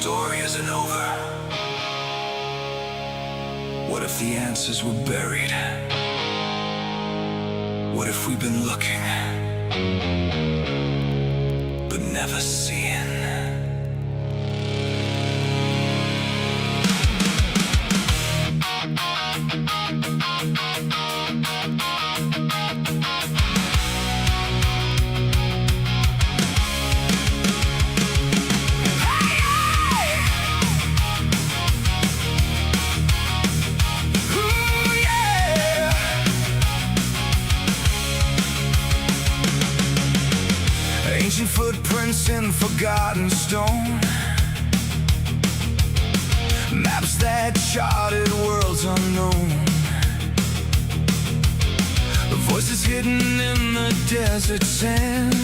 story isn't over? What if the answers were buried? What if we've been looking, but never seeing? Ancient footprints in forgotten stone, maps that charted worlds unknown, voices hidden in the desert sand,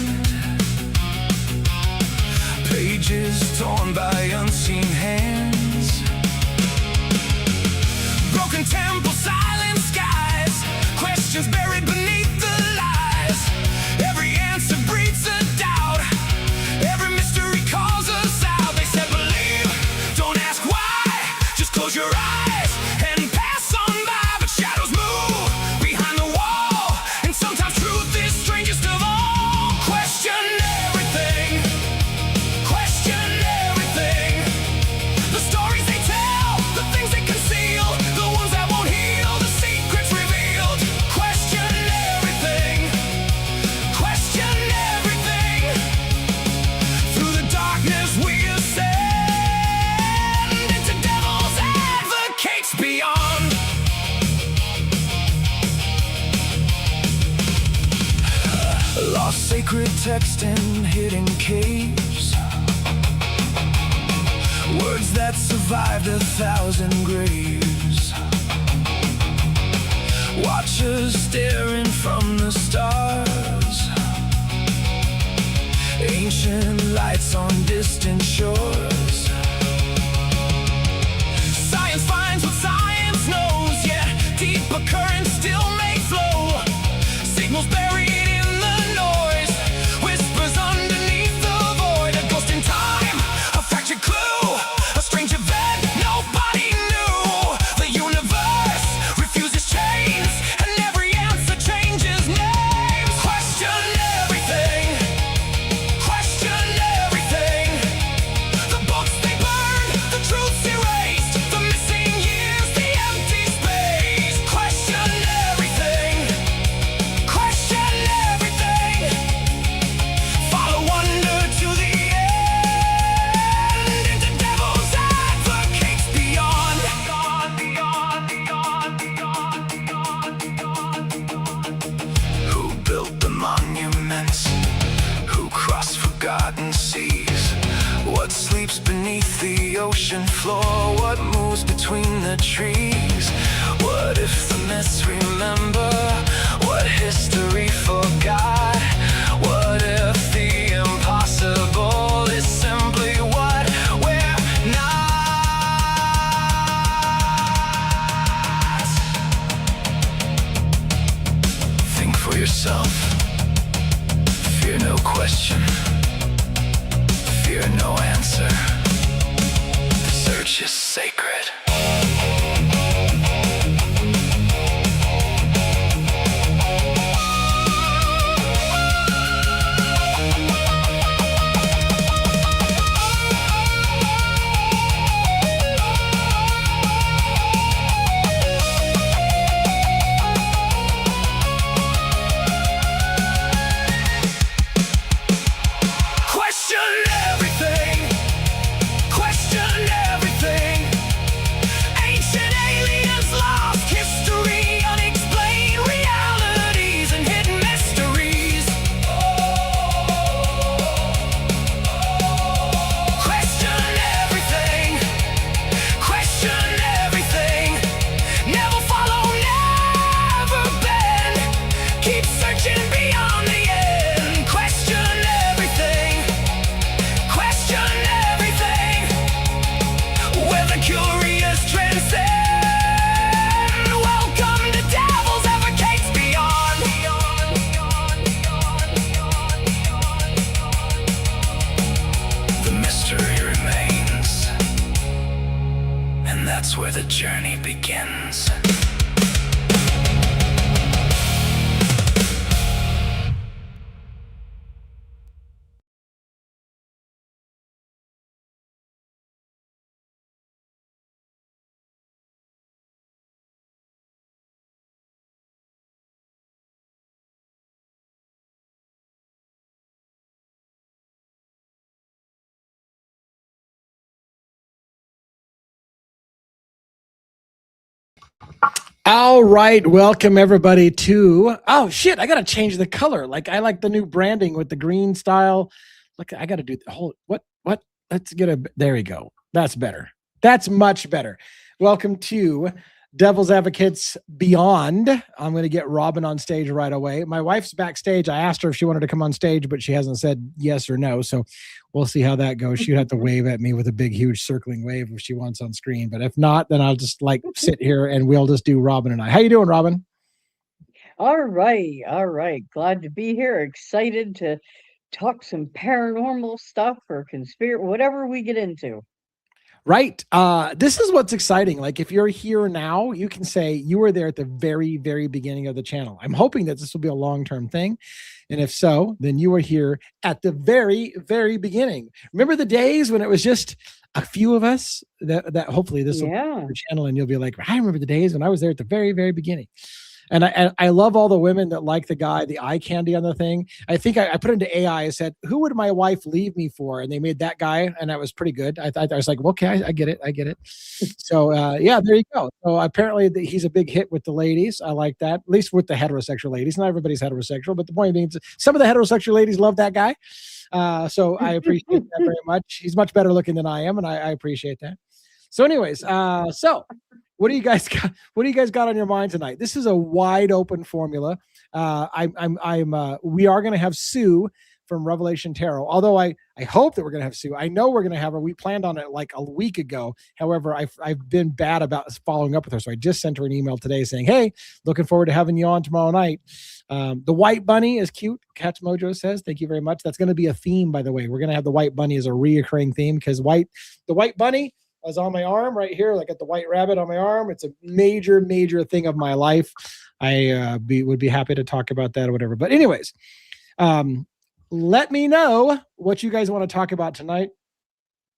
pages torn by unseen hands, broken temples, silent skies, questions buried beneath the lies. Every answer breeds a doubt, every mystery calls us out. They said believe, don't ask why, just close your eyes and pass on by. But shadows move behind the wall, and sometimes truth is strangest of all. Question everything, question everything. The stories they tell, the things they conceal, the ones that won't heal, the secrets revealed. Question everything, question everything. Through the darkness we ascend into devil's advocates beyond. Lost sacred text in hidden caves, words that survived 1,000 graves. Watchers staring from the stars, ancient lights on distant shores. Science finds what science knows, yet deeper currents still may flow. Signals buried in the noise, whispers underneath the void. A ghost in time, a fractured clue, a strange event nobody knew. The universe refuses chains, and every answer changes names. Question everything, question everything. The books they burned, the truths erased, the missing years, the empty space. Question everything, question everything. Follow wonder to the end, into devil's advocates beyond. Who built the monuments? Who crossed forgotten seas? What sleeps beneath the ocean floor? What moves between the trees? What if the myths remember what history forgot? What if the impossible is simply what we're not? Think for yourself. Fear no question, fear no answer. The search is sacred. Question everything, question everything. Ancient aliens, lost history, unexplained realities and hidden mysteries. Question everything, question everything. Never follow, never bend. Keep searching beyond the end. Question everything, question everything. Where the curious transcend. Welcome to devil's advocates beyond. The mystery remains. And that's where the journey begins. All right, welcome everybody to. Oh shit, I gotta change the color. Like I like the new branding with the green style. Look, I gotta do the whole. What? Let's get a. There we go. That's better. That's much better. Welcome to Devil's Advocates Beyond. I'm going to get Robin on stage right away. My wife's backstage. I asked her if she wanted to come on stage, but she hasn't said yes or no. So we'll see how that goes. She'd have to wave at me with a big, huge circling wave if she wants on screen. But if not, then I'll just like sit here and we'll just do Robin and I. How you doing, Robin? All right, all right. Glad to be here. Excited to talk some paranormal stuff or conspiracy, whatever we get into. Right. This is what's exciting. Like if you're here now, you can say you were there at the very, very beginning of the channel. I'm hoping that this will be a long-term thing. And if so, then you were here at the very, very beginning. Remember the days when it was just a few of us that hopefully this will be your channel and you'll be like, I remember the days when I was there at the very, very beginning. And I love all the women that like the guy, the eye candy on the thing. I think I put it into AI. I said, who would my wife leave me for? And they made that guy, and that was pretty good. I was like, okay, I get it. So yeah, there you go. So apparently he's a big hit with the ladies. I like that, at least with the heterosexual ladies. Not everybody's heterosexual, but the point being, some of the heterosexual ladies love that guy. So I appreciate that very much. He's much better looking than I am, and I appreciate that. So anyways, what do you guys got? What do you guys got on your mind tonight? This is a wide open formula. We are going to have Sue from Revelation Tarot. Although I hope that we're going to have Sue. I know we're going to have her. We planned on it like a week ago. However, I've been bad about following up with her. So I just sent her an email today saying, hey, looking forward to having you on tomorrow night. The white bunny is cute. Catch Mojo says, thank you very much. That's going to be a theme, by the way. We're going to have the white bunny as a reoccurring theme because the white bunny is on my arm right here. Like at the white rabbit on my arm. It's a major, major thing of my life. I would be happy to talk about that or whatever. But anyways, let me know what you guys want to talk about tonight.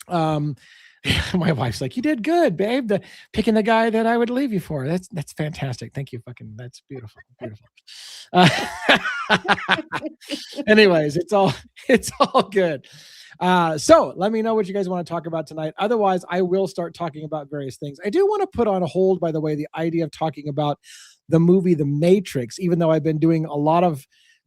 My wife's like, you did good, babe. Picking the guy that I would leave you for. That's fantastic. Thank you. That's beautiful. Beautiful. Anyways, it's all good. So let me know what you guys want to talk about tonight. Otherwise, I will start talking about various things. I do want to put on hold, by the way, the idea of talking about the movie The Matrix, even though I've been doing a lot of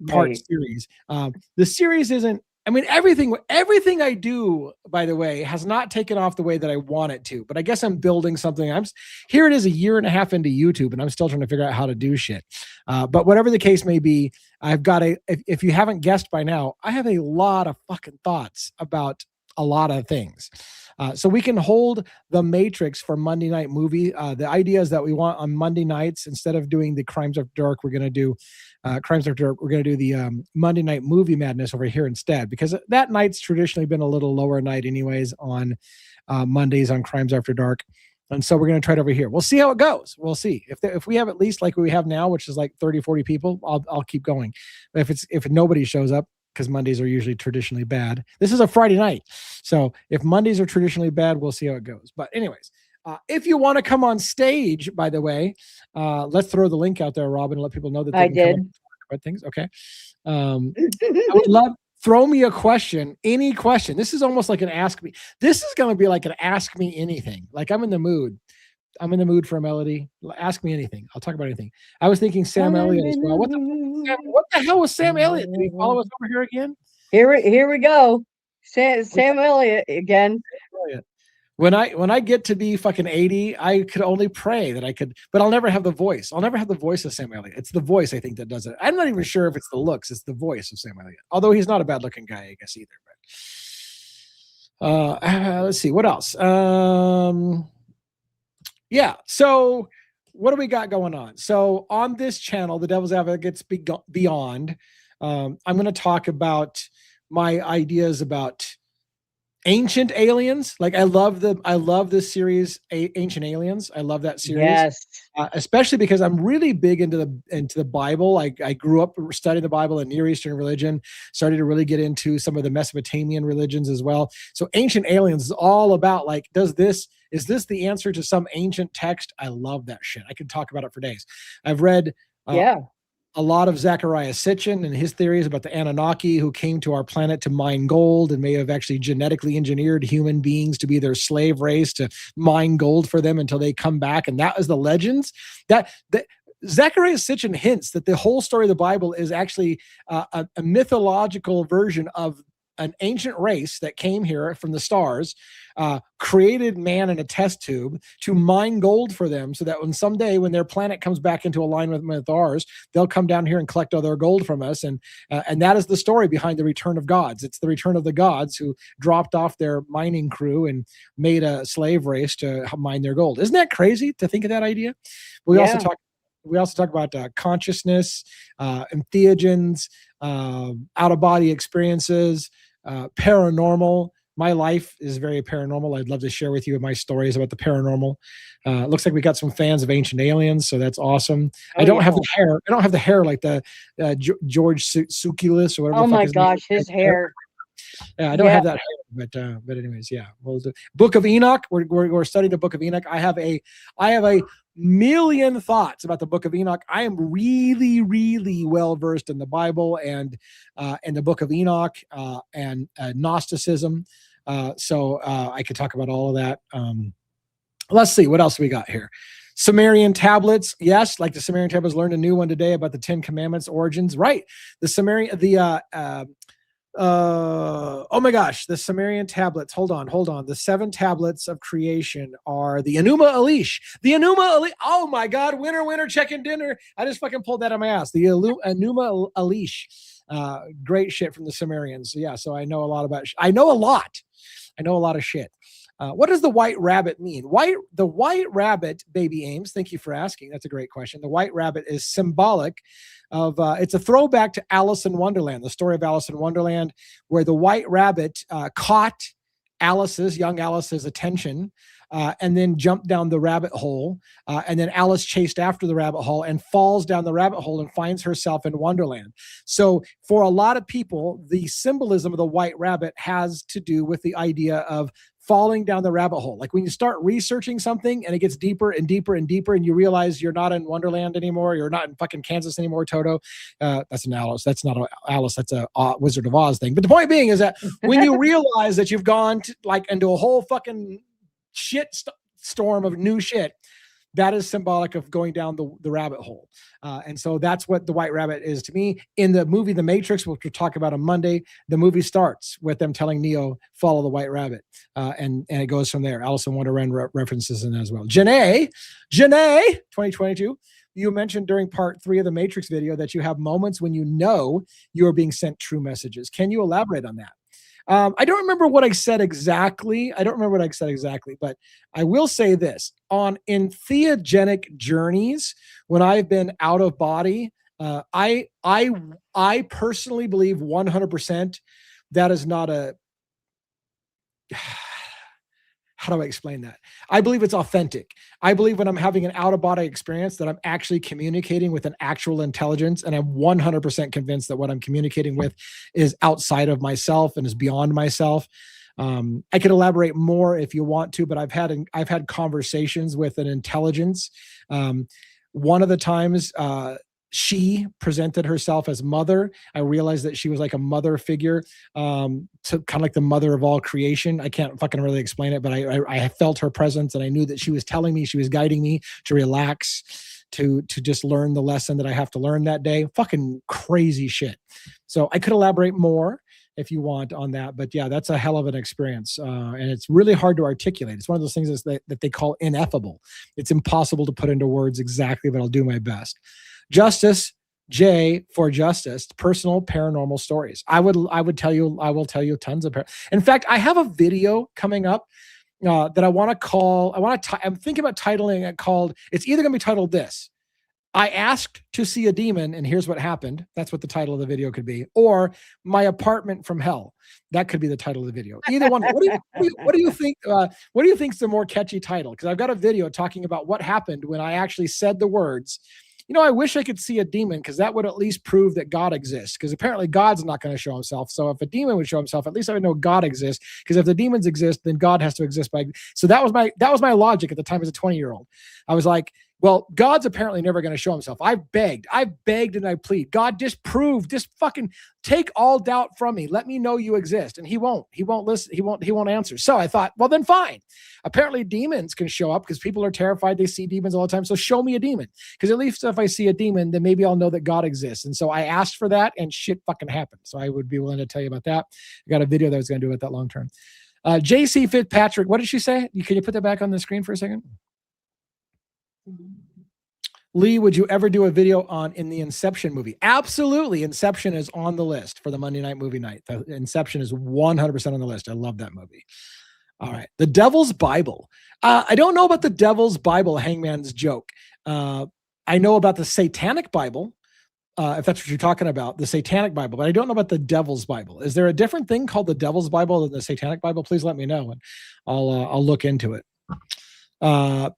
part series. The series isn't, I mean, everything I do, by the way, has not taken off the way that I want it to, but I guess I'm building something. Here it is a year and a half into YouTube and I'm still trying to figure out how to do shit. But whatever the case may be, I've got if you haven't guessed by now, I have a lot of fucking thoughts about a lot of things. So we can hold The Matrix for Monday night movie. The idea is that we want on Monday nights, instead of doing the Crimes After Dark, we're going to do Crimes After Dark. We're going to do the Monday night movie madness over here instead, because that night's traditionally been a little lower night anyways on Mondays on Crimes After Dark. And so we're going to try it over here. We'll see how it goes. We'll see if we have at least like we have now, which is like 30, 40 people, I'll keep going. If nobody shows up, because Mondays are usually traditionally bad. This is a Friday night. So if Mondays are traditionally bad, we'll see how it goes. But anyways, if you want to come on stage, by the way, let's throw the link out there, Robin, and let people know that they can come and talk about things. Okay. I would love, throw me a question, any question. This is almost like an ask me. This is going to be like an ask me anything. Like I'm in the mood. I'm in the mood for a melody. Ask me anything. I'll talk about anything. I was thinking Sam Elliott as well. What the hell was Sam Elliott? Did he follow us over here again? Here we go. Sam Elliott again. When I get to be fucking 80, I could only pray that I could, but I'll never have the voice. I'll never have the voice of Sam Elliott. It's the voice, I think, that does it. I'm not even sure if it's the looks. It's the voice of Sam Elliott. Although he's not a bad looking guy, I guess, either. But let's see. What else? Yeah. So what do we got going on? So on this channel, The Devil's Advocates Beyond, I'm going to talk about my ideas about Ancient Aliens. Like I love this series, Ancient Aliens. I love that series. Yes. Especially because I'm really big into the Bible. I grew up studying the Bible and Near Eastern religion, started to really get into some of the Mesopotamian religions as well. So Ancient Aliens is all about like, is this the answer to some ancient text? I love that shit. I could talk about it for days. I've read Yeah. a lot of Zecharia Sitchin and his theories about the Anunnaki who came to our planet to mine gold and may have actually genetically engineered human beings to be their slave race to mine gold for them until they come back. And that was the legends that Zecharia Sitchin hints that the whole story of the Bible is actually a mythological version of an ancient race that came here from the stars, created man in a test tube to mine gold for them so that when someday when their planet comes back into alignment with ours, they'll come down here and collect all their gold from us. And that is the story behind the return of gods. It's the return of the gods who dropped off their mining crew and made a slave race to mine their gold. Isn't that crazy to think of that idea? We also talk about consciousness, entheogens, out-of-body experiences, paranormal. My life is very paranormal. I'd love to share with you my stories about the paranormal. It looks like we got some fans of Ancient Aliens, so that's awesome. I don't have the hair. I don't have the hair like the George Tsoukalos or whatever. Oh my gosh, his hair. Yeah, I don't have that hair, but anyways, yeah. Well, the Book of Enoch. We're studying the Book of Enoch. I have a million thoughts about the Book of Enoch. I am really, really well versed in the Bible and the Book of Enoch and Gnosticism. So I could talk about all of that. Let's see what else we got here. Sumerian tablets. Yes, like the Sumerian tablets. Learned a new one today about the 10 Commandments origins. Right. The Sumerian, oh my gosh, the Sumerian tablets. Hold on. The 7 tablets of creation are the Enuma Elish. Oh my God, winner, chicken dinner. I just fucking pulled that on my ass. The Enuma Elish. Great shit from the Sumerians. Yeah, so I know a lot about. I know a lot of shit. What does the white rabbit mean? The white rabbit, baby Ames, thank you for asking. That's a great question. The white rabbit is symbolic of, it's a throwback to Alice in Wonderland, the story of Alice in Wonderland, where the white rabbit caught young Alice's attention and then jumped down the rabbit hole. And then Alice chased after the rabbit hole and falls down the rabbit hole and finds herself in Wonderland. So for a lot of people, the symbolism of the white rabbit has to do with the idea of falling down the rabbit hole. Like when you start researching something and it gets deeper and deeper and deeper and you realize you're not in Wonderland anymore, you're not in fucking Kansas anymore, Toto. That's an Alice. That's not Alice. That's a Wizard of Oz thing. But the point being is that when you realize that you've gone into a whole fucking storm of new shit, that is symbolic of going down the rabbit hole. And so that's what the white rabbit is to me. In the movie The Matrix, which we'll talk about on Monday, the movie starts with them telling Neo, follow the white rabbit. And it goes from there. Alice in Wonderland references in as well. Janae, 2022, you mentioned during part 3 of the Matrix video that you have moments when you know you are being sent true messages. Can you elaborate on that? I don't remember what I said exactly. But I will say this. On entheogenic journeys, when I've been out of body, I personally believe 100% that is not a... How do I explain that? I believe it's authentic. I believe when I'm having an out-of-body experience that I'm actually communicating with an actual intelligence, and I'm 100% convinced that what I'm communicating with is outside of myself and is beyond myself. I could elaborate more if you want to, but I've had conversations with an intelligence. One of the times, she presented herself as mother. I realized that she was like a mother figure, to kind of like the mother of all creation. I can't fucking really explain it, but I felt her presence and I knew that she was telling me, she was guiding me to relax, to just learn the lesson that I have to learn that day. Fucking crazy shit. So I could elaborate more if you want on that, but yeah, that's a hell of an experience. And it's really hard to articulate. It's one of those things that they call ineffable. It's impossible to put into words exactly, but I'll do my best. Justice, J for Justice, personal paranormal stories. I will tell you tons of. In fact, I have a video coming up that I want to call. I'm thinking about titling it called. It's either going to be titled this, I asked to see a demon, and here's what happened. That's what the title of the video could be. Or my apartment from hell. That could be the title of the video. Either one. What do you think? What do you think's the more catchy title? Because I've got a video talking about what happened when I actually said the words. I wish I could see a demon because that would at least prove that God exists. Because apparently God's not going to show himself. So if a demon would show himself, at least I would know God exists. Because if the demons exist, then God has to exist So that was my logic at the time as a 20-year-old. I was like, well, God's apparently never going to show himself. I've begged and I plead. God, just fucking take all doubt from me. Let me know you exist. And he won't listen. He won't answer. So I thought, well, then fine. Apparently demons can show up because people are terrified. They see demons all the time. So show me a demon. Because at least if I see a demon, then maybe I'll know that God exists. And so I asked for that and shit fucking happened. So I would be willing to tell you about that. I got a video that I was going to do about that long term. JC Fitzpatrick, what did she say? Can you put that back on the screen for a second? Lee, would you ever do a video in the Inception movie? Absolutely. Inception is on the list for the Monday night movie night. The Inception is 100% on the list. I love that movie. All right. The Devil's Bible. I don't know about the Devil's Bible, Hangman's Joke. I know about the Satanic Bible, if that's what you're talking about, the Satanic Bible, but I don't know about the Devil's Bible. Is there a different thing called the Devil's Bible than the Satanic Bible? Please let me know, and I'll look into it.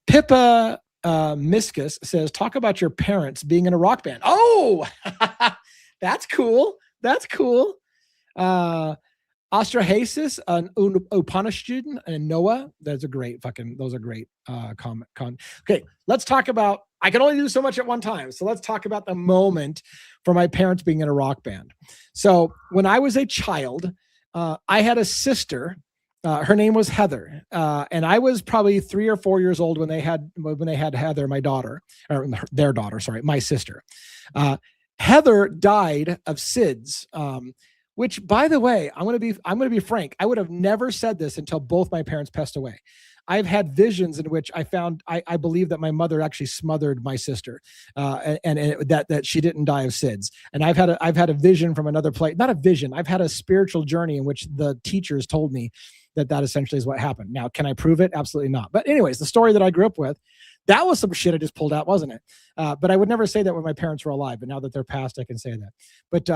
Pippa Miscus says, talk about your parents being in a rock band. Oh, that's cool. That's cool. Astrahasis, an Upanishad, and Noah. Those are great comment. Okay, let's talk about, I can only do so much at one time. So let's talk about the moment for my parents being in a rock band. So when I was a child, I had a sister. Her name was Heather, and I was probably 3 or 4 years old when they had Heather, my daughter, or their daughter. Sorry, my sister. Heather died of SIDS, which, by the way, I'm going to be frank. I would have never said this until both my parents passed away. I've had visions in which I believe that my mother actually smothered my sister, and that she didn't die of SIDS. And I've had a vision from another place, not a vision. I've had a spiritual journey in which the teachers told me that essentially is what happened. Now, can I prove it? Absolutely not. But anyways, the story that I grew up with, that was some shit I just pulled out, wasn't it? But I would never say that when my parents were alive. But now that they're passed, I can say that. But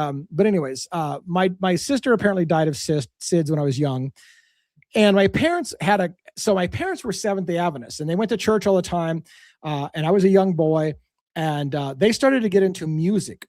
anyways, my sister apparently died of SIDS when I was young. And my parents my parents were Seventh-day Adventists, and they went to church all the time. And I was a young boy, and they started to get into music.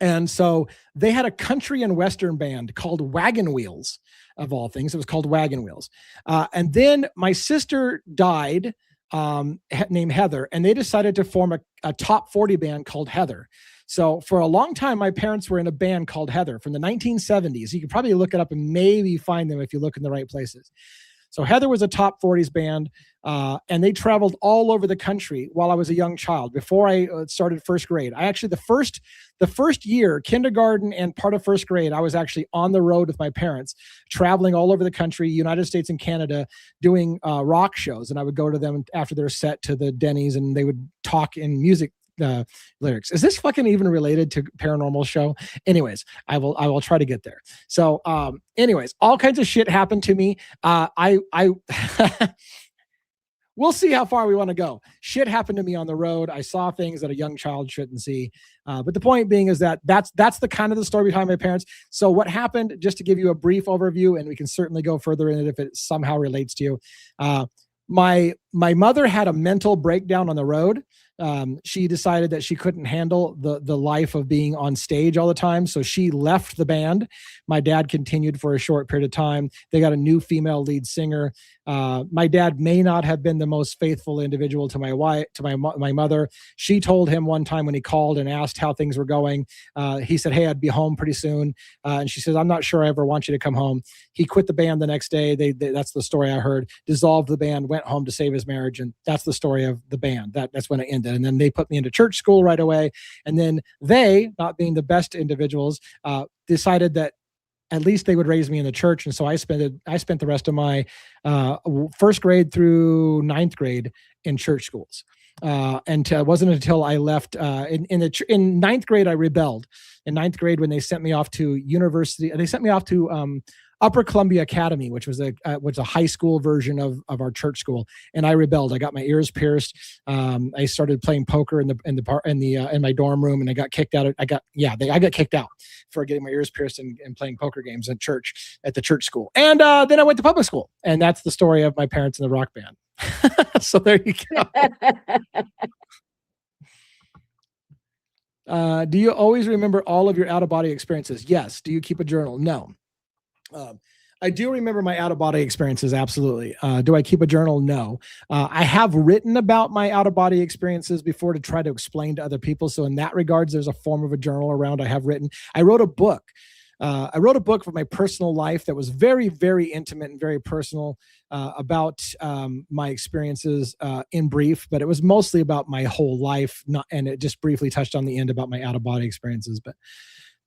And so they had a country and Western band called Wagon Wheels, of all things. It was called Wagon Wheels. And then my sister died, named Heather, and they decided to form a top 40 band called Heather. So for a long time, my parents were in a band called Heather from the 1970s. You can probably look it up and maybe find them if you look in the right places. So Heather was a top 40s band, and they traveled all over the country while I was a young child, before I started first grade. I actually, the first year, kindergarten and part of first grade, I was actually on the road with my parents, traveling all over the country, United States and Canada, doing rock shows. And I would go to them after their set to the Denny's, and they would talk in music lyrics. Is this fucking even related to Paranormal Show? Anyways, I will try to get there. So anyways, all kinds of shit happened to me. We'll see how far we want to go. Shit happened to me on the road. I saw things that a young child shouldn't see. But the point being is that's the kind of the story behind my parents. So what happened, just to give you a brief overview, and we can certainly go further in it if it somehow relates to you. My mother had a mental breakdown on the road. She decided that she couldn't handle the life of being on stage all the time. So she left the band. My dad continued for a short period of time. They got a new female lead singer. My dad may not have been the most faithful individual to my wife, to my mother. She told him one time when he called and asked how things were going, he said, "Hey, I'd be home pretty soon." And she says, "I'm not sure I ever want you to come home." He quit the band the next day. That's the story I heard. Dissolved the band, went home to save his marriage. And that's the story of the band. That's when it ended. And then they put me into church school right away. And then they, not being the best individuals, decided that at least they would raise me in the church. And so I spent the rest of my first grade through ninth grade in church schools. And it wasn't until I left in ninth grade, I rebelled. In ninth grade, when they sent me off to university, they sent me off to Upper Columbia Academy, which was a high school version of our church school, and I rebelled. I got my ears pierced. I started playing poker in my dorm room, and I got kicked out. I got kicked out for getting my ears pierced and playing poker games at the church school. And then I went to public school, and that's the story of my parents in the rock band. So there you go. Do you always remember all of your out-of-body experiences? Yes. Do you keep a journal? No. I do remember my out-of-body experiences, absolutely. Do I keep a journal? No. I have written about my out-of-body experiences before to try to explain to other people. So in that regards, there's a form of a journal around. I have written. I wrote a book. I wrote a book for my personal life that was very, very intimate and very personal about my experiences in brief, but it was mostly about my whole life, and it just briefly touched on the end about my out-of-body experiences. But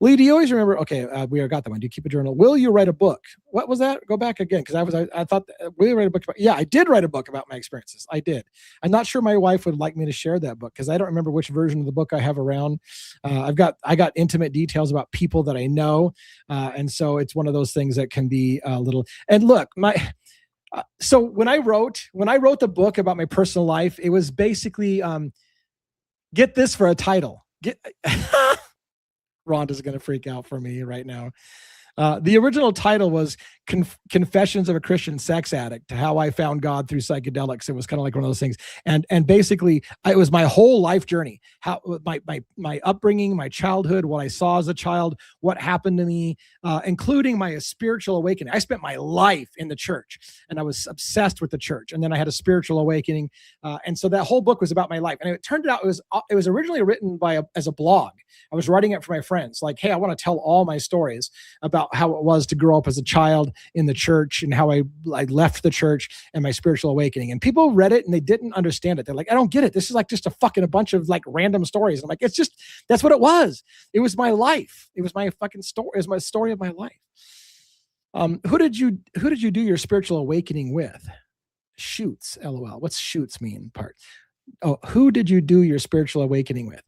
Lee, do you always remember? Okay, we got that one. Do you keep a journal? Will you write a book? What was that? Go back again, because I thought, will you write a book? Yeah, I did write a book about my experiences. I did. I'm not sure my wife would like me to share that book because I don't remember which version of the book I have around. I got intimate details about people that I know, and so it's one of those things that can be a little. And look, so when I wrote the book about my personal life, it was basically get this for a title. Rhonda's going to freak out for me right now. The original title was Confessions of a Christian Sex Addict, How I Found God Through Psychedelics. It was kind of like one of those things. And basically it was my whole life journey, how my upbringing, my childhood, what I saw as a child, what happened to me, including my spiritual awakening. I spent my life in the church and I was obsessed with the church. And then I had a spiritual awakening. And so that whole book was about my life. And it turned out it was originally written as a blog. I was writing it for my friends, like, hey, I want to tell all my stories about how it was to grow up as a child in the church and how I left the church and my spiritual awakening. And people read it and they didn't understand it. They're like, I don't get it. This is like just a bunch of like random stories. I'm like, that's what it was. It was my life. It was my fucking story. It was my story of my life. Who did you do your spiritual awakening with? Shoots, LOL. What's shoots mean part? Oh, who did you do your spiritual awakening with?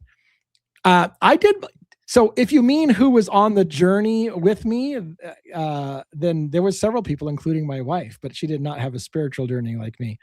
I did. So if you mean who was on the journey with me, then there was several people, including my wife, but she did not have a spiritual journey like me.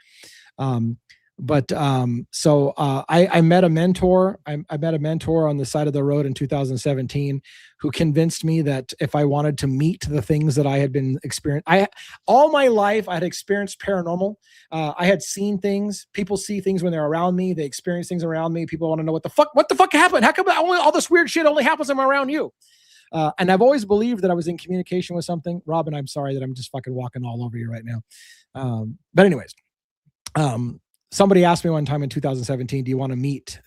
So I met a mentor. I met a mentor on the side of the road in 2017 who convinced me that if I wanted to meet the things that I had been experiencing, all my life I had experienced paranormal. I had seen things. People see things when they're around me. They experience things around me. People want to know what the fuck happened? How come all this weird shit only happens when I'm around you? And I've always believed that I was in communication with something. Robin, I'm sorry that I'm just fucking walking all over you right now. But anyways, somebody asked me one time in 2017, do you want to meet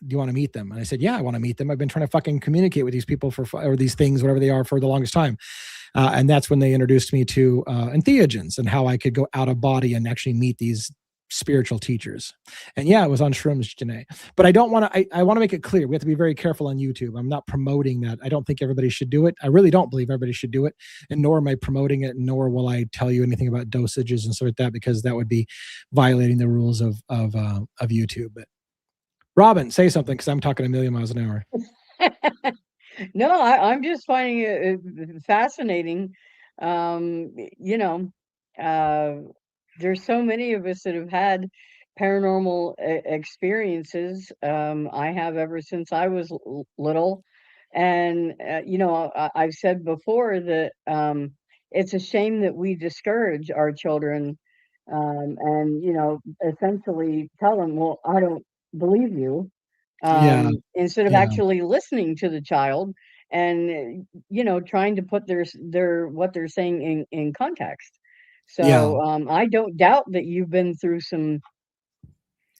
them? And I said, yeah, I want to meet them. I've been trying to fucking communicate with these people or these things, whatever they are, for the longest time. And that's when they introduced me to entheogens and how I could go out of body and actually meet these spiritual teachers. And yeah, it was on shrooms, Janae. But I don't want to, I want to make it clear. We have to be very careful on YouTube. I'm not promoting that. I don't think everybody should do it. I really don't believe everybody should do it. And nor am I promoting it, nor will I tell you anything about dosages and stuff like that, because that would be violating the rules of YouTube. But Robin, say something, because I'm talking a million miles an hour. No, I'm just finding it fascinating. There's so many of us that have had paranormal experiences. I have ever since I was little. And, I've said before that it's a shame that we discourage our children and essentially tell them, well, I don't believe you, instead of actually listening to the child and, trying to put their what they're saying in context. So I don't doubt that you've been through some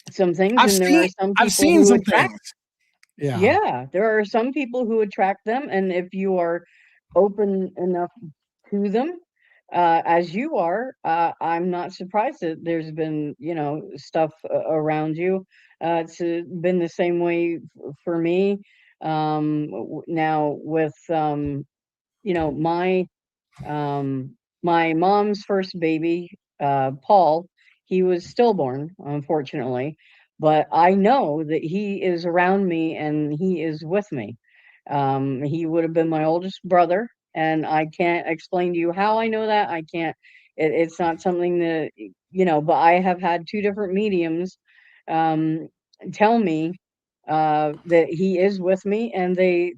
things, and there are some I've people seen who some attract. things. Yeah, there are some people who attract them, and if you are open enough to them, as you are, I'm not surprised that there's been, stuff around you. It's been the same way for me. Now with, my my mom's first baby, Paul, he was stillborn, unfortunately, but I know that he is around me and he is with me. He would have been my oldest brother. and I can't explain to you how I know that. I can't. It's not something that, but I have had two different mediums um, tell me that he is with me, and they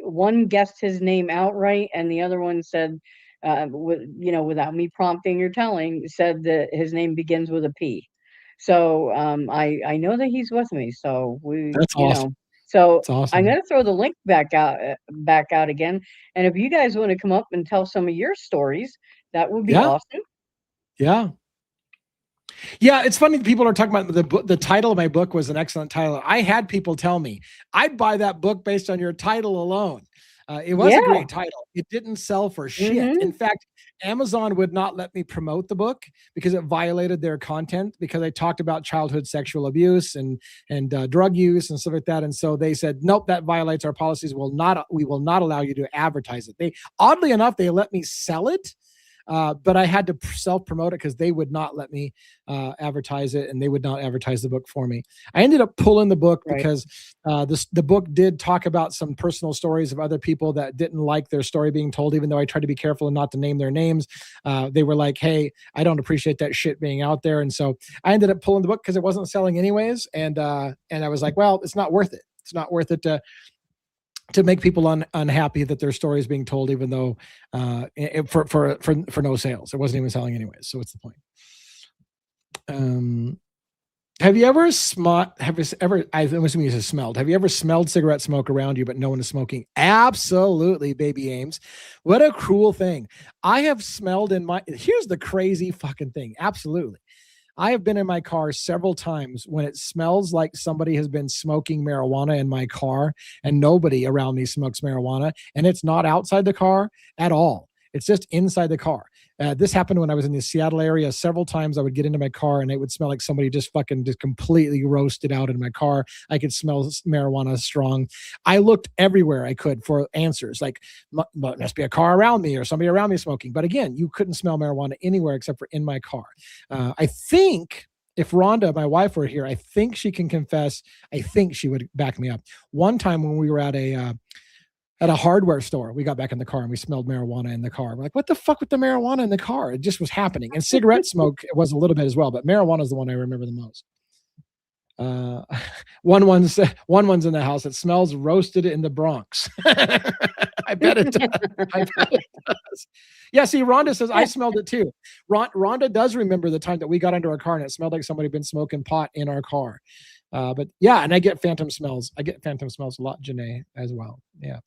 one guessed his name outright, and the other one said, without me prompting or telling, said that his name begins with a P. So I know that he's with me. So That's awesome. so It's I'm awesome. gonna throw the link back out again. And if you guys want to come up and tell some of your stories, that would be Yeah. awesome. Yeah. Yeah, it's funny. People are talking about the book. The title of my book was an excellent title. I had people tell me I'd buy that book based on your title alone. It was a Yeah. great title. It didn't sell for shit. Mm-hmm. In fact, Amazon would not let me promote the book because it violated their content, because I talked about childhood sexual abuse and drug use and stuff like that. And so they said, nope, that violates our policies. We will not allow you to advertise it. They, oddly enough, they let me sell it, but I had to self promote it because they would not let me advertise it, and they would not advertise the book for me. I ended up pulling the book Right. because the book did talk about some personal stories of other people that didn't like their story being told, even though I tried to be careful and not to name their names. They were like, hey, I don't appreciate that shit being out there. And so I ended up pulling the book because it wasn't selling anyways. And I was like, well, it's not worth it. It's not worth it to make people unhappy that their story is being told, even though for no sales. It wasn't even selling anyways. So what's the point? Have you ever I'm assuming you just smelled. Have you ever smelled cigarette smoke around you, but no one is smoking? Absolutely, baby Ames. What a cruel thing. I have smelled here's the crazy fucking thing. Absolutely. I have been in my car several times when it smells like somebody has been smoking marijuana in my car, and nobody around me smokes marijuana, and it's not outside the car at all. It's just inside the car. This happened when I was in the Seattle area. Several times I would get into my car and it would smell like somebody just completely roasted out in my car. I could smell marijuana strong. I looked everywhere I could for answers, like must be a car around me or somebody around me smoking. But again, you couldn't smell marijuana anywhere except for in my car. I think if Rhonda, my wife, were here, I think she can confess. I think she would back me up. One time when we were at a hardware store, we got back in the car and we smelled marijuana in the car. We're like, what the fuck with the marijuana in the car? It just was happening. And cigarette smoke was a little bit as well, but marijuana is the one I remember the most. One one's in the house. It smells roasted in the Bronx. I bet it does. I bet it does. Yeah, see, Rhonda says I smelled it too. Rhonda does remember the time that we got into our car and it smelled like somebody had been smoking pot in our car. But yeah, and I get phantom smells. I get phantom smells a lot, Janae, as well. Yeah.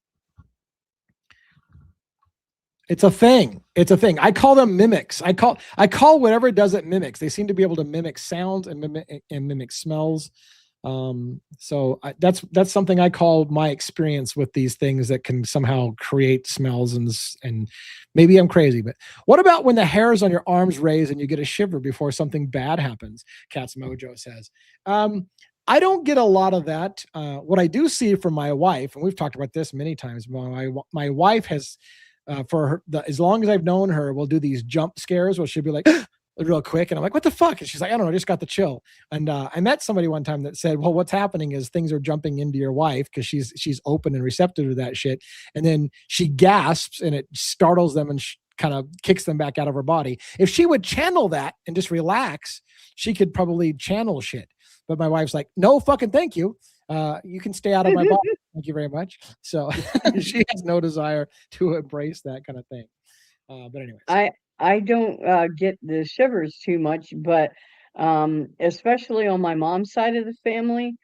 It's a thing. It's a thing. I call them mimics. I call whatever does it mimics. They seem to be able to mimic sounds and mimic smells. That's something I call my experience with these things that can somehow create smells, and maybe I'm crazy, but what about when the hairs on your arms raise and you get a shiver before something bad happens? Cat's Mojo says. I don't get a lot of that. What I do see from my wife, and we've talked about this many times, my wife has, as long as I've known her, will do these jump scares where she'll be like real quick, and I'm like, what the fuck? And she's like, I don't know, I just got the chill. And I met somebody one time that said, well, what's happening is things are jumping into your wife because she's open and receptive to that shit, and then she gasps and it startles them and kind of kicks them back out of her body. If she would channel that and just relax, she could probably channel shit. But my wife's like, no fucking thank you. You can stay out of my body. Thank you very much. So she has no desire to embrace that kind of thing. But anyways. I don't get the shivers too much, but especially on my mom's side of the family,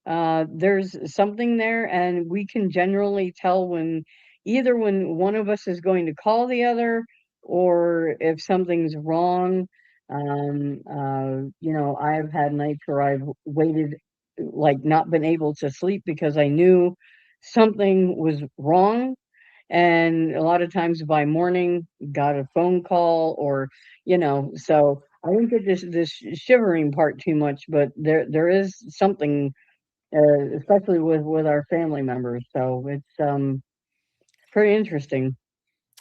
there's something there, and we can generally tell when one of us is going to call the other, or if something's wrong. I've had nights where I've waited, like not been able to sleep because I knew something was wrong, and a lot of times by morning got a phone call, or so I don't get this shivering part too much, but there is something, especially with our family members, so it's pretty interesting.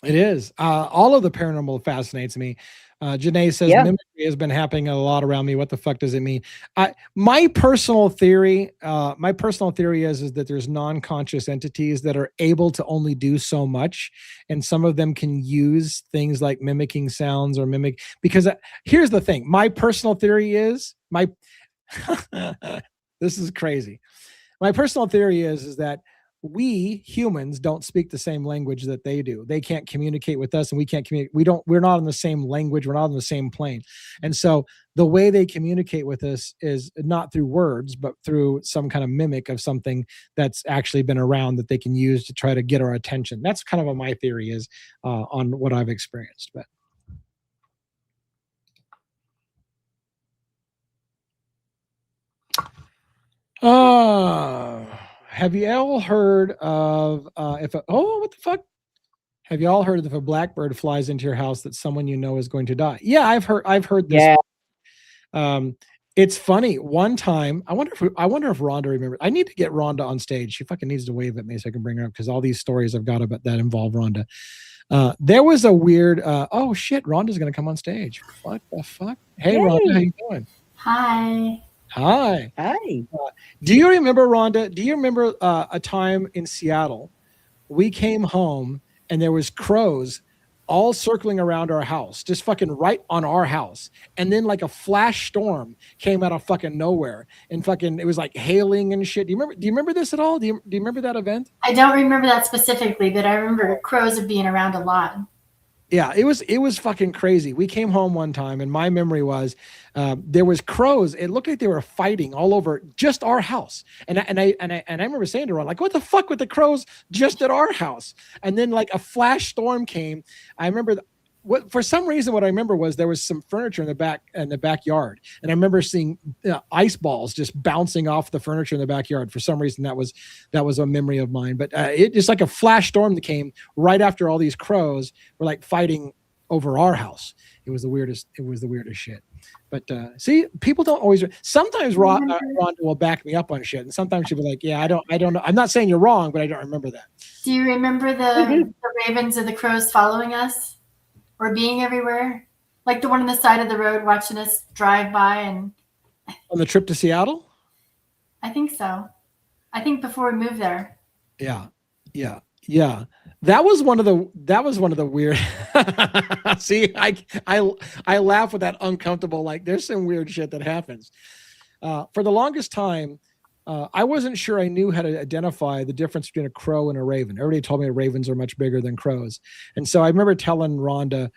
It is. All of the paranormal fascinates me. Janae says Yeah. mimicry has been happening a lot around me. What the fuck does it mean? My personal theory is that there's non-conscious entities that are able to only do so much, and some of them can use things like mimicking sounds or mimic. Because here's the thing. My personal theory is this is crazy. My personal theory is that we humans don't speak the same language that they do. They can't communicate with us, and we can't communicate. We're not on the same language. We're not on the same plane. And so the way they communicate with us is not through words, but through some kind of mimic of something that's actually been around that they can use to try to get our attention. That's kind of what my theory is on what I've experienced. But have you all heard of what the fuck? Have you all heard if a blackbird flies into your house that someone you know is going to die? Yeah, I've heard this. Yeah. It's funny. One time, I wonder if Rhonda remembers. I need to get Rhonda on stage. She fucking needs to wave at me so I can bring her up, because all these stories I've got about that involve Rhonda. There was a weird. Oh shit, Rhonda's gonna come on stage. What the fuck? Hey, Rhonda, how you doing? Hi. Hi. Hi. Do you remember, Rhonda? Do you remember a time in Seattle? We came home and there was crows all circling around our house, just fucking right on our house. And then like a flash storm came out of fucking nowhere, and fucking it was like hailing and shit. Do you remember this at all? Do you remember that event? I don't remember that specifically, but I remember crows being around a lot. Yeah, it was fucking crazy. We came home one time, and my memory was there was crows. It looked like they were fighting all over just our house. And I remember saying to Ron, like, what the fuck with the crows just at our house? And then like a flash storm came. I remember for some reason, what I remember was there was some furniture in the backyard, and I remember seeing ice balls just bouncing off the furniture in the backyard. For some reason, that was a memory of mine. But it just like a flash storm that came right after all these crows were like fighting over our house. It was the weirdest shit. But see, people don't always. Sometimes Rhonda will back me up on shit, and sometimes she'll be like, "Yeah, I don't know. I'm not saying you're wrong, but I don't remember that." Do you remember the ravens or the crows following us? Or being everywhere, like the one on the side of the road watching us drive by, and on the trip to Seattle. I think so. I think before we moved there. Yeah. That was one of the weird. See, I laugh with that uncomfortable. Like, there's some weird shit that happens. For the longest time, I wasn't sure I knew how to identify the difference between a crow and a raven. Everybody told me ravens are much bigger than crows. And so I remember telling Rhonda,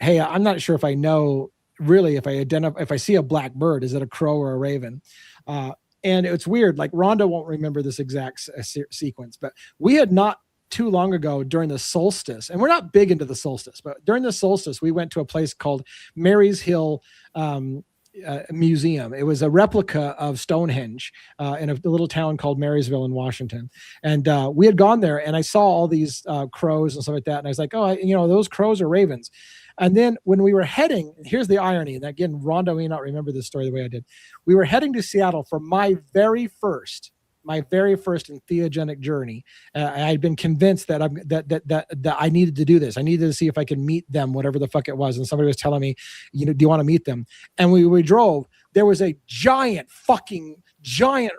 hey, I'm not sure if I know really if I see a black bird, is it a crow or a raven? And it's weird. Like, Rhonda won't remember this exact sequence, but we had not too long ago during the solstice, and we're not big into the solstice, but during the solstice, we went to a place called Mary's Hill Museum. It was a replica of Stonehenge in a little town called Marysville in Washington. And we had gone there, and I saw all these crows and stuff like that. And I was like, oh, those crows are ravens. And then when we were heading, here's the irony. And again, Rhonda may not remember this story the way I did. We were heading to Seattle for my very first entheogenic journey. I had been convinced that I needed to do this. I needed to see if I could meet them, whatever the fuck it was. And somebody was telling me, do you want to meet them? And we drove. There was a giant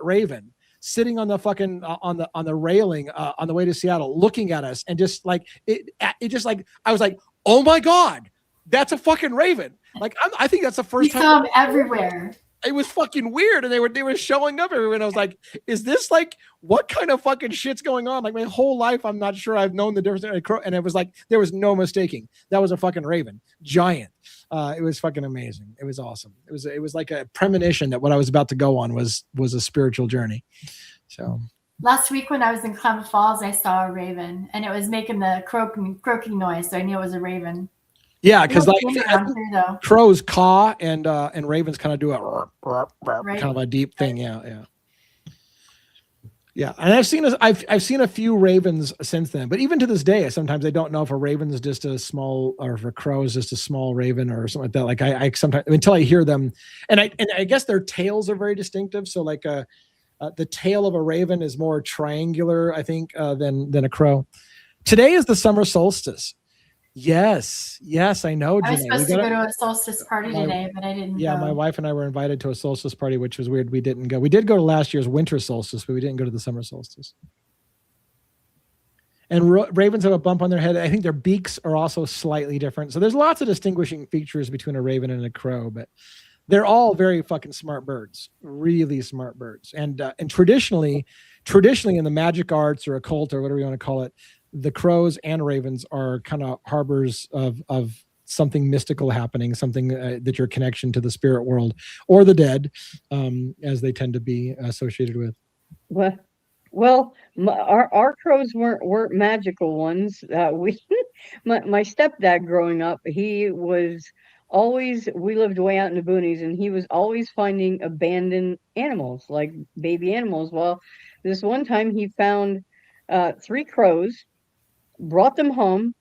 raven sitting on the fucking on the railing on the way to Seattle, looking at us, and just like it just like I was like, oh my god, that's a fucking raven. Like, I think that's the first time. We saw them everywhere. It was fucking weird, and they were showing up everywhere. And I was like, "Is this like what kind of fucking shit's going on?" Like, my whole life, I'm not sure I've known the difference between a crow. And it was like there was no mistaking. That was a fucking raven, giant. It was fucking amazing. It was awesome. It was like a premonition that what I was about to go on was a spiritual journey. So last week when I was in Klamath Falls, I saw a raven, and it was making the croaking noise, so I knew it was a raven. Yeah, because like crows caw and ravens kind of do a right. Kind of a deep thing. Yeah. And I've seen a few ravens since then, but even to this day, sometimes I don't know if a raven is just a small, or if a crow is just a small raven or something like that. Like I sometimes, until I hear them, and I guess their tails are very distinctive. So like the tail of a raven is more triangular, I think, than a crow. Today is the summer solstice. Yes, I know, I was Janae. supposed to go to a solstice party today, but I didn't Yeah, go. my wife and I were invited to a solstice party, which was weird. We didn't go. We did go to last year's winter solstice, but we didn't go to the summer solstice. And ravens have a bump on their head. I think their beaks are also slightly different. So there's lots of distinguishing features between a raven and a crow, but they're all very fucking smart birds, really smart birds. And traditionally in the magic arts or occult or whatever you want to call it, the crows and ravens are kind of harbors of something mystical happening, something that your connection to the spirit world or the dead, as they tend to be associated with. Well, our crows weren't magical ones. We, my stepdad growing up, he was always. We lived way out in the boonies, and he was always finding abandoned animals, like baby animals. Well, this one time he found 3 crows, brought them home,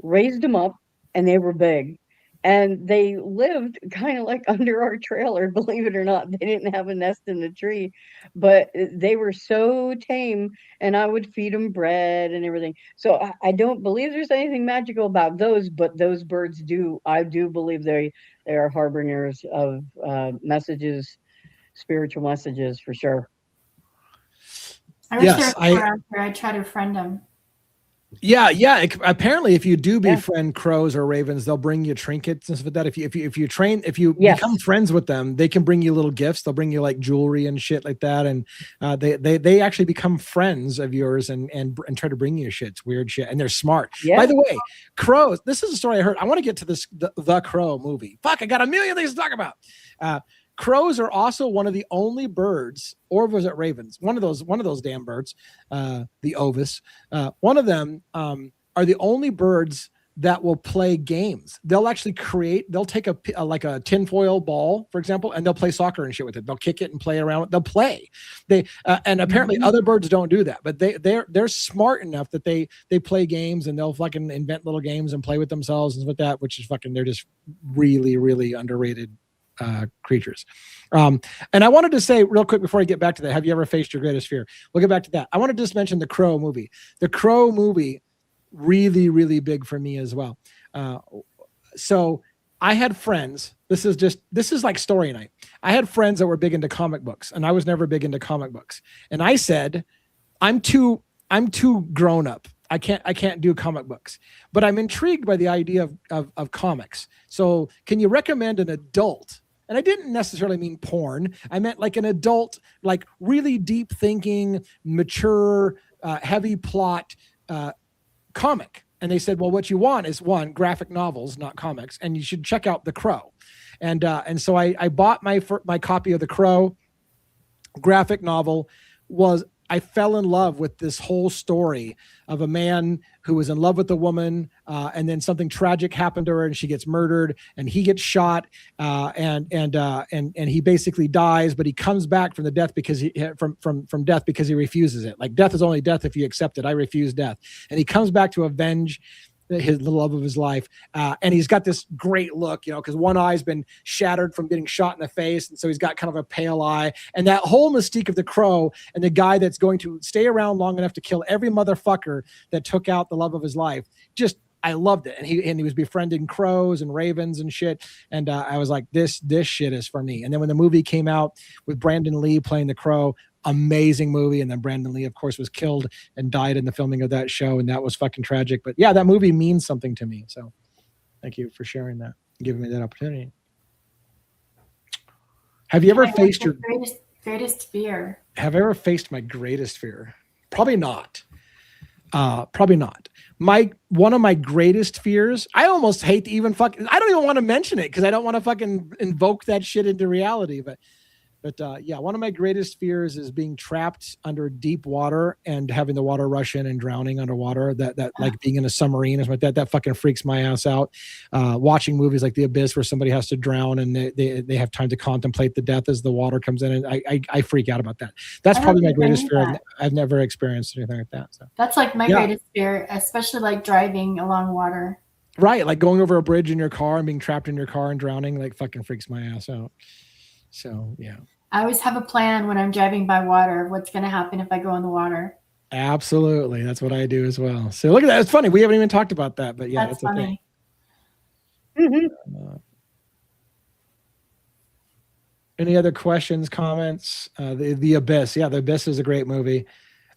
raised them up, and they were big. And they lived kind of like under our trailer, believe it or not. They didn't have a nest in the tree, but they were so tame, and I would feed them bread and everything. So I don't believe there's anything magical about those, but those birds do. I do believe they are harbingers of messages, spiritual messages for sure. I wish there was more out there. I try to friend them. Yeah. Apparently, if you do befriend crows or ravens, they'll bring you trinkets and stuff like that. If you become friends with them, they can bring you little gifts. They'll bring you like jewelry and shit like that, and they actually become friends of yours and try to bring you shit. It's weird shit, and they're smart. Yeah. By the way, crows. This is a story I heard. I want to get to this the Crow movie. Fuck, I got a million things to talk about. Crows are also one of the only birds, or was it ravens? One of those damn birds, the ovis. One of them are the only birds that will play games. They'll actually they'll take like a tinfoil ball, for example, and they'll play soccer and shit with it. They'll kick it and play around. They'll play. And apparently other birds don't do that, but they're smart enough that they play games, and they'll fucking invent little games and play with themselves and with that, which is fucking, they're just really, really underrated creatures. And I wanted to say real quick before I get back to that, have you ever faced your greatest fear? We'll get back to that. I want to just mention the Crow movie. The Crow movie, really, really big for me as well. So I had friends. This is like story night. I had friends that were big into comic books, and I was never big into comic books. And I said, I'm too grown up. I can't do comic books, but I'm intrigued by the idea of comics. So can you recommend an adult? And I didn't necessarily mean porn. I meant like an adult, like really deep thinking, mature, heavy plot comic. And they said, well, what you want is graphic novels, not comics, and you should check out The Crow. And so I bought my copy of The Crow graphic novel. I fell in love with this whole story of a man who was in love with a woman, and then something tragic happened to her, and she gets murdered, and he gets shot, and he basically dies, but he comes back from the death because from death because he refuses it. Like, death is only death if you accept it. I refuse death, and he comes back to avenge the love of his life, and he's got this great look, because one eye's been shattered from getting shot in the face, and so he's got kind of a pale eye. And that whole mystique of the Crow and the guy that's going to stay around long enough to kill every motherfucker that took out the love of his life, just, I loved it. And he was befriending crows and ravens and shit, and I was like, this shit is for me. And then when the movie came out with Brandon Lee playing the Crow, amazing movie. And then Brandon Lee, of course, was killed and died in the filming of that show, and that was fucking tragic. But yeah, that movie means something to me. So thank you for sharing that, giving me that opportunity. Have you ever faced your greatest fear? Have I ever faced my greatest fear? Probably not. Probably not. One of my greatest fears, I almost hate to even I don't even want to mention it because I don't want to fucking invoke that shit into reality. But yeah, one of my greatest fears is being trapped under deep water and having the water rush in and drowning underwater. That like being in a submarine or something like that fucking freaks my ass out. Watching movies like The Abyss where somebody has to drown and they have time to contemplate the death as the water comes in, and I freak out about that. That's probably my greatest fear. I've never experienced anything like that. So that's like my greatest fear, especially like driving along water. Right, like going over a bridge in your car and being trapped in your car and drowning, like fucking freaks my ass out. So yeah. I always have a plan when I'm driving by water of what's going to happen if I go in the water. Absolutely. That's what I do as well. So look at that. It's funny. We haven't even talked about that, but yeah, That's that's a thing. funny. Any other questions, comments? The Abyss. Yeah, The Abyss is a great movie.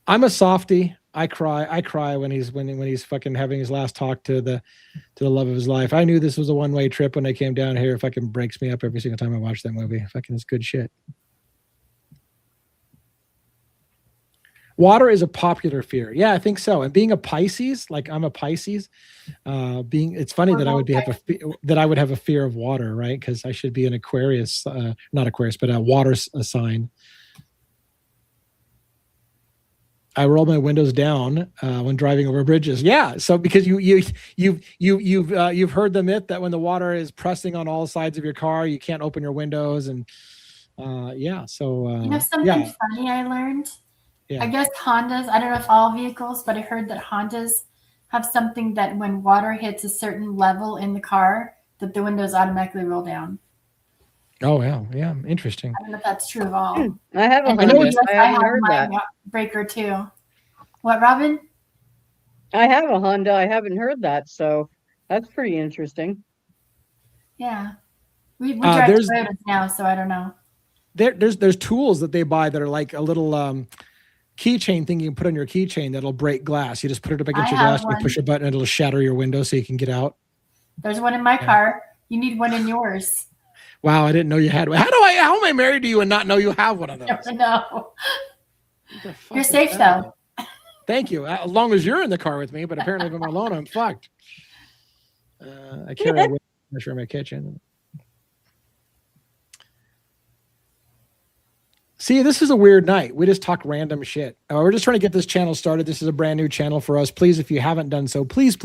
I'm a softie. I cry when he's fucking having his last talk to the love of his life. I knew this was a one-way trip when I came down here. It fucking breaks me up every single time I watch that movie. Fucking, it's good shit. Water is a popular fear. Yeah, I think so. And being a Pisces, like I'm a Pisces, it's funny that I would have a fear of water, right? Because I should be an Aquarius, not Aquarius, but a water sign. I roll my windows down when driving over bridges. Yeah, so because you've heard the myth that when the water is pressing on all sides of your car, you can't open your windows, and yeah. So you know something funny I learned. Yeah. I guess Hondas. I don't know if all vehicles, but I heard that Hondas have something that when water hits a certain level in the car, that the windows automatically roll down. Oh yeah, interesting. I don't know if that's true of all. I have a Honda. I haven't heard that. Breaker too. What, Robin? I have a Honda. I haven't heard that, so that's pretty interesting. Yeah, we drive Toyotas now, so I don't know. There's tools that they buy that are like a little keychain thing you can put on your keychain that'll break glass. You just put it up against your glass, you push a button, and it'll shatter your window so you can get out. There's one in my car. You need one in yours. Wow, I didn't know you had one. How am I married to you and not know you have one of those? No. You're safe though. Thank you. As long as you're in the car with me, but apparently if I'm alone, I'm fucked. I carry a measure in my kitchen. See, this is a weird night. We just talk random shit. We're just trying to get this channel started. This is a brand new channel for us. Please, if you haven't done so, please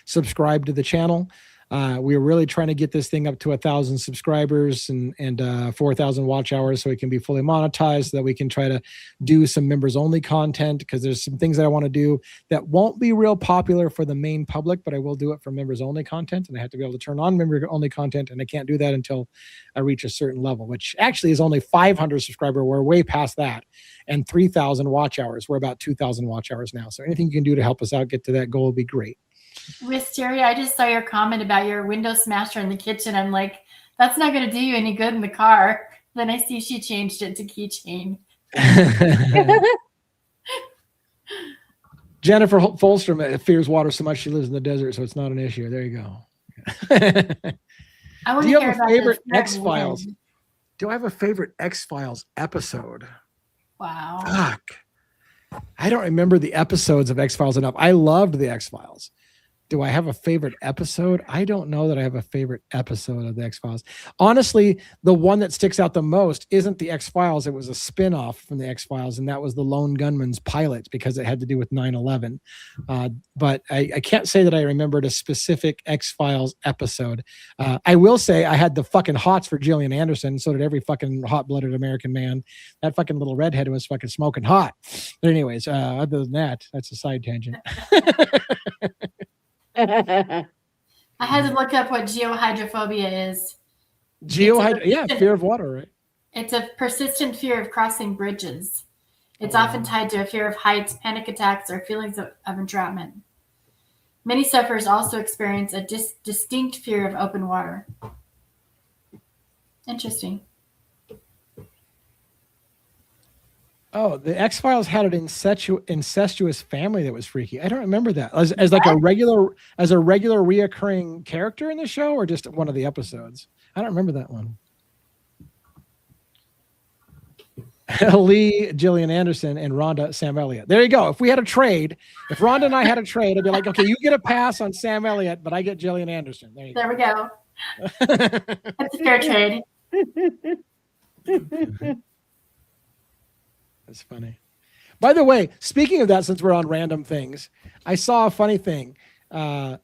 subscribe to the channel. We're really trying to get this thing up to 1,000 subscribers and 4,000 watch hours so it can be fully monetized, so that we can try to do some members only content, because there's some things that I want to do that won't be real popular for the main public, but I will do it for members only content, and I have to be able to turn on member only content, and I can't do that until I reach a certain level, which actually is only 500 subscribers. We're way past that, and 3,000 watch hours. We're about 2,000 watch hours now. So anything you can do to help us out get to that goal would be great. Wisteria, I just saw your comment about your window smasher in the kitchen. I'm like, that's not going to do you any good in the car. Then I see she changed it to keychain. Jennifer Folstrom fears water so much she lives in the desert, so it's not an issue. There you go. I want to hear about favorite X-Files? Do I have a favorite X-Files episode? Wow. Fuck. I don't remember the episodes of X-Files enough. I loved the X-Files. Do I have a favorite episode? I don't know that I have a favorite episode of the X-Files. Honestly, the one that sticks out the most isn't the X-Files. It was a spin-off from the X-Files, and that was the Lone Gunman's Pilot, because it had to do with 9/11. But I can't say that I remembered a specific X-Files episode. I will say I had the fucking hots for Gillian Anderson. So did every fucking hot-blooded American man. That fucking little redhead was fucking smoking hot. But anyways, other than that, that's a side tangent. I had to look up what geohydrophobia is. Fear of water, right? It's a persistent fear of crossing bridges. It's often tied to a fear of heights, panic attacks, or feelings of entrapment. Many sufferers also experience a distinct fear of open water. Interesting. Oh, the X-Files had an incestuous family that was freaky. I don't remember that. As like a regular reoccurring character in the show, or just one of the episodes? I don't remember that one. Lee, Gillian Anderson, and Rhonda, Sam Elliott. There you go. If we had a trade, if Rhonda and I had a trade, I'd be like, okay, you get a pass on Sam Elliott, but I get Gillian Anderson. There we go. That's a fair trade. That's funny. By the way, speaking of that, since we're on random things, I saw a funny thing. I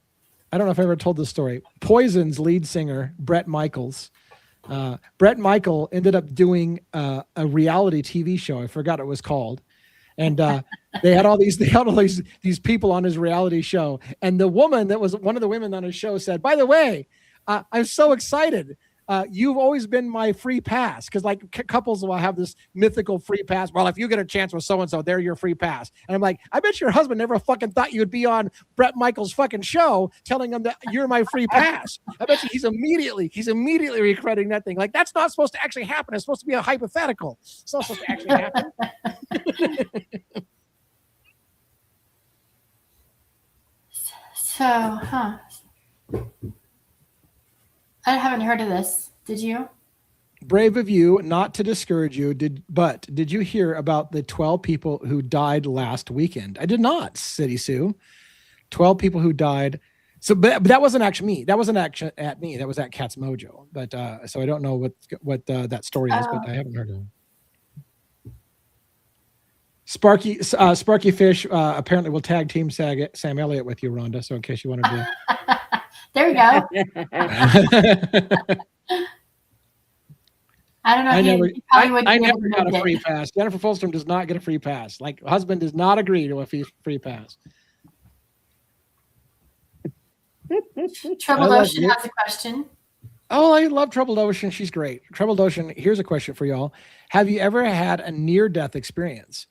don't know if I ever told this story. Poison's lead singer, Bret Michaels. Bret Michael ended up doing a reality TV show. I forgot what it was called. And they had all these people on his reality show. And the woman that was one of the women on his show said, by the way, I'm so excited. you've always been my free pass. Because like couples will have this mythical free pass. Well, if you get a chance with so-and-so, they're your free pass. And I'm like, I bet your husband never fucking thought you would be on Brett Michaels' fucking show telling him that you're my free pass. I bet you he's immediately regretting that thing. Like, that's not supposed to actually happen. It's supposed to be a hypothetical. It's not supposed to actually happen. So, I haven't heard of this. Did you? Brave of you, not to discourage you, but did you hear about the 12 people who died last weekend? I did not, City Sue. 12 people who died. So, but that wasn't actually me. That wasn't actually at me. That was at Cat's Mojo. But so I don't know what that story is, but I haven't heard of it. Sparky Fish apparently will tag team Sam Elliott with you, Rhonda. So in case you wanted to. There we go. I don't know. I never got a free pass. Jennifer Fulstrom does not get a free pass. Like, husband does not agree to a free pass. Troubled Ocean has a question. Oh, I love Troubled Ocean. She's great. Troubled Ocean, here's a question for y'all. Have you ever had a near-death experience?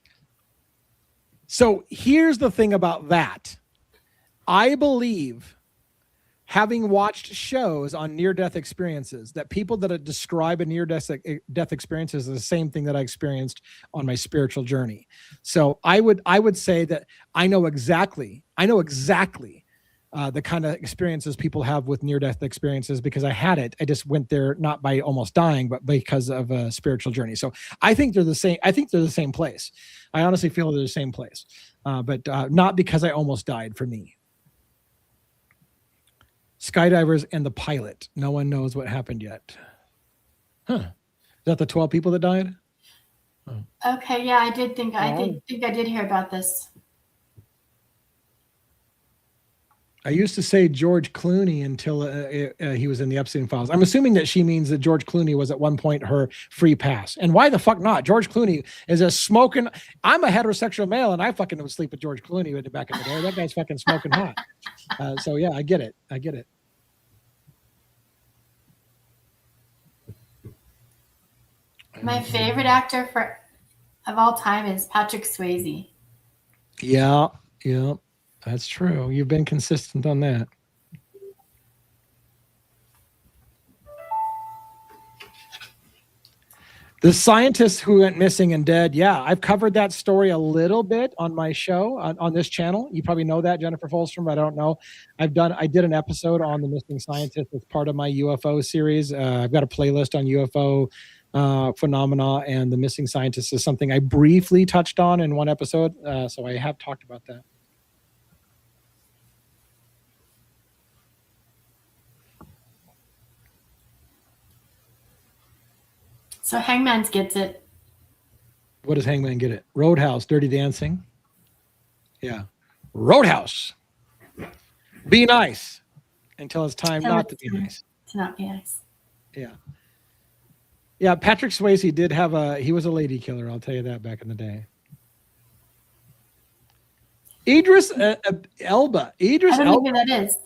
So here's the thing about that. I believe, having watched shows on near-death experiences, that people that describe a near-death experience is the same thing that I experienced on my spiritual journey. So I would say that I know exactly the kind of experiences people have with near-death experiences, because I had it. I just went there not by almost dying, but because of a spiritual journey. So I think they're the same. I think they're the same place. I honestly feel they're the same place, but not because I almost died for me. Skydivers and the pilot. No one knows what happened yet. Huh? Is that the 12 people that died? Oh. Okay, yeah, I did think I did hear about this. I used to say George Clooney until he was in the Epstein files. I'm assuming that she means that George Clooney was at one point her free pass. And why the fuck not? George Clooney is a smoking. I'm a heterosexual male, and I fucking would sleep with George Clooney back in the day. That guy's fucking smoking hot. So yeah, I get it. My favorite actor of all time is Patrick Swayze. Yeah, that's true. You've been consistent on that. The scientists who went missing and dead. Yeah, I've covered that story a little bit on my show on this channel. You probably know that, Jennifer Fulstrom, but I don't know. I did an episode on the missing scientists as part of my UFO series. I've got a playlist on UFO phenomena, and the missing scientists is something I briefly touched on in one episode. So I have talked about that. So Hangman's gets it. What does Hangman get it? Roadhouse, Dirty Dancing. Yeah. Roadhouse. Be nice until it's time not to be nice. To not be nice. Yeah. Yeah, Patrick Swayze did have he was a lady killer, I'll tell you that, back in the day. Idris Elba. Idris I don't Elba. know who that is.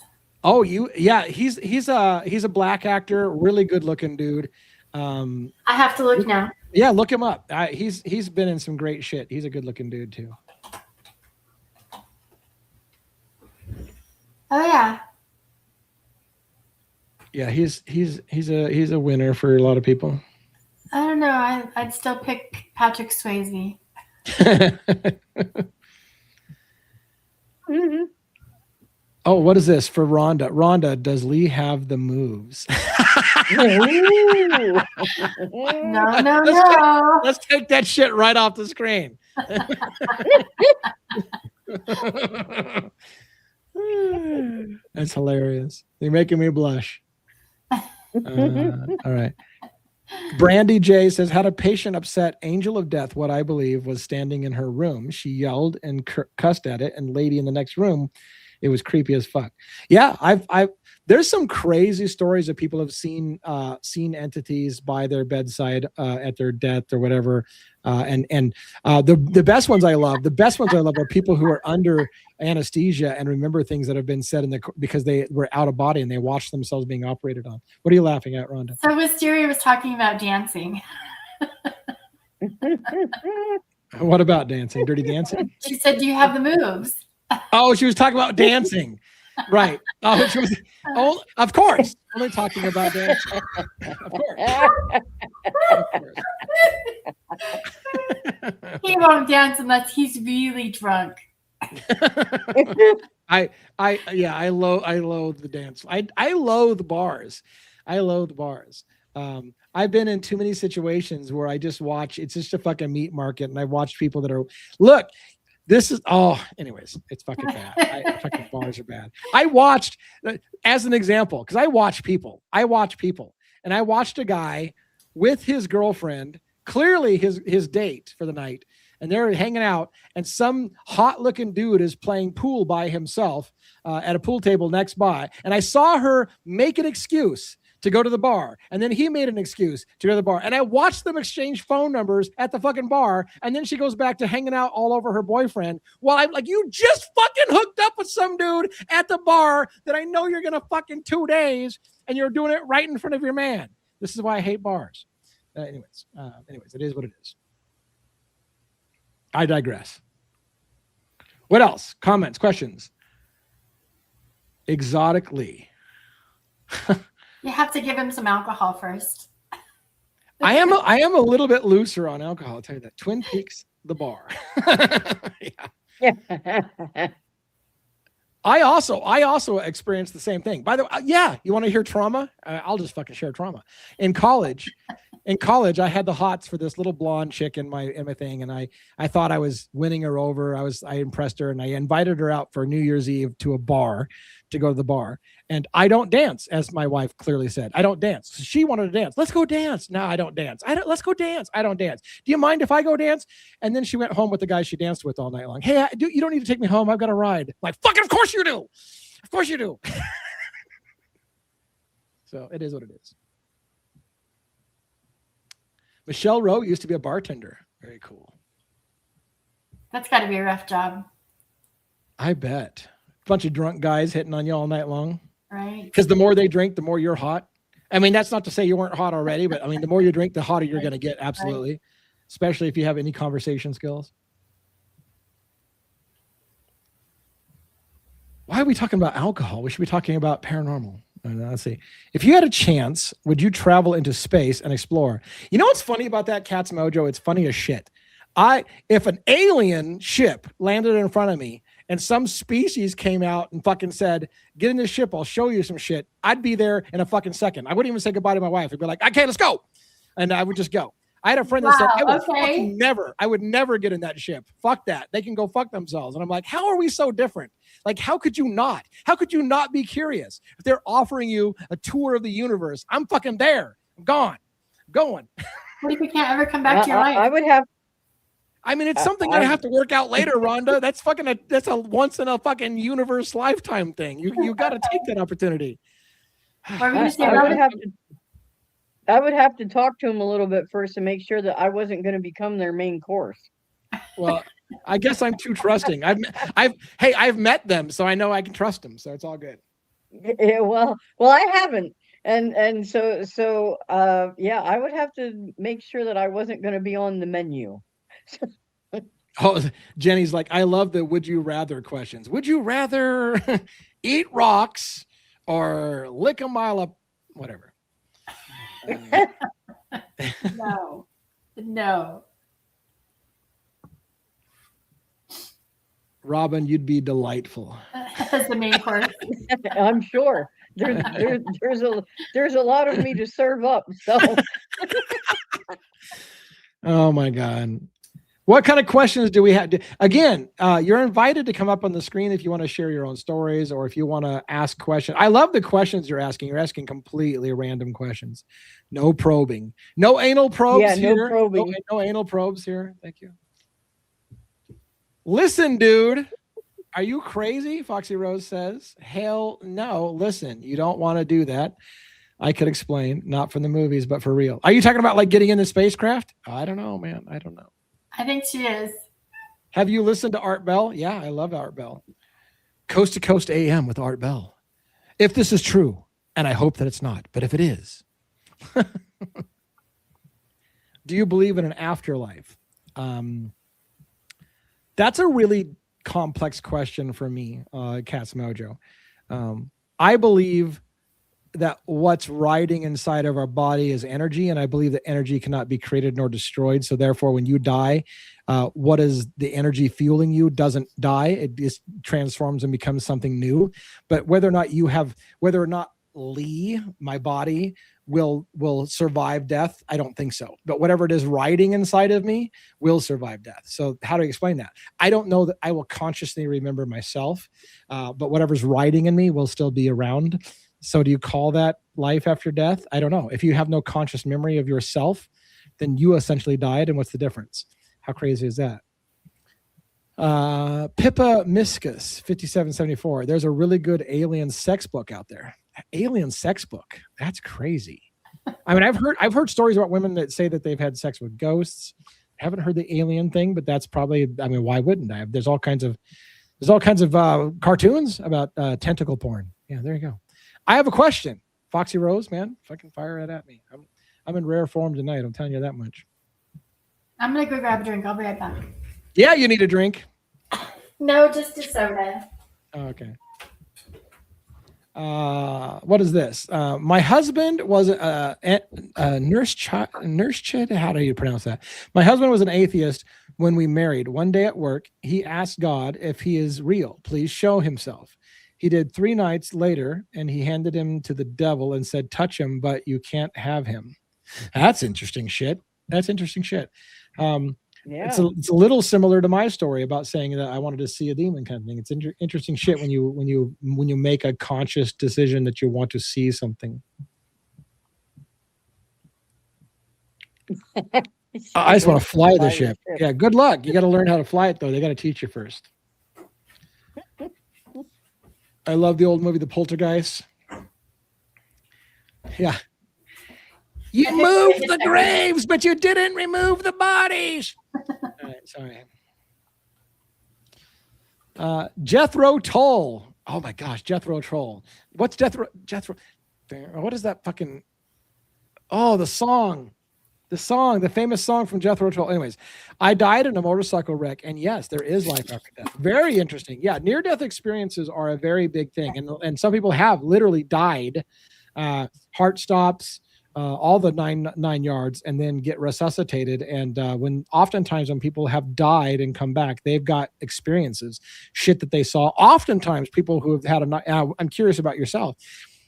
Oh, he's a black actor, really good looking dude. I have to look now. Yeah, look him up. He's been in some great shit. He's a good looking dude too. Oh yeah. Yeah, he's a winner for a lot of people. I don't know. I'd still pick Patrick Swayze. Mm-hmm. Oh, what is this for Rhonda? Rhonda, does Lee have the moves? No. Let's take that shit right off the screen. That's hilarious. You're making me blush. All right. Brandy J says, had a patient upset Angel of Death, what I believe was standing in her room. She yelled and cussed at it, and lady in the next room, it was creepy as fuck. Yeah, there's some crazy stories that people have seen entities by their bedside at their death or whatever. The best ones I love are people who are under anesthesia and remember things that have been said because they were out of body and they watched themselves being operated on. What are you laughing at, Rhonda? So Wisteria was talking about dancing. What about dancing? Dirty dancing? She said, "Do you have the moves?" Oh, she was talking about dancing. Right. Oh, of course. Only talking about dancing. Of course. He won't dance unless he's really drunk. I loathe the dance. I loathe bars. I've been in too many situations where I just watch. It's just a fucking meat market, and I watch people that are anyways, it's fucking bad. Fucking bars are bad. I watched, as an example, because I watch people, and I watched a guy with his girlfriend, clearly his date for the night, and they're hanging out, and some hot looking dude is playing pool by himself at a pool table next by, and I saw her make an excuse to go to the bar, and then he made an excuse to go to the bar, and I watched them exchange phone numbers at the fucking bar, and then she goes back to hanging out all over her boyfriend while I'm like, you just fucking hooked up with some dude at the bar that I know you're gonna fucking 2 days, and you're doing it right in front of your man. This is why I hate bars. Anyways, it is what it is. I digress. What else? Comments, questions? Exotically. You have to give him some alcohol first. I am a little bit looser on alcohol. I'll tell you that. Twin Peaks, the bar. Yeah. I also experienced the same thing. By the way, you want to hear trauma? I'll just fucking share trauma. In college, I had the hots for this little blonde chick in my thing, and I thought I was winning her over. I impressed her, and I invited her out for New Year's Eve to a bar, to go to the bar. And I don't dance, as my wife clearly said. I don't dance. She wanted to dance. Let's go dance. No, I don't dance. Let's go dance. I don't dance. Do you mind if I go dance? And then she went home with the guy she danced with all night long. Hey, you don't need to take me home. I've got a ride. I'm like, fucking, of course you do. Of course you do. So it is what it is. Michelle Rowe used to be a bartender. Very cool. That's got to be a rough job. I bet. Bunch of drunk guys hitting on you all night long. Right. Because the more they drink, the more you're hot. I mean, that's not to say you weren't hot already, but I mean, the more you drink, the hotter you're going to get. Absolutely. Right. Especially if you have any conversation skills. Why are we talking about alcohol? We should be talking about paranormal. Let's see. If you had a chance, would you travel into space and explore? You know what's funny about that, Cat's Mojo? It's funny as shit. If an alien ship landed in front of me and some species came out and fucking said, get in this ship, I'll show you some shit, I'd be there in a fucking second. I wouldn't even say goodbye to my wife. I'd be like, okay, let's go. And I would just go. I had a friend that said, I would never get in that ship. Fuck that. They can go fuck themselves. And I'm like, how are we so different? Like, how could you not? How could you not be curious? If they're offering you a tour of the universe, I'm fucking there. I'm gone. I'm going. What if you can't ever come back to your life? I would have. I mean, it's something I have to work out later, Rhonda. That's a once in a fucking universe lifetime thing. You got to take that opportunity. I would have to talk to him a little bit first to make sure that I wasn't going to become their main course. Well, I guess I'm too trusting. I've met them, so I know I can trust them. So it's all good. Yeah, well, I haven't, and so I would have to make sure that I wasn't going to be on the menu. Oh, Jenny's like, I love the would you rather questions. Would you rather eat rocks or lick a mile up, whatever? No. Robin, you'd be delightful. As the main course. I'm sure. There's a lot of me to serve up. So. Oh my God. What kind of questions do we have? Again, you're invited to come up on the screen if you want to share your own stories or if you want to ask questions. I love the questions you're asking. You're asking completely random questions. No probing. No anal probes here. No probing. No anal probes here. Thank you. Listen, dude. Are you crazy? Foxy Rose says. Hell no. Listen, you don't want to do that. I could explain. Not from the movies, but for real. Are you talking about like getting in the spacecraft? I don't know, man. I don't know. I think she is. Have you listened to Art Bell? Yeah, I love Art Bell. Coast to Coast AM with Art Bell. If this is true, and I hope that it's not, but if it is, do you believe in an afterlife? That's a really complex question for me, Cat's Mojo. I believe that what's riding inside of our body is energy, and I believe that energy cannot be created nor destroyed. So therefore, when you die, what is the energy fueling you doesn't die. It just transforms and becomes something new. But whether or not Lee, my body, will survive death, I don't think so. But whatever it is riding inside of me will survive death. So how do I explain that? I don't know that I will consciously remember myself, but whatever's riding in me will still be around. So do you call that life after death? I don't know. If you have no conscious memory of yourself, then you essentially died. And what's the difference? How crazy is that? Pippa Miscus, 5774. There's a really good alien sex book out there. Alien sex book. That's crazy. I mean, I've heard stories about women that say that they've had sex with ghosts. I haven't heard the alien thing, but that's probably, I mean, why wouldn't I? There's all kinds of cartoons about tentacle porn. Yeah, there you go. I have a question. Foxy Rose, man, fucking fire it at me. I'm in rare form tonight. I'm telling you that much. I'm going to go grab a drink. I'll be right back. Yeah, you need a drink. No, just a soda. Oh, okay. What is this? My husband was a nurse chid. How do you pronounce that? My husband was an atheist when we married. One day at work, he asked God if he is real. Please show himself. He did 3 nights later, and he handed him to the devil and said, touch him, but you can't have him. That's interesting shit. Yeah. It's a little similar to my story about saying that I wanted to see a demon kind of thing. It's interesting shit when you make a conscious decision that you want to see something. I just want to fly the ship. Yeah, good luck. You got to learn how to fly it, though. They got to teach you first. I love the old movie, The Poltergeist. Yeah. You moved the graves, but you didn't remove the bodies. All right, sorry. Jethro Tull. Oh my gosh, Jethro Tull. What's Jethro? What is that fucking? Oh, the famous song from Jethro Tull. Anyways, I died in a motorcycle wreck, and yes, there is life after death. Very interesting. Yeah, near-death experiences are a very big thing, and some people have literally died, heart stops, all the nine yards, and then get resuscitated. And oftentimes when people have died and come back, they've got experiences, shit that they saw. Oftentimes people who have had I'm curious about yourself.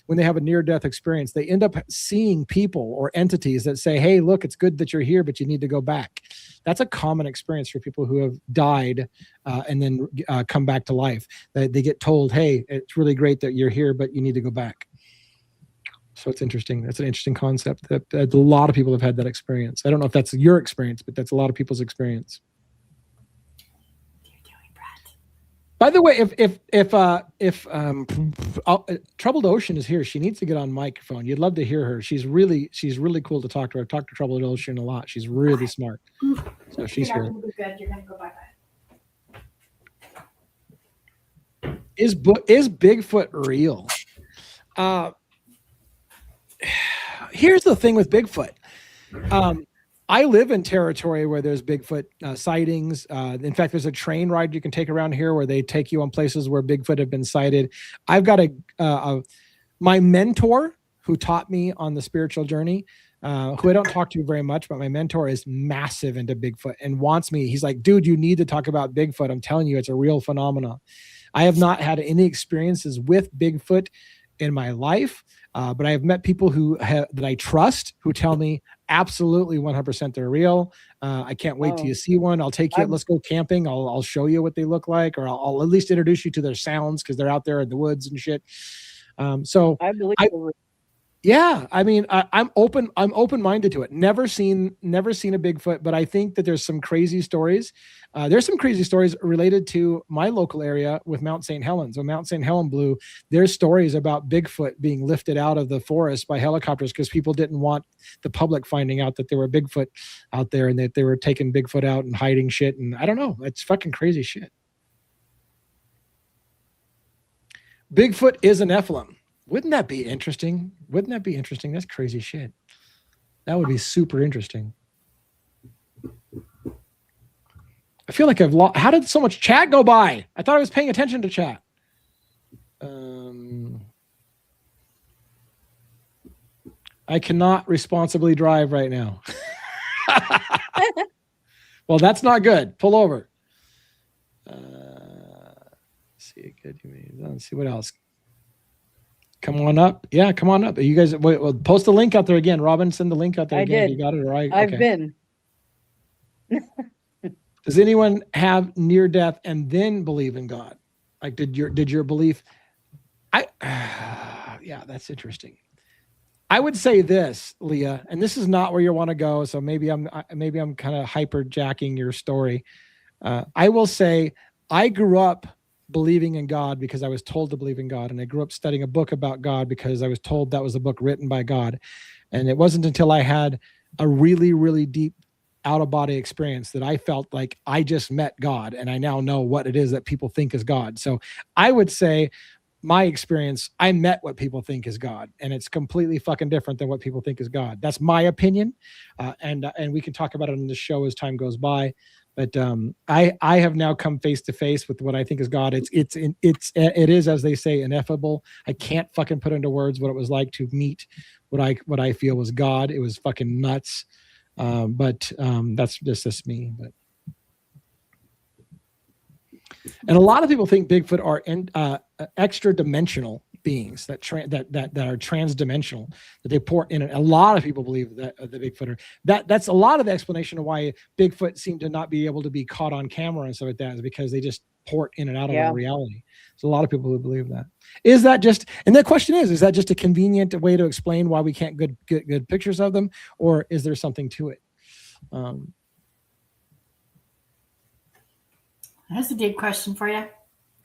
When they have a near-death experience, they end up seeing people or entities that say, hey, look, it's good that you're here, but you need to go back. That's a common experience for people who have died and then come back to life. They get told, hey, it's really great that you're here, but you need to go back. So it's interesting. That's an interesting concept that a lot of people have had that experience. I don't know if that's your experience, but that's a lot of people's experience. By the way, if Troubled Ocean is here, she needs to get on microphone. You'd love to hear her. She's really cool to talk to. I've talked to Troubled Ocean a lot. She's really smart. So she's here. Good. You're gonna go bye-bye. Is Bigfoot real? Here's the thing with Bigfoot. I live in territory where there's Bigfoot sightings. In fact, there's a train ride you can take around here where they take you on places where Bigfoot have been sighted. I've got my mentor who taught me on the spiritual journey, who I don't talk to very much, but my mentor is massive into Bigfoot and wants me. He's like, dude, you need to talk about Bigfoot. I'm telling you, it's a real phenomenon. I have not had any experiences with Bigfoot in my life, but I have met people that I trust who tell me absolutely 100% they're real. I can't wait till you see one. I'll take you. Let's go camping. I'll show you what they look like, or I'll at least introduce you to their sounds because they're out there in the woods and shit. So I believe Yeah, I mean, I'm open. I'm open-minded to it. Never seen a Bigfoot, but I think that there's some crazy stories. There's some crazy stories related to my local area with Mount St. Helens. When Mount St. Helen blew, there's stories about Bigfoot being lifted out of the forest by helicopters because people didn't want the public finding out that there were Bigfoot out there and that they were taking Bigfoot out and hiding shit. And I don't know. It's fucking crazy shit. Bigfoot is a Nephilim. Wouldn't that be interesting? Wouldn't that be interesting? That's crazy shit. That would be super interesting. I feel like I've lost. How did so much chat go by? I thought I was paying attention to chat. I cannot responsibly drive right now. Well, that's not good. Pull over. See, good. Let's see what else. Come on up. Yeah, come on up. You guys, well, post the link out there again. Robin, send the link out there again. Did. You got it right. I've been. Does anyone have near death and then believe in God? Like, did your belief? Yeah, that's interesting. I would say this, Leah, and this is not where you want to go. So maybe I'm kind of hyperjacking your story. I will say I grew up believing in God because I was told to believe in God. And I grew up studying a book about God because I was told that was a book written by God. And it wasn't until I had a really, really deep out-of-body experience that I felt like I just met God and I now know what it is that people think is God. So I would say my experience, I met what people think is God, and it's completely fucking different than what people think is God. That's my opinion. And we can talk about it on the show as time goes by. But I have now come face to face with what I think is God. It is, as they say, ineffable. I can't fucking put into words what it was like to meet what I feel was God. It was fucking nuts. But that's just me. But and a lot of people think Bigfoot are extra dimensional beings that are transdimensional, that they port in. A lot of people believe that the Bigfoot are that's a lot of the explanation of why Bigfoot seem to not be able to be caught on camera and stuff like that, is because they just port in and out of our reality. So a lot of people who believe that. Is that just, and the question is that just a convenient way to explain why we can't get good pictures of them, or is there something to it? That's a deep question for you.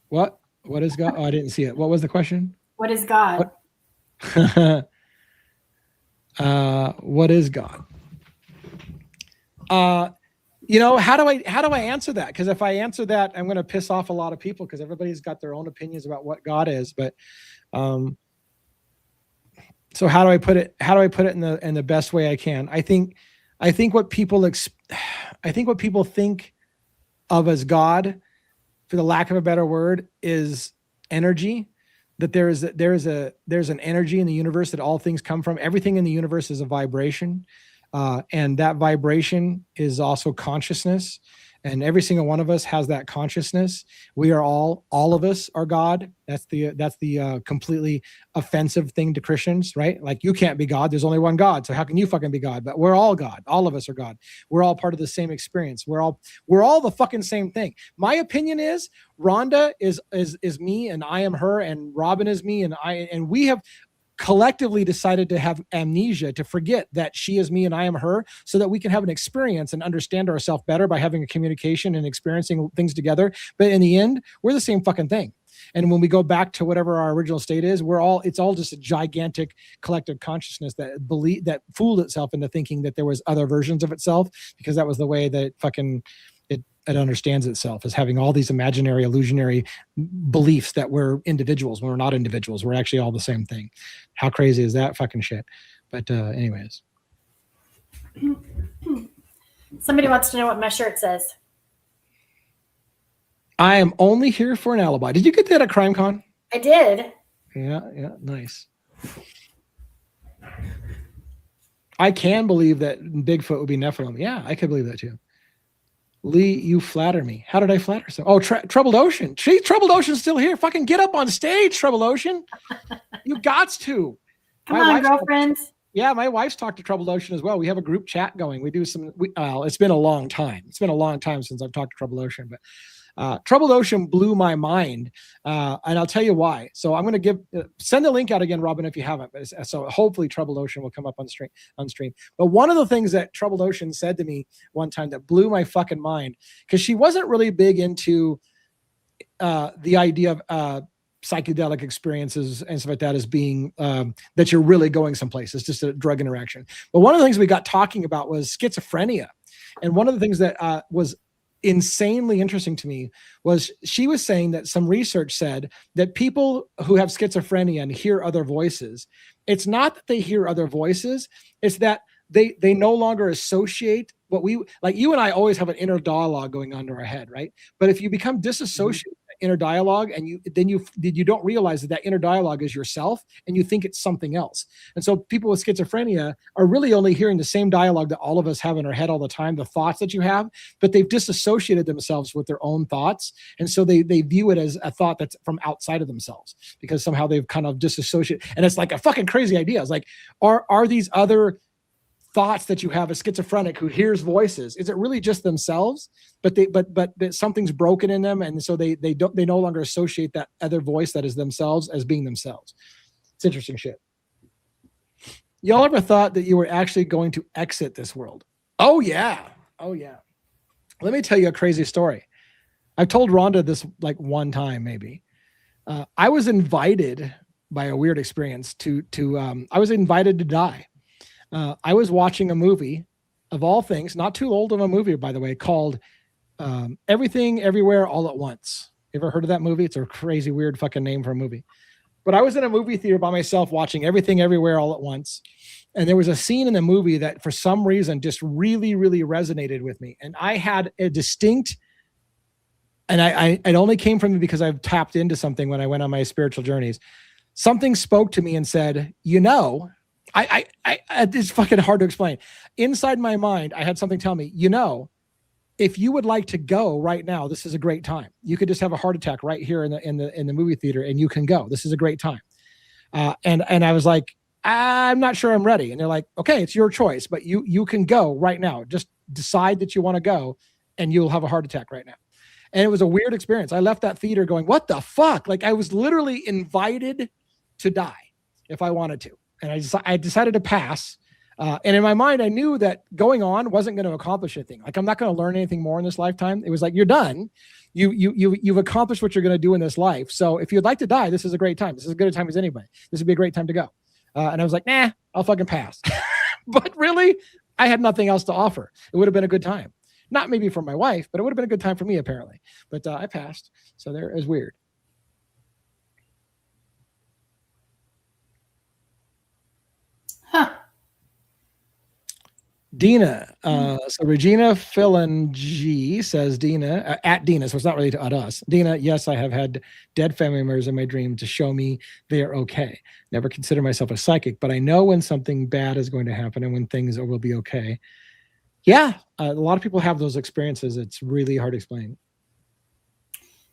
What is God? Oh, I didn't see it. What was the question? What is God? What is God? How do I answer that? Because if I answer that, I'm going to piss off a lot of people because everybody's got their own opinions about what God is. But so how do I put it? How do I put it in the best way I can? I think what people think of as God, for the lack of a better word, is energy. That there's an energy in the universe that all things come from. Everything in the universe is a vibration, and that vibration is also consciousness. And every single one of us has that consciousness. We are all of us are God. That's the completely offensive thing to Christians, right? Like, you can't be God. There's only one God. So how can you fucking be God? But we're all God. All of us are God. We're all part of the same experience. We're all the fucking same thing. My opinion is Rhonda is me and I am her, and Robin is me and we have collectively decided to have amnesia, to forget that she is me and I am her, so that we can have an experience and understand ourselves better by having a communication and experiencing things together. But in the end, we're the same fucking thing. And when we go back to whatever our original state is, it's all just a gigantic collective consciousness that fooled itself into thinking that there was other versions of itself, because that was the way that it understands itself, as having all these imaginary, illusionary beliefs that we're individuals when we're not individuals. We're actually all the same thing. How crazy is that fucking shit? But anyways. Somebody wants to know what my shirt says. I am only here for an alibi. Did you get that at CrimeCon? I did. Yeah, nice. I can believe that Bigfoot would be Nephilim. Yeah, I could believe that too. Lee, you flatter me. How did I flatter? So, Troubled Ocean. See, Troubled Ocean's still here. Fucking get up on stage, Troubled Ocean. You gots to. Come on, girlfriends. Yeah, my wife's talked to Troubled Ocean as well. We have a group chat going. We do some. It's been a long time. It's been a long time since I've talked to Troubled Ocean, but Troubled Ocean blew my mind, and I'll tell you why. So I'm going to send the link out again, Robin, if you haven't. So hopefully Troubled Ocean will come up on stream. But one of the things that Troubled Ocean said to me one time that blew my fucking mind, because she wasn't really big into the idea of psychedelic experiences and stuff like that as being that you're really going someplace. It's just a drug interaction. But one of the things we got talking about was schizophrenia. And one of the things that was insanely interesting to me was she was saying that some research said that people who have schizophrenia and hear other voices, it's not that they hear other voices, it's that they no longer associate what we, like you and I always have an inner dialogue going on in our head, right? But if you become disassociated inner dialogue and you don't realize that inner dialogue is yourself and you think it's something else. And so people with schizophrenia are really only hearing the same dialogue that all of us have in our head all the time, the thoughts that you have, but they've disassociated themselves with their own thoughts. And so they view it as a thought that's from outside of themselves because somehow they've kind of disassociated. And it's like a fucking crazy idea. It's like, are these other thoughts that you have a schizophrenic who hears voices, is it really just themselves, but something's broken in them, and so they no longer associate that other voice that is themselves as being themselves. It's interesting shit. Y'all ever thought that you were actually going to exit this world? Oh yeah. Let me tell you a crazy story. I've told Rhonda this like one time maybe. I was invited by a weird experience I was invited to die. I was watching a movie, of all things, not too old of a movie, by the way, called Everything Everywhere All at Once. You ever heard of that movie? It's a crazy, weird fucking name for a movie. But I was in a movie theater by myself watching Everything Everywhere All at Once. And there was a scene in the movie that for some reason just really, really resonated with me. And I had a distinct, and it only came from me because I've tapped into something when I went on my spiritual journeys. Something spoke to me and said, it's fucking hard to explain. Inside my mind, I had something tell me, if you would like to go right now, this is a great time. You could just have a heart attack right here in the movie theater, and you can go. This is a great time. And I was like, I'm not sure I'm ready. And they're like, okay, it's your choice, but you can go right now. Just decide that you want to go, and you'll have a heart attack right now. And it was a weird experience. I left that theater going, what the fuck? Like I was literally invited to die if I wanted to. And I decided to pass. And in my mind, I knew that going on wasn't going to accomplish anything. Like I'm not going to learn anything more in this lifetime. It was like, you're done. You've accomplished what you're going to do in this life. So if you'd like to die, this is a great time. This is as good a time as anybody. This would be a great time to go. And I was like, nah, I'll fucking pass. But really, I had nothing else to offer. It would have been a good time. Not maybe for my wife, but it would have been a good time for me, apparently. But I passed. So there is weird. Huh. Dina. So Regina Philangi says Dina, at Dina, so it's not really at us. Dina, yes, I have had dead family members in my dream to show me they are okay. Never consider myself a psychic, but I know when something bad is going to happen and when things will be okay. Yeah, a lot of people have those experiences. It's really hard to explain.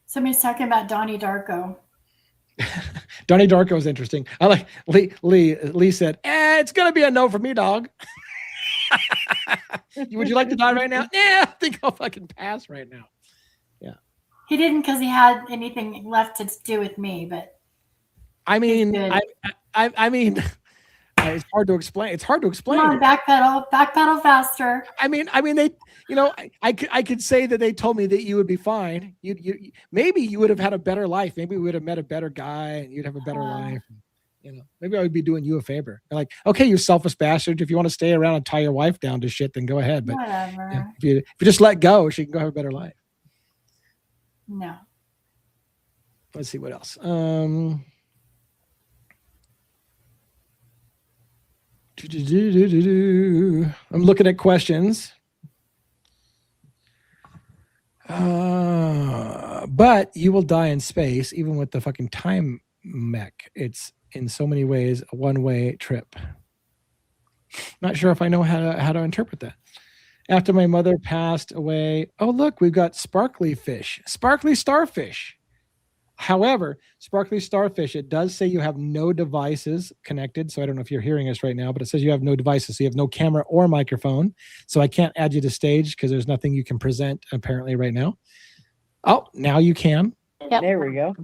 Somebody's talking about Donnie Darko. Donnie Darko is interesting. I like Lee said, it's gonna be a no for me, dog. Would you like to die right now? Yeah, I think I'll fucking pass right now. Yeah. He didn't because he had anything left to do with me, but I mean, I mean, it's hard to explain. It's hard to explain. Come on, backpedal faster. I mean, they, I could say that they told me that you would be fine. You maybe you would have had a better life. Maybe we would have met a better guy and you'd have a better life. Maybe I would be doing you a favor. They're like, okay, you selfish bastard. If you want to stay around and tie your wife down to shit, then go ahead. But whatever. If you just let go, she can go have a better life. No. Let's see what else. I'm looking at questions. But you will die in space, even with the fucking time mech. It's in so many ways a one-way trip. Not sure if I know how to interpret that. After my mother passed away, oh look, we've got sparkly fish, sparkly starfish. However, Sparkly Starfish, it does say you have no devices connected. So I don't know if you're hearing us right now, but it says you have no devices. So you have no camera or microphone. So I can't add you to stage because there's nothing you can present apparently right now. Oh, now you can. Yep. There we go.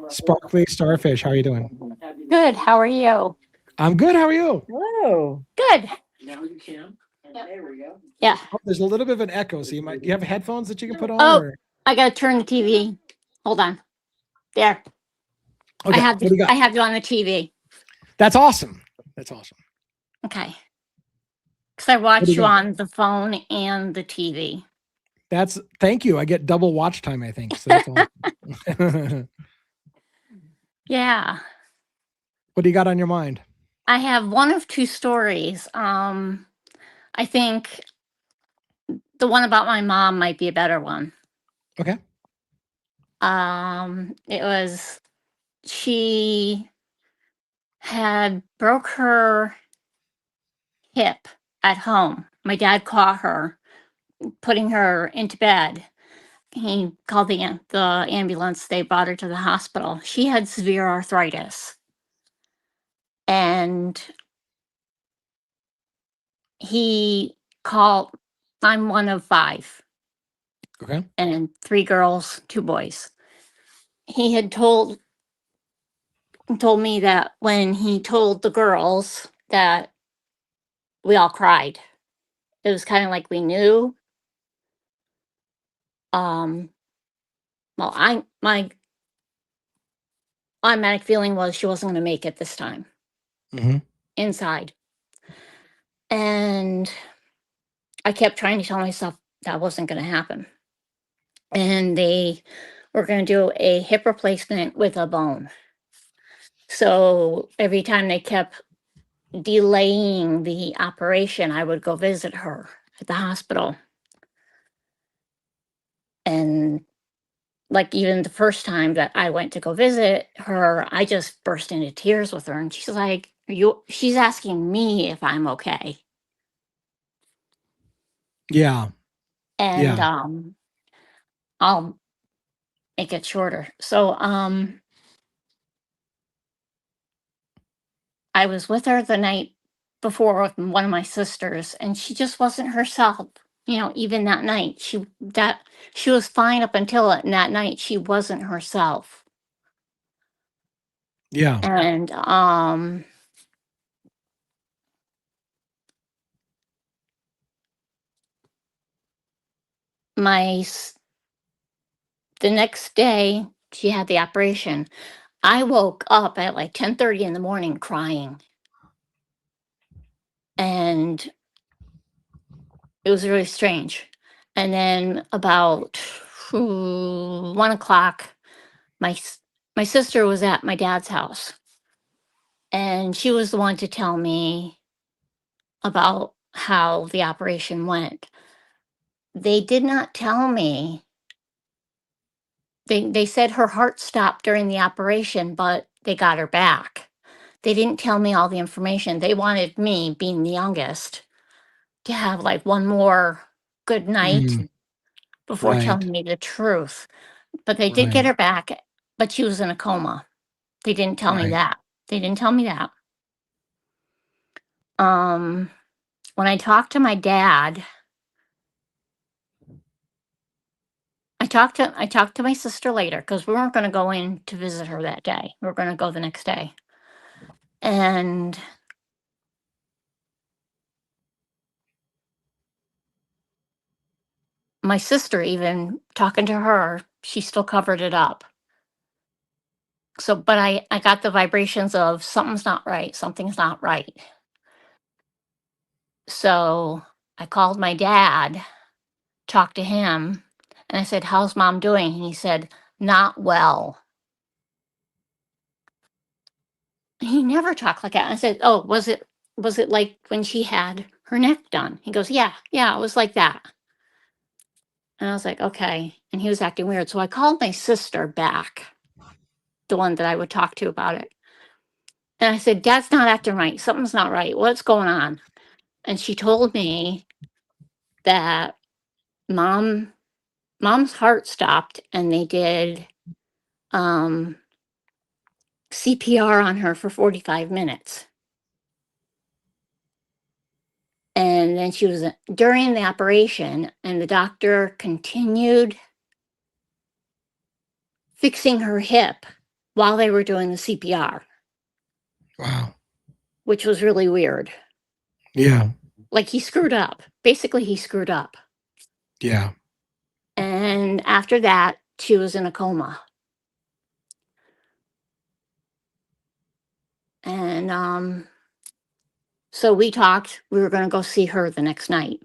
Sparkly Starfish, how are you doing? Good. How are you? I'm good. How are you? Whoa. Good. There we go. Yeah. Oh, there's a little bit of an echo. So you have headphones that you can put on? Oh, Or? I gotta turn the TV. Hold on. There. Okay. I What do you got? have you on the TV. That's awesome. That's awesome. Okay. Because I watch do you you got? on the phone and the TV. Thank you. I get double watch time, I think. So that's awesome. Yeah. What do you got on your mind? I have one of two stories. I think the one about my mom might be a better one. Okay. It was she had broke her hip at home. My dad caught her putting her into bed. He called the ambulance. They brought her to the hospital. She had severe arthritis. And he called, I'm one of five, Okay. and 3 girls, 2 boys. He had told me that when he told the girls that we all cried. It was kind of like we knew. Well, my automatic feeling was she wasn't going to make it this time Mm-hmm. inside. And I kept trying to tell myself that wasn't going to happen. And they were going to do a hip replacement with a bone. So every time they kept delaying the operation, I would go visit her at the hospital. And like even the first time that I went to go visit her, I just burst into tears with her. And she's like, she's asking me if I'm okay. Yeah. And Yeah. I'll make it shorter. So I was with her the night before with one of my sisters, and she just wasn't herself. Even that night, she was fine up until it, and that night she wasn't herself. Yeah. And the next day she had the operation. I woke up at like 10:30 in the morning crying. And it was really strange. And then about 1 o'clock, my sister was at my dad's house, and she was the one to tell me about how the operation went. They did not tell me. They said her heart stopped during the operation, but they got her back. They didn't tell me all the information. They wanted me, being the youngest, to have like one more good night before Right. telling me the truth. But they did get her back, but she was in a coma. They didn't tell me that. They didn't tell me that. When I talked to my dad, I talked to my sister later because we weren't going to go in to visit her that day. We were going to go the next day. And my sister, even talking to her, she still covered it up. So, but I got the vibrations of something's not right. Something's not right. So I called my dad, talked to him, and I said, "How's mom doing?" And he said, "Not well." He never talked like that. I said, "Oh, was it like when she had her neck done?" He goes, "Yeah, it was like that." And I was like, "Okay." And he was acting weird. So I called my sister back, the one that I would talk to about it. And I said, "Dad's not acting right. Something's not right. What's going on?" And she told me that mom's heart stopped, and they did CPR on her for 45 minutes. And then she was during the operation, and the doctor continued fixing her hip while they were doing the CPR, Wow. which was really weird. Yeah. Like he screwed up. Basically, he screwed up. Yeah. And after that, she was in a coma. And so we talked. We were going to go see her the next night.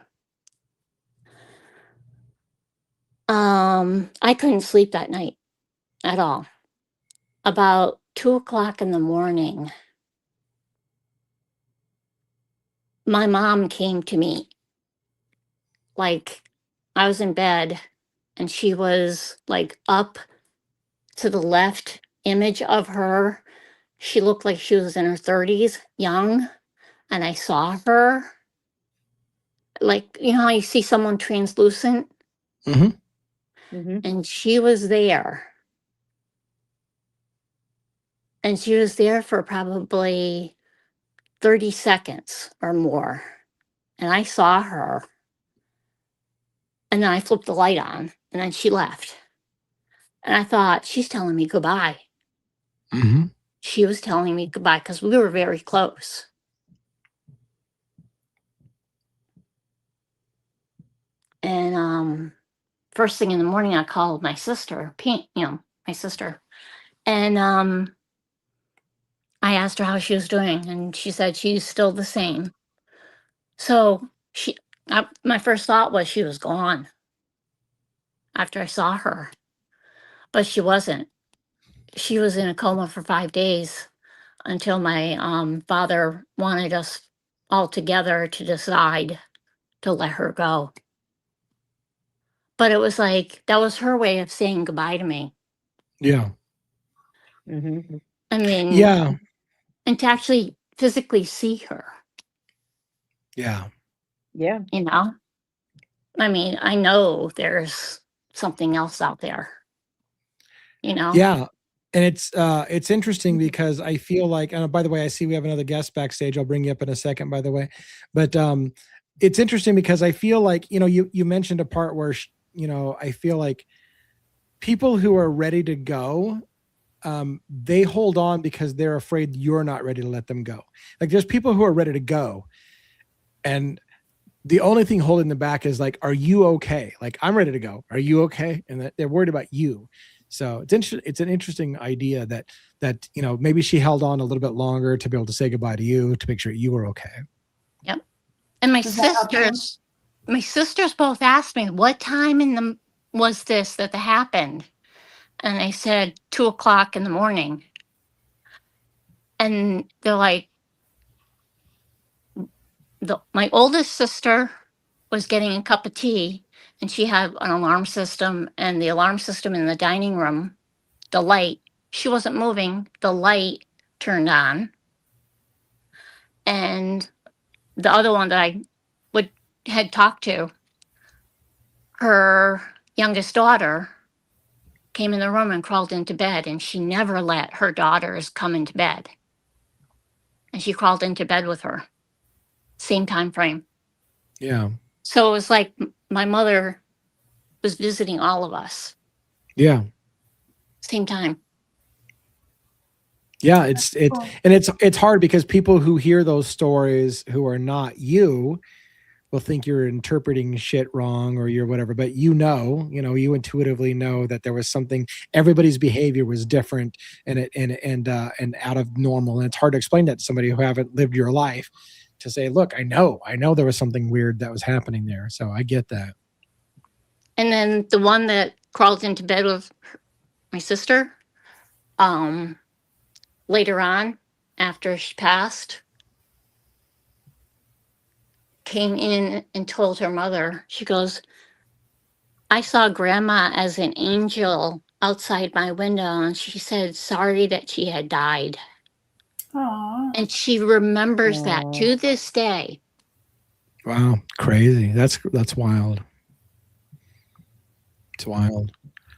I couldn't sleep that night at all. About 2:00 in the morning, my mom came to me. Like, I was in bed and she was like up to the left image of her. She looked like she was in her 30s, young. And I saw her. Like, you know how you see someone translucent? Mm-hmm. Mm-hmm. And she was there. And she was there for probably 30 seconds or more. And I saw her. And then I flipped the light on, and then she left. And I thought, she's telling me goodbye. Mm-hmm. She was telling me goodbye because we were very close. And first thing in the morning, I called my sister, my sister. And I asked her how she was doing, and she said she's still the same. So my first thought was she was gone after I saw her, but she wasn't. She was in a coma for 5 days until my father wanted us all together to decide to let her go. But it was like, that was her way of saying goodbye to me. Yeah. Mm-hmm. I mean, Yeah. and to actually physically see her, Yeah. Yeah. you know? I mean, I know there's something else out there, you know? Yeah. And it's interesting because I feel like, and by the way, I see we have another guest backstage. I'll bring you up in a second, by the way. But it's interesting because I feel like, you mentioned a part where, I feel like people who are ready to go, they hold on because they're afraid you're not ready to let them go. Like there's people who are ready to go, and the only thing holding them back is like, are you okay? Like, I'm ready to go. Are you okay? And they're worried about you. So it's an interesting idea that maybe she held on a little bit longer to be able to say goodbye to you, to make sure you were okay. Yep. And Does that help you? my sisters both asked me, what time was this that happened? And I said 2:00 in the morning. And they're like, my oldest sister was getting a cup of tea, and she had an alarm system, and the alarm system in the dining room, the light, she wasn't moving, the light turned on. And the other one that I had talked to, her youngest daughter came in the room and crawled into bed, and she never let her daughters come into bed. And she crawled into bed with her, same time frame. Yeah. So it was like my mother was visiting all of us, Yeah. same time. Yeah. It's hard because people who hear those stories who are not you will think you're interpreting shit wrong or you're whatever, but you intuitively know that there was something, everybody's behavior was different and out of normal. And it's hard to explain that to somebody who haven't lived your life, to say, look, I know there was something weird that was happening there. So I get that. And then the one that crawled into bed with my sister, later on, after she passed, came in and told her mother, she goes, I saw grandma as an angel outside my window, and she said sorry that she had died. Aw. And she remembers that Aw. to this day. Wow. Crazy. That's wild. It's wild.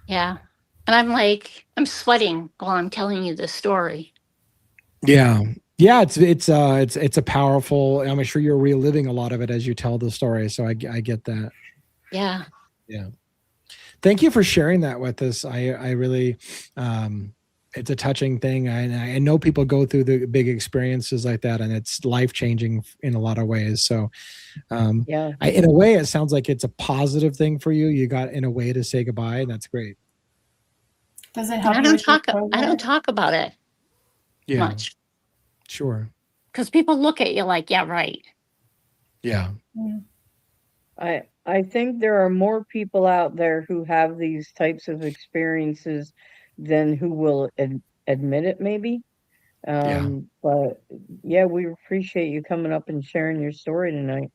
Yeah. And I'm like, I'm sweating while I'm telling you this story. Yeah. Yeah, it's a powerful. I'm sure you're reliving a lot of it as you tell the story. So I get that. Yeah. Yeah. Thank you for sharing that with us. I really, it's a touching thing. I know people go through the big experiences like that, and it's life changing in a lot of ways. So, Yeah. in a way, it sounds like it's a positive thing for you. You got in a way to say goodbye, and that's great. Does it And help I you don't with your talk. I program? don't talk about it Yeah, much sure. because people look at you like, yeah, right. Yeah, I think there are more people out there who have these types of experiences than who will admit it, maybe. yeah. But yeah, we appreciate you coming up and sharing your story tonight.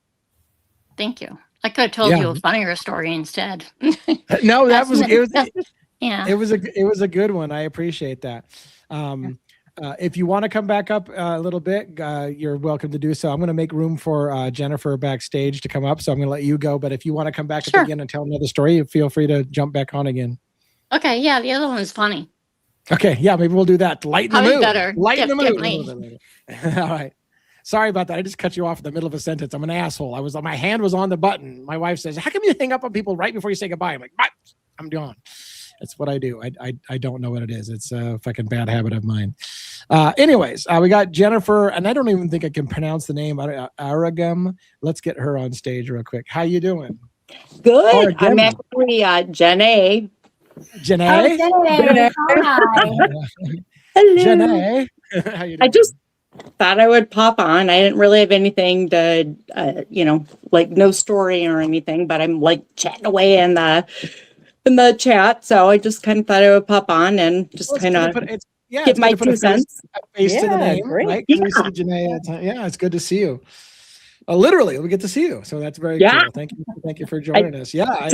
Thank you. I could have told Yeah. you a funnier story instead. No, that That's was n- it. Was that's- yeah. it was a good one. I appreciate that. If you want to come back up a little bit, you're welcome to do so. I'm going to make room for Jennifer backstage to come up, so I'm going to let you go. But if you want to come back Sure. up again and tell another story, feel free to jump back on again. Okay. Yeah. The other one's funny. Okay, yeah, maybe we'll do that. Lighten the Probably mood. better. Lighten the Get mood a little bit later. All right. Sorry about that. I just cut you off in the middle of a sentence. I'm an asshole. My hand was on the button. My wife says, "How come you hang up on people right before you say goodbye?" I'm like, "Bye." I'm gone. That's what I do. I don't know what it is. It's a fucking bad habit of mine. Anyways, we got Jennifer, and I don't even think I can pronounce the name. Aragam. Let's get her on stage real quick. How you doing? Good. I'm Aragam. actually Jen A. Janae? Jenny, hi. Hello. Janae. How you doing? I just thought I would pop on. I didn't really have anything to, like no story or anything, but I'm like chatting away in the chat. So I just kind of thought I would pop on and just Well, kind of it's give my good to put 2 a cents. face to the Yeah, name, great. right? 'Cause we see Janae. Yeah, it's good to see you. Literally, we get to see you, so that's very Yeah. cool. Thank you for joining us. Yeah,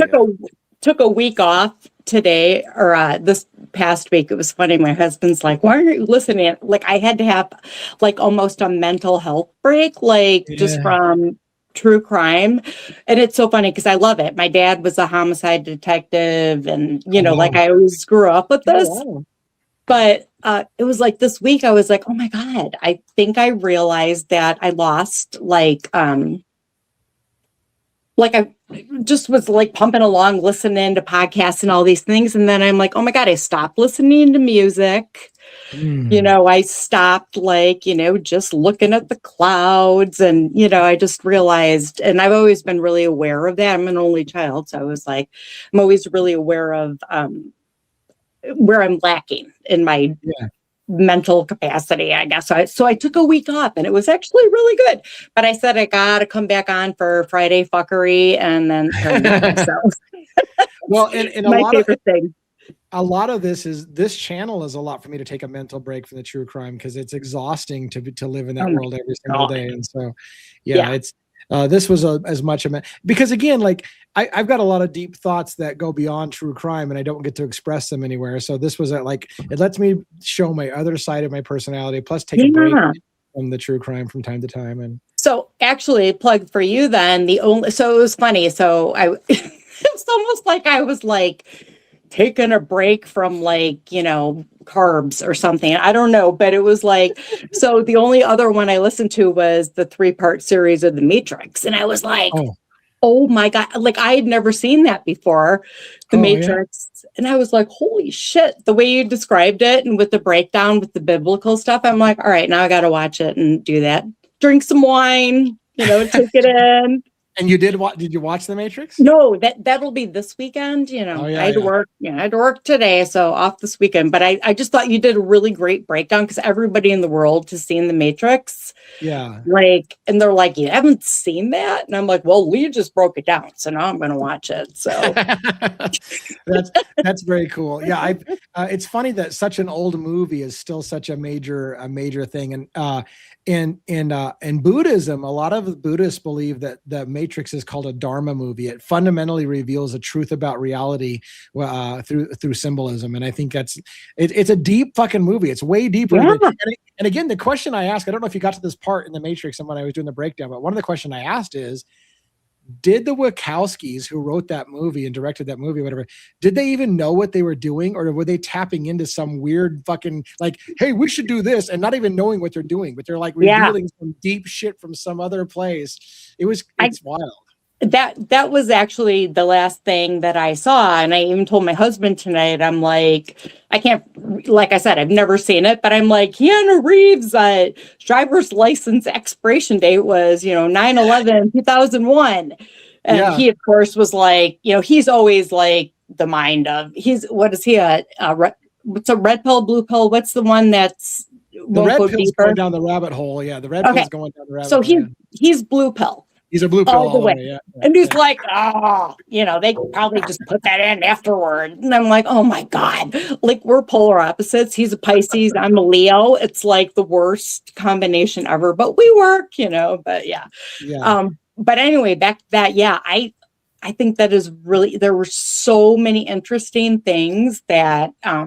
Took a week off today or this past week. It was funny. My husband's like, "Why aren't you listening?" Like I had to have like almost a mental health break, like just Yeah. from true crime. And it's so funny because I love it. My dad was a homicide detective and like wow. I always grew up with this. Wow. But it was like this week I was like, oh my God, I think I realized that I lost like I just was like pumping along, listening to podcasts and all these things. And then I'm like, oh my God, I stopped listening to music. I stopped like, just looking at the clouds. And, I just realized, and I've always been really aware of that. I'm an only child. So I was like, I'm always really aware of where I'm lacking in my mental capacity, I guess. So I took a week off and it was actually really good. But I said I gotta come back on for Friday fuckery and then so. Well, and my favorite thing. A lot of this channel is a lot for me to take a mental break from the true crime because it's exhausting to live in that world every single day. And so it's this was as much because again, like I've got a lot of deep thoughts that go beyond true crime and I don't get to express them anywhere. So this was like, it lets me show my other side of my personality, plus take a break from the true crime from time to time. And so actually plug for you then so it was funny. So it's almost like I was like taking a break from like, carbs or something. I don't know, but it was like, so the only other one I listened to was the 3-part series of The Matrix. And I was like, oh my God, like I had never seen that before, The Matrix. Yeah. And I was like, holy shit, the way you described it and with the breakdown with the biblical stuff, I'm like, all right, now I got to watch it and do that. Drink some wine, take it in. And you did you watch The Matrix? No, that'll be this weekend. I had to work. I had to work today, so off this weekend. But I just thought you did a really great breakdown because everybody in the world has seen The Matrix. Yeah. Like, and they're like, you haven't seen that? And I'm like, well, Lee just broke it down, so now I'm going to watch it. So that's very cool. Yeah, it's funny that such an old movie is still such a major thing. And in Buddhism, a lot of Buddhists believe that the Matrix is called a Dharma movie. It fundamentally reveals a truth about reality through symbolism, and I think it's a deep fucking movie. It's way deeper. And again, the question I ask, I don't know if you got to this part in the Matrix and when I was doing the breakdown, but one of the questions I asked is, did the Wachowskis, who wrote that movie and directed that movie, whatever, did they even know what they were doing, or were they tapping into some weird fucking like, hey, we should do this, and not even knowing what they're doing, but they're like revealing some deep shit from some other place? It's wild. That was actually the last thing that I saw. And I even told my husband tonight, I'm like, I can't, like I said, I've never seen it, but I'm like, Keanu Reeves' driver's license expiration date was, 9/11, 2001. And he, of course, was like, he's always like the mind of, what's a red pill, blue pill? What's the one that's the red pill's going down the rabbit hole? Yeah, the red pill's going down the rabbit hole. So he's blue pill. He's a blue pill all the way. Yeah. And he's like, they probably just put that in afterward. And I'm like, oh my God, like we're polar opposites. He's a Pisces, I'm a Leo. It's like the worst combination ever, but we work, but yeah. But anyway, back to that. Yeah. I think that is really, there were so many interesting things that, I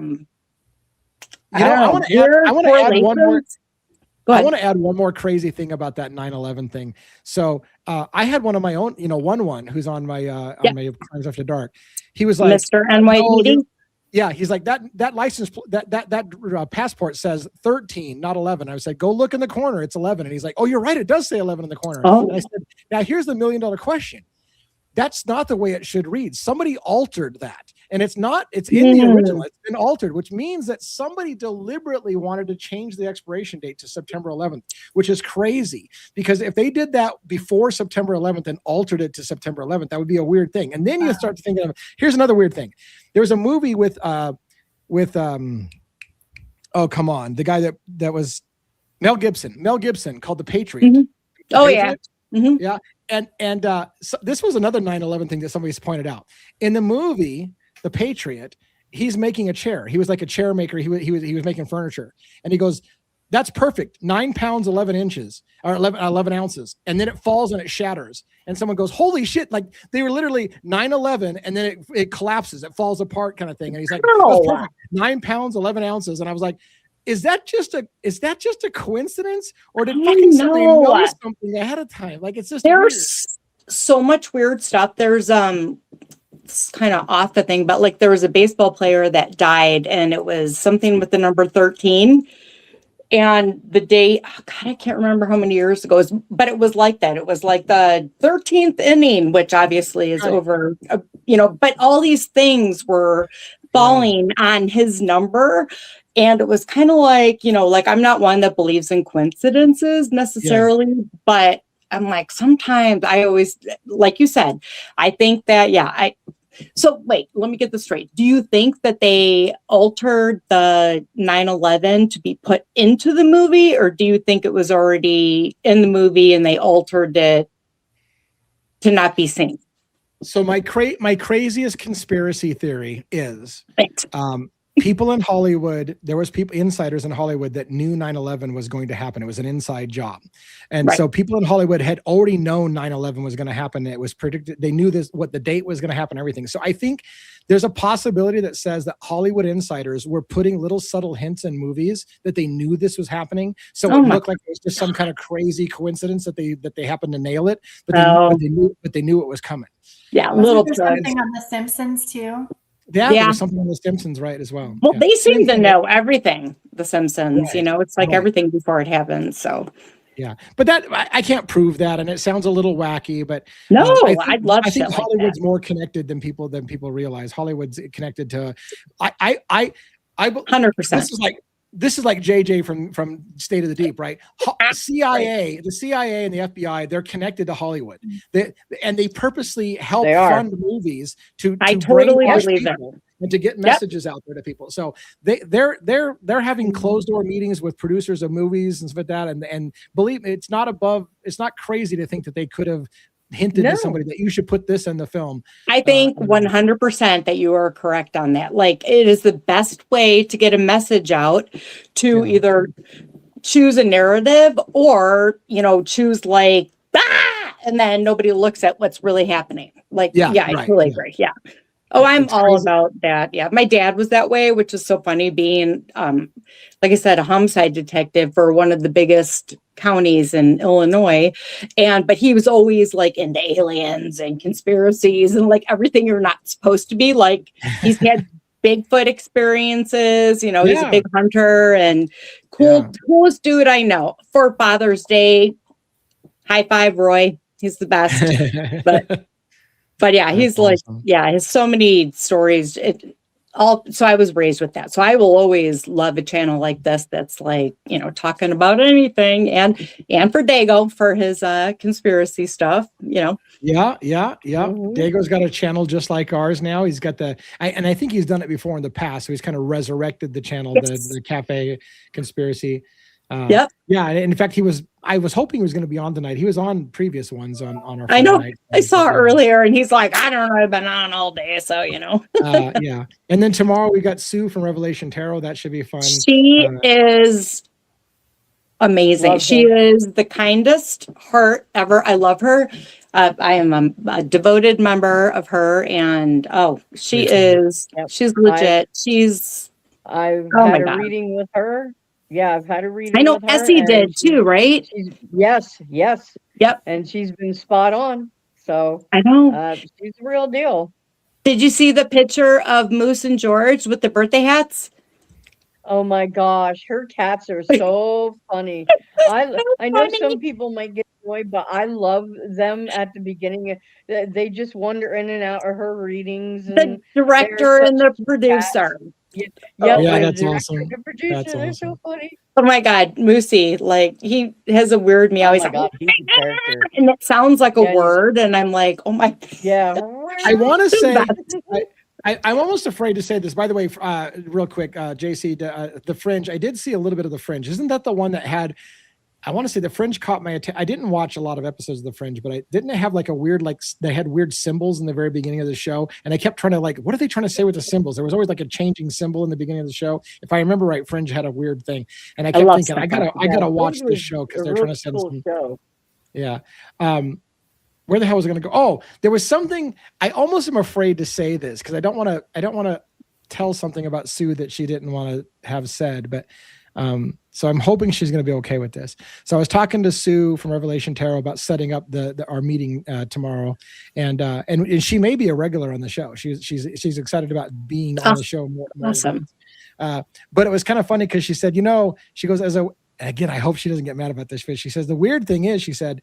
want to add one more crazy thing about that 9/11 thing. So I had one of my own, one who's on my on my Crimes After Dark. He was like, Mr. NYPD. Yeah, he's like that license that passport says 13, not 11. I was like, go look in the corner, it's 11. And he's like, oh, you're right, it does say 11 in the corner. And I said, now here's the $1 million question. That's not the way it should read. Somebody altered that. And it's in the original. It's been altered, which means that somebody deliberately wanted to change the expiration date to September 11th, which is crazy. Because if they did that before September 11th and altered it to September 11th, that would be a weird thing. And then you start to think of, here's another weird thing. There was a movie with oh, come on, the guy that was Mel Gibson called The Patriot. Mm-hmm. Oh, Patriot? yeah. Mm-hmm. Yeah. And so this was another 9/11 thing that somebody's pointed out. In the movie, The Patriot, he's making a chair. He was like a chair maker. He was making furniture. And he goes, that's perfect. 9 pounds, 11 inches, or 11 ounces. And then it falls and it shatters. And someone goes, holy shit. Like they were literally 9/11 and then it collapses. It falls apart kind of thing. And he's like, that's perfect. 9 pounds, 11 ounces. And I was like, is that just a coincidence, or did fucking somebody know something ahead of time? Like it's just there's so much weird stuff. There's it's kind of off the thing, but like there was a baseball player that died, and it was something with the number 13. And the day, God, I can't remember how many years ago, but it was like that. It was like the 13th inning, which obviously is over, but all these things were falling on his number. And it was kind of like, like I'm not one that believes in coincidences necessarily, but I'm like, sometimes I always, like you said, I think that, so wait, let me get this straight. Do you think that they altered the 9/11 to be put into the movie, or do you think it was already in the movie and they altered it to not be seen? So my craziest conspiracy theory is people in Hollywood, there was insiders in Hollywood that knew 9/11 was going to happen. It was an inside job. And so people in Hollywood had already known 9/11 was going to happen. It was predicted. They knew what the date was going to happen, everything. So I think there's a possibility that says that Hollywood insiders were putting little subtle hints in movies that they knew this was happening. So it looked like it was just some kind of crazy coincidence that they happened to nail it, but they knew it was coming. Yeah, Wasn't there something on The Simpsons too? Yeah, there was something on The Simpsons, right, as well. Well, they seem to know everything, The Simpsons, it's like everything before it happens, so. Yeah, but that I can't prove that, and it sounds a little wacky, but I think Hollywood's more connected than people realize. Hollywood's connected to, I 100%. This is like JJ from State of the Deep, right? The CIA and the FBI, they're connected to Hollywood. They purposely help fund movies to totally believe that. And to get messages out there to people. So they're having closed door meetings with producers of movies and stuff like that. And believe me, it's not crazy to think that they could have hinted to somebody that you should put this in the film. I think 100% that you are correct on that. Like it is the best way to get a message out to either choose a narrative or, choose like, and then nobody looks at what's really happening. Like, I totally agree. Yeah. Oh, I'm It's all crazy. about that. Yeah. My dad was that way, which is so funny being, like I said, a homicide detective for one of the biggest counties in Illinois. But he was always like into aliens and conspiracies and like everything you're not supposed to be. Like he's had Bigfoot experiences, you know, he's a Yeah. big hunter and coolest dude I know. For Father's Day, high five, Roy. He's the best. But yeah, he's like, awesome. yeah, he has so many stories. So I was raised with that. So I will always love a channel like this that's like, you know, talking about anything and for Dago for his conspiracy stuff, you know. Yeah. Mhm. Dago's got a channel just like ours now. He's got and I think he's done it before in the past. So he's kind of resurrected the channel, Yes. the Cafe Conspiracy. Yep. Yeah. And in fact, I was hoping he was going to be on tonight. He was on previous ones on our I know. Friday night. I saw Yeah. earlier and he's like, I don't know, I've been on all day. So, you know. Yeah. And then tomorrow we got Sue from Revelation Tarot. That should be fun. She is amazing. She is the kindest heart ever. I love her. I am a devoted member of her, and she is. Yep. She's legit. I've Oh had my a God. reading with her. Yeah, I've had a reading. I know with her, Essie and did too, right? Yes. Yep. And she's been spot on. So I know. she's the real deal. Did you see the picture of Moose and George with the birthday hats? Oh my gosh, her cats are so funny. I know some people might get annoyed, but I love them at the beginning. They just wander in and out of her readings, The and director and the producer. Yep, Yeah, the that's director, awesome. the producer, That's they're awesome. so funny. Oh my God, Moosey, like he has a weird meow. Oh He's my like, God, he's a character. and it sounds like a Yeah, word, and I'm like, oh my. Yeah. I want to say, That's- I'm almost afraid to say this. By the way, real quick, JC, the Fringe. I did see a little bit of the Fringe. Isn't that the one that had? I want to say the Fringe caught my attention. I didn't watch a lot of episodes of the Fringe, but didn't have like a weird, like they had weird symbols in the very beginning of the show, and I kept trying to like, what are they trying to say with the symbols? There was always like a changing symbol in the beginning of the show. If I remember right, Fringe had a weird thing, and I kept thinking, I gotta watch this show because they're trying to send some. Show. Yeah. Where the hell was I going to go? Oh, there was something. I almost am afraid to say this because I don't want to tell something about Sue that she didn't want to have said, but so I'm hoping she's going to be okay with this. So I was talking to Sue from Revelation Tarot about setting up our meeting tomorrow, and she may be a regular on the show. She's excited about being on the show more. Awesome. But it was kind of funny because she said, she goes, again, I hope she doesn't get mad about this, but she says the weird thing is, she said,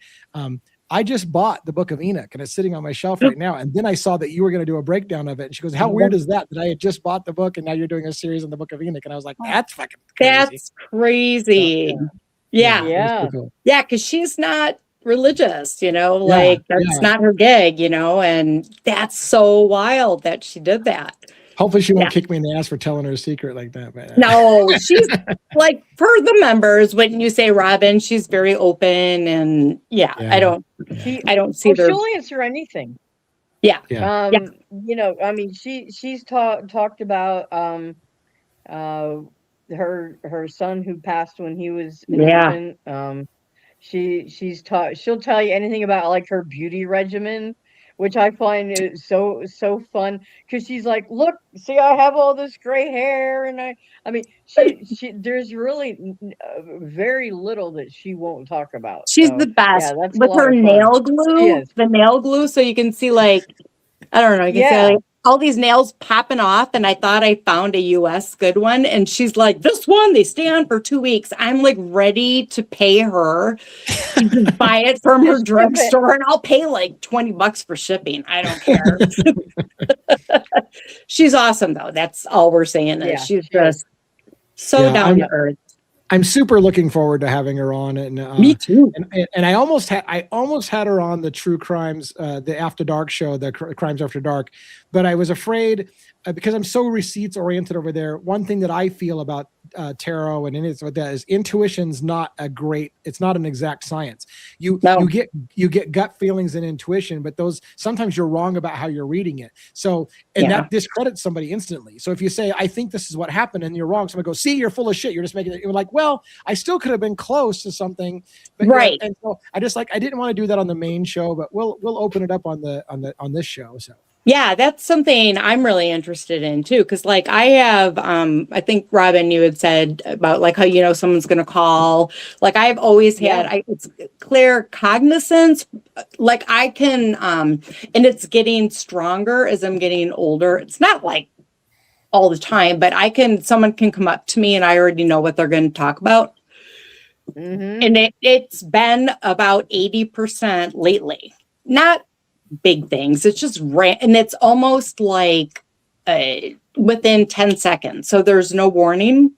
I just bought the Book of Enoch and it's sitting on my shelf right now. And then I saw that you were going to do a breakdown of it. And she goes, how weird is that I had just bought the book and now you're doing a series on the Book of Enoch? And I was like, that's fucking crazy. That's crazy. So, yeah. Cool. Yeah. Cause she's not religious, like that's not her gig, and that's so wild that she did that. Hopefully she won't kick me in the ass for telling her a secret like that. But, No, she's like, for the members, when you say Robin, she's very open and I don't see her. She'll answer anything. Yeah. I mean, she's talked about her son who passed when he was infant. She'll tell you anything about like her beauty regimen, which I find is so fun because she's like, look, see, I have all this gray hair, and I mean, she there's really very little that she won't talk about. She's the best that's with her nail glue, the nail glue, so you can see like, I don't know, you can see like all these nails popping off, and I thought I found a US good one, and she's like, this one, they stay on for 2 weeks. I'm like ready to pay her to buy it from her drugstore, and I'll pay like $20 for shipping. I don't care. She's awesome though. That's all we're saying. She's just so down to earth. I'm super looking forward to having her on, and me too. And I almost had her on the True Crimes, the After Dark show, the Crimes After Dark, but I was afraid because I'm so receipts oriented over there. One thing that I feel about tarot and it's what that is, intuition's not it's not an exact science. You get gut feelings and intuition, but those sometimes you're wrong about how you're reading it. So that discredits somebody instantly. So if you say, I think this is what happened, and you're wrong, somebody goes, see, you're full of shit. You're just making it. You're like, well, I still could have been close to something, but right. And so I didn't want to do that on the main show, but we'll open it up on this show. So Yeah, that's something I'm really interested in too. Cause like I have, I think Robin, you had said about like how, you know, someone's going to call, like I've always had, it's clear cognizance. Like I can, and it's getting stronger as I'm getting older. It's not like all the time, but someone can come up to me and I already know what they're going to talk about. And it's been about 80% lately. Not big things. It's just and it's almost like within 10 seconds. So there's no warning.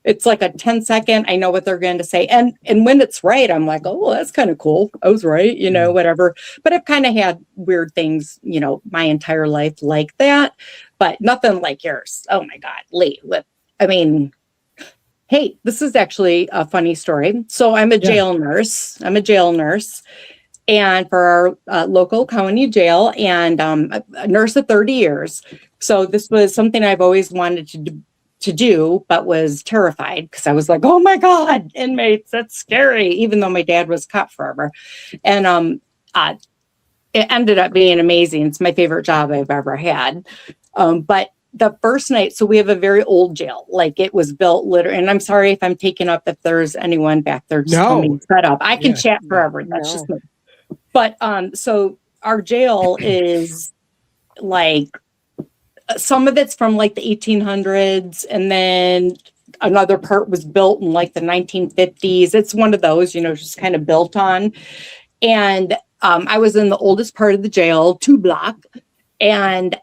It's like a 10-second, I know what they're going to say. And when it's right, I'm like, oh, well, that's kind of cool. I was right, you know, whatever. But I've kind of had weird things, you know, my entire life like that, but nothing like yours. Oh my God, Lee, hey, this is actually a funny story. So I'm a jail nurse. And for our local county jail, and a nurse of 30 years. So this was something I've always wanted to do, but was terrified because I was like, oh my God, inmates, that's scary, even though my dad was cop forever. And it ended up being amazing. It's my favorite job I've ever had. But the first night, so we have a very old jail, like it was built literally, and I'm sorry if I'm taking up, if there's anyone back there just let me set up. I can chat forever. That's just me. But so our jail is like, some of it's from like the 1800s, and then another part was built in like the 1950s. It's one of those, you know, just kind of built on. And I was in the oldest part of the jail, 2 block, and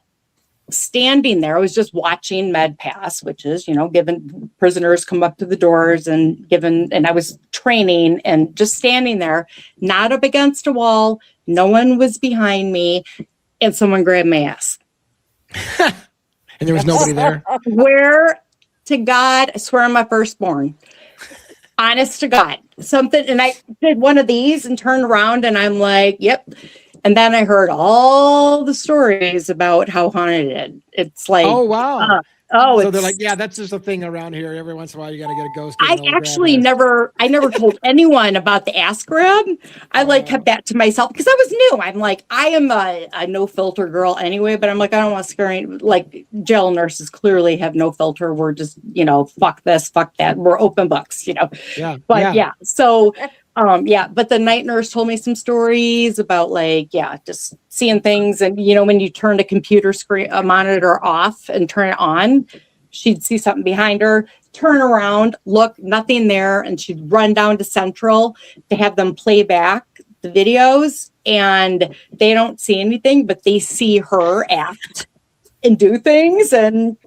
standing there, I was just watching med pass, which is, you know, given prisoners come up to the doors and I was training and just standing there, not up against a wall. No one was behind me, and someone grabbed my ass. And there was nobody there. Swear to God, I swear I'm my firstborn. Honest to God, something. And I did one of these and turned around and I'm like, yep. And then I heard all the stories about how haunted it's like. Oh, wow. So they're like, yeah, that's just a thing around here. Every once in a while, you got to get a ghost. I actually never told anyone about the ass grab. I like kept that to myself because I was new. I'm like, I am a no filter girl anyway, but I'm like, I don't want to scare any, like jail nurses clearly have no filter. We're just, you know, fuck this, fuck that. We're open books, you know? Yeah. But yeah. So, but the night nurse told me some stories about like, just seeing things. And, you know, when you turn the computer screen, a monitor off and turn it on, she'd see something behind her, turn around, look, nothing there. And she'd run down to Central to have them play back the videos. And they don't see anything, but they see her act and do things. And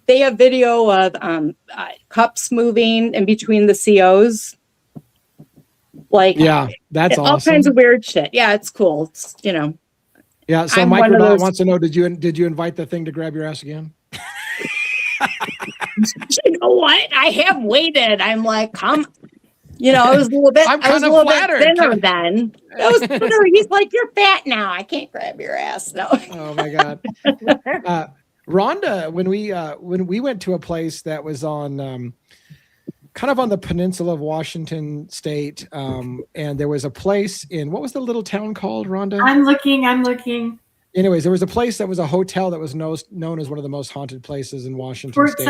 they have video of cups moving in between the COs. Like, that's all awesome. kinds of weird shit. Yeah, it's cool. It's, you know. Yeah. So Mike wants to know, did you invite the thing to grab your ass again? You know what? I have waited. I'm like, come. You know, I was a little bit. I'm kind of flattered. Thinner then. I was thinner. He's like, you're fat now. I can't grab your ass. No. Oh my God. Rhonda, when we went to a place that was on kind of on the peninsula of Washington State, and there was a place in, what was the little town called, Rhonda? I'm looking. Anyways, there was a place that was a hotel that was known as one of the most haunted places in Washington State.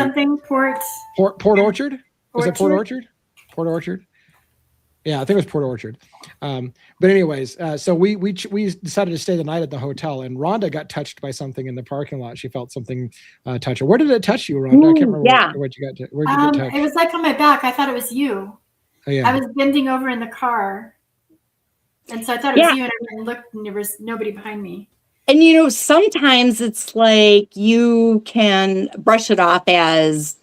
Port Orchard? Was it Port Orchard? Port Orchard? Yeah, I think it was Port Orchard. But anyways, so we decided to stay the night at the hotel, and Rhonda got touched by something in the parking lot. She felt something touch her. Where did it touch you, Rhonda? I can't remember what you got. Where did you get touched? It was like on my back. I thought it was you. Oh, yeah. I was bending over in the car, and so I thought it was you, and I looked, and there was nobody behind me. And, you know, sometimes it's like you can brush it off as,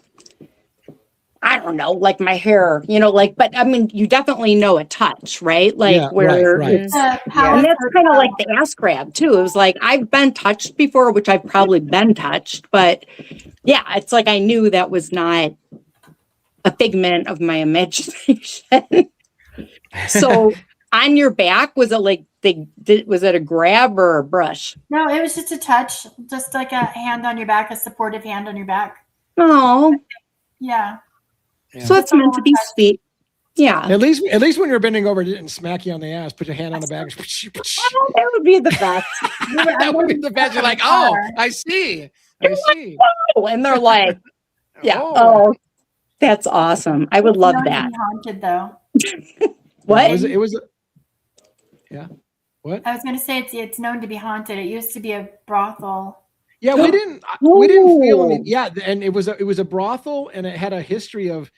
I don't know, like my hair, you know, like, but I mean, you definitely know a touch, right? Like where it's, and that's kind of like the ass grab too. It was like, I've been touched before, which I've probably been touched, but yeah, it's like, I knew that was not a figment of my imagination. So on your back, was it like, was it a grab or a brush? No, it was just a touch, just like a hand on your back, a supportive hand on your back. Oh, yeah. So it's meant to be sweet. Yeah. At least when you're bending over, it didn't smack you on the ass. Put your hand on the back. Oh, that would be the best. That would be the best. You're like, oh, I see. I see. Oh, and they're like, yeah. Oh. Oh, that's awesome. I would love Known to that. be haunted, though. What? It was yeah. What? I was going to say it's known to be haunted. It used to be a brothel. Yeah, we didn't feel any. Yeah, and it was a brothel, and it had a history of.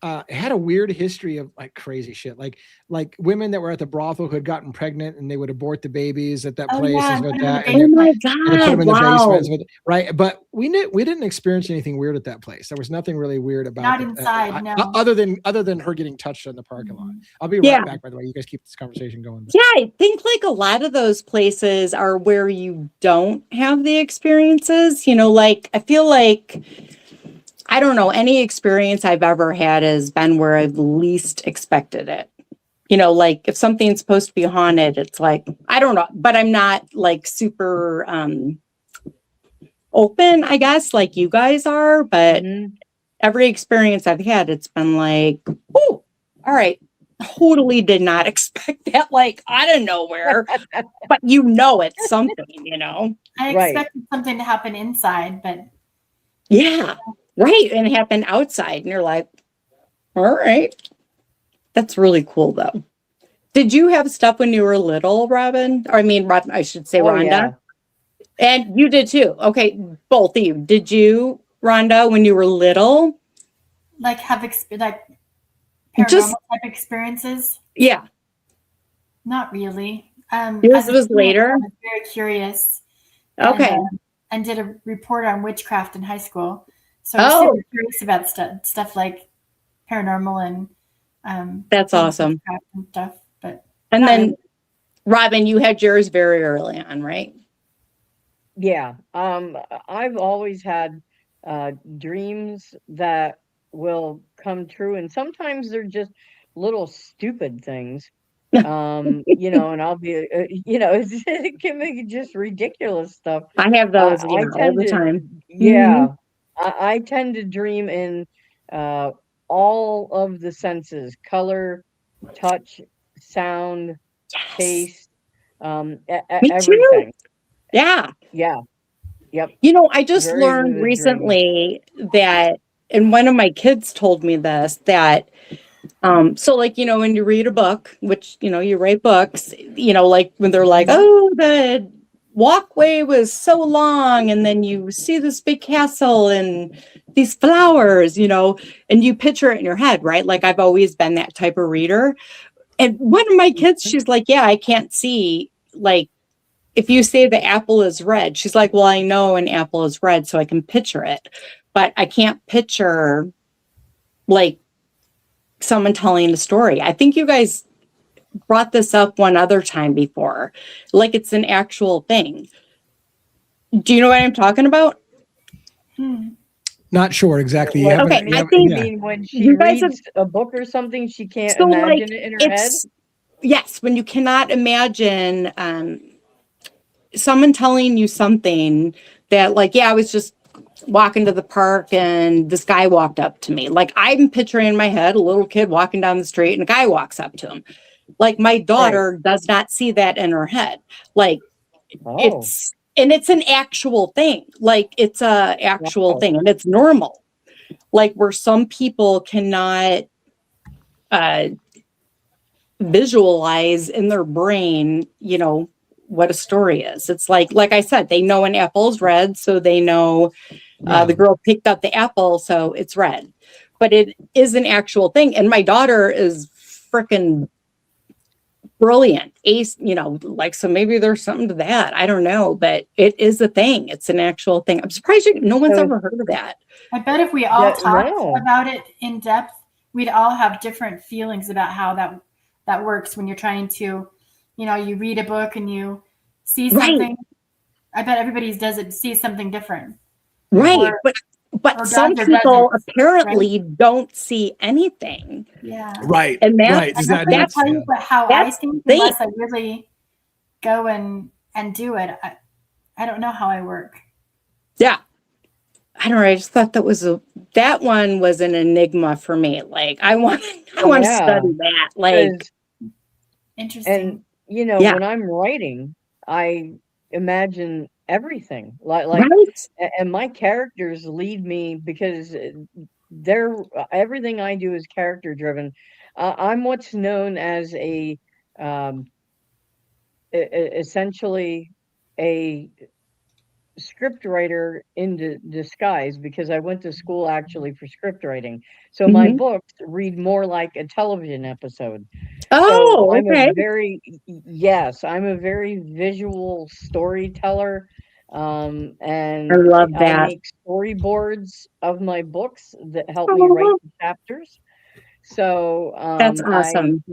It had a weird history of like crazy shit, like women that were at the brothel who had gotten pregnant and they would abort the babies at that place and like that. Oh my And they put them God. in the Wow. basements, right? But we didn't experience anything weird at that place. There was nothing really weird about Not it, inside, no. other than her getting touched in the parking lot. I'll be Yeah. right back. By the way, you guys keep this conversation going. But. Yeah, I think like a lot of those places are where you don't have the experiences. You know, like I feel like, I don't know, any experience I've ever had has been where I've least expected it. You know, like if something's supposed to be haunted, it's like, I don't know, but I'm not like super open, I guess, like you guys are. But every experience I've had, it's been like, oh, all right. Totally did not expect that, like out of nowhere, but you know it's something, you know. I expected something to happen inside, but Yeah, right. And it happened outside, and you're like, all right. That's really cool, though. Did you have stuff when you were little, Robin? Or I mean, I should say Rhonda. Yeah. And you did too. Okay, both of you. Did you, Rhonda, when you were little? like have like paranormal type experiences? Yeah. Not really. Yours as a was teenager, later? I was very curious. Okay. And did a report on witchcraft in high school. So I was super curious about stuff like paranormal and that's awesome. witchcraft and stuff. But And then, really. Robin, you had yours very early on, right? Yeah. I've always had dreams that will come true, and sometimes they're just little stupid things. You know, and I'll be, it can be just ridiculous stuff. I have those all the time. Yeah. I tend to dream in all of the senses: color, touch, sound, taste, Me everything. too. Yeah. Yeah. Yep. You know, I just Very learned vivid recently that, and one of my kids told me this, that, so like, you know, when you read a book, which, you know, you write books, you know, like when they're like, oh, the walkway was so long, and then you see this big castle and these flowers, you know, and you picture it in your head, right? Like I've always been that type of reader. And one of my kids, she's like, yeah, I can't see, like, if you say the apple is red, she's like, well, I know an apple is red, so I can picture it, but I can't picture like someone telling a story. I think you guys brought this up one other time before, like it's an actual thing. Do you know what I'm talking about? Not sure exactly. Well, okay, I think you mean when she reads a book or something, she can't imagine it in her head? Yes, when you cannot imagine someone telling you something that, like, yeah, I was just walking to the park and this guy walked up to me. Like I'm picturing in my head a little kid walking down the street and a guy walks up to him. Like my daughter does not see that in her head. Like it's an actual thing. Like it's a actual thing, and it's normal. Like where some people cannot visualize in their brain, you know, what a story is. It's like I said, they know an apple is red, so they know the girl picked up the apple, so it's red. But it is an actual thing. And my daughter is freaking brilliant. Ace, you know, like, so maybe there's something to that. I don't know, but it is a thing. It's an actual thing. I'm surprised no one's ever heard of that. I bet if we all talked about it in depth, we'd all have different feelings about how that works when you're trying to, you know, you read a book and you see something. I bet everybody sees something different. Right. But some people apparently don't see anything. Yeah. Right. And that's tell you how I think unless I really go and do it. I don't know how I work. Yeah. I don't know. I just thought that one was an enigma for me. Like I want to Yeah, study that. Like, 'cause- Interesting. and you know, yeah, when I'm writing, I imagine everything. right? And my characters lead me because they're everything I do is character driven. I'm what's known as um, essentially a script writer in disguise because I went to school actually for script writing. So my Mhm. books read more like a television episode. So Oh, I'm a okay. very, yes, I'm a very visual storyteller. I And love I that. make storyboards of my books that help me write Oh, the chapters. So that's awesome.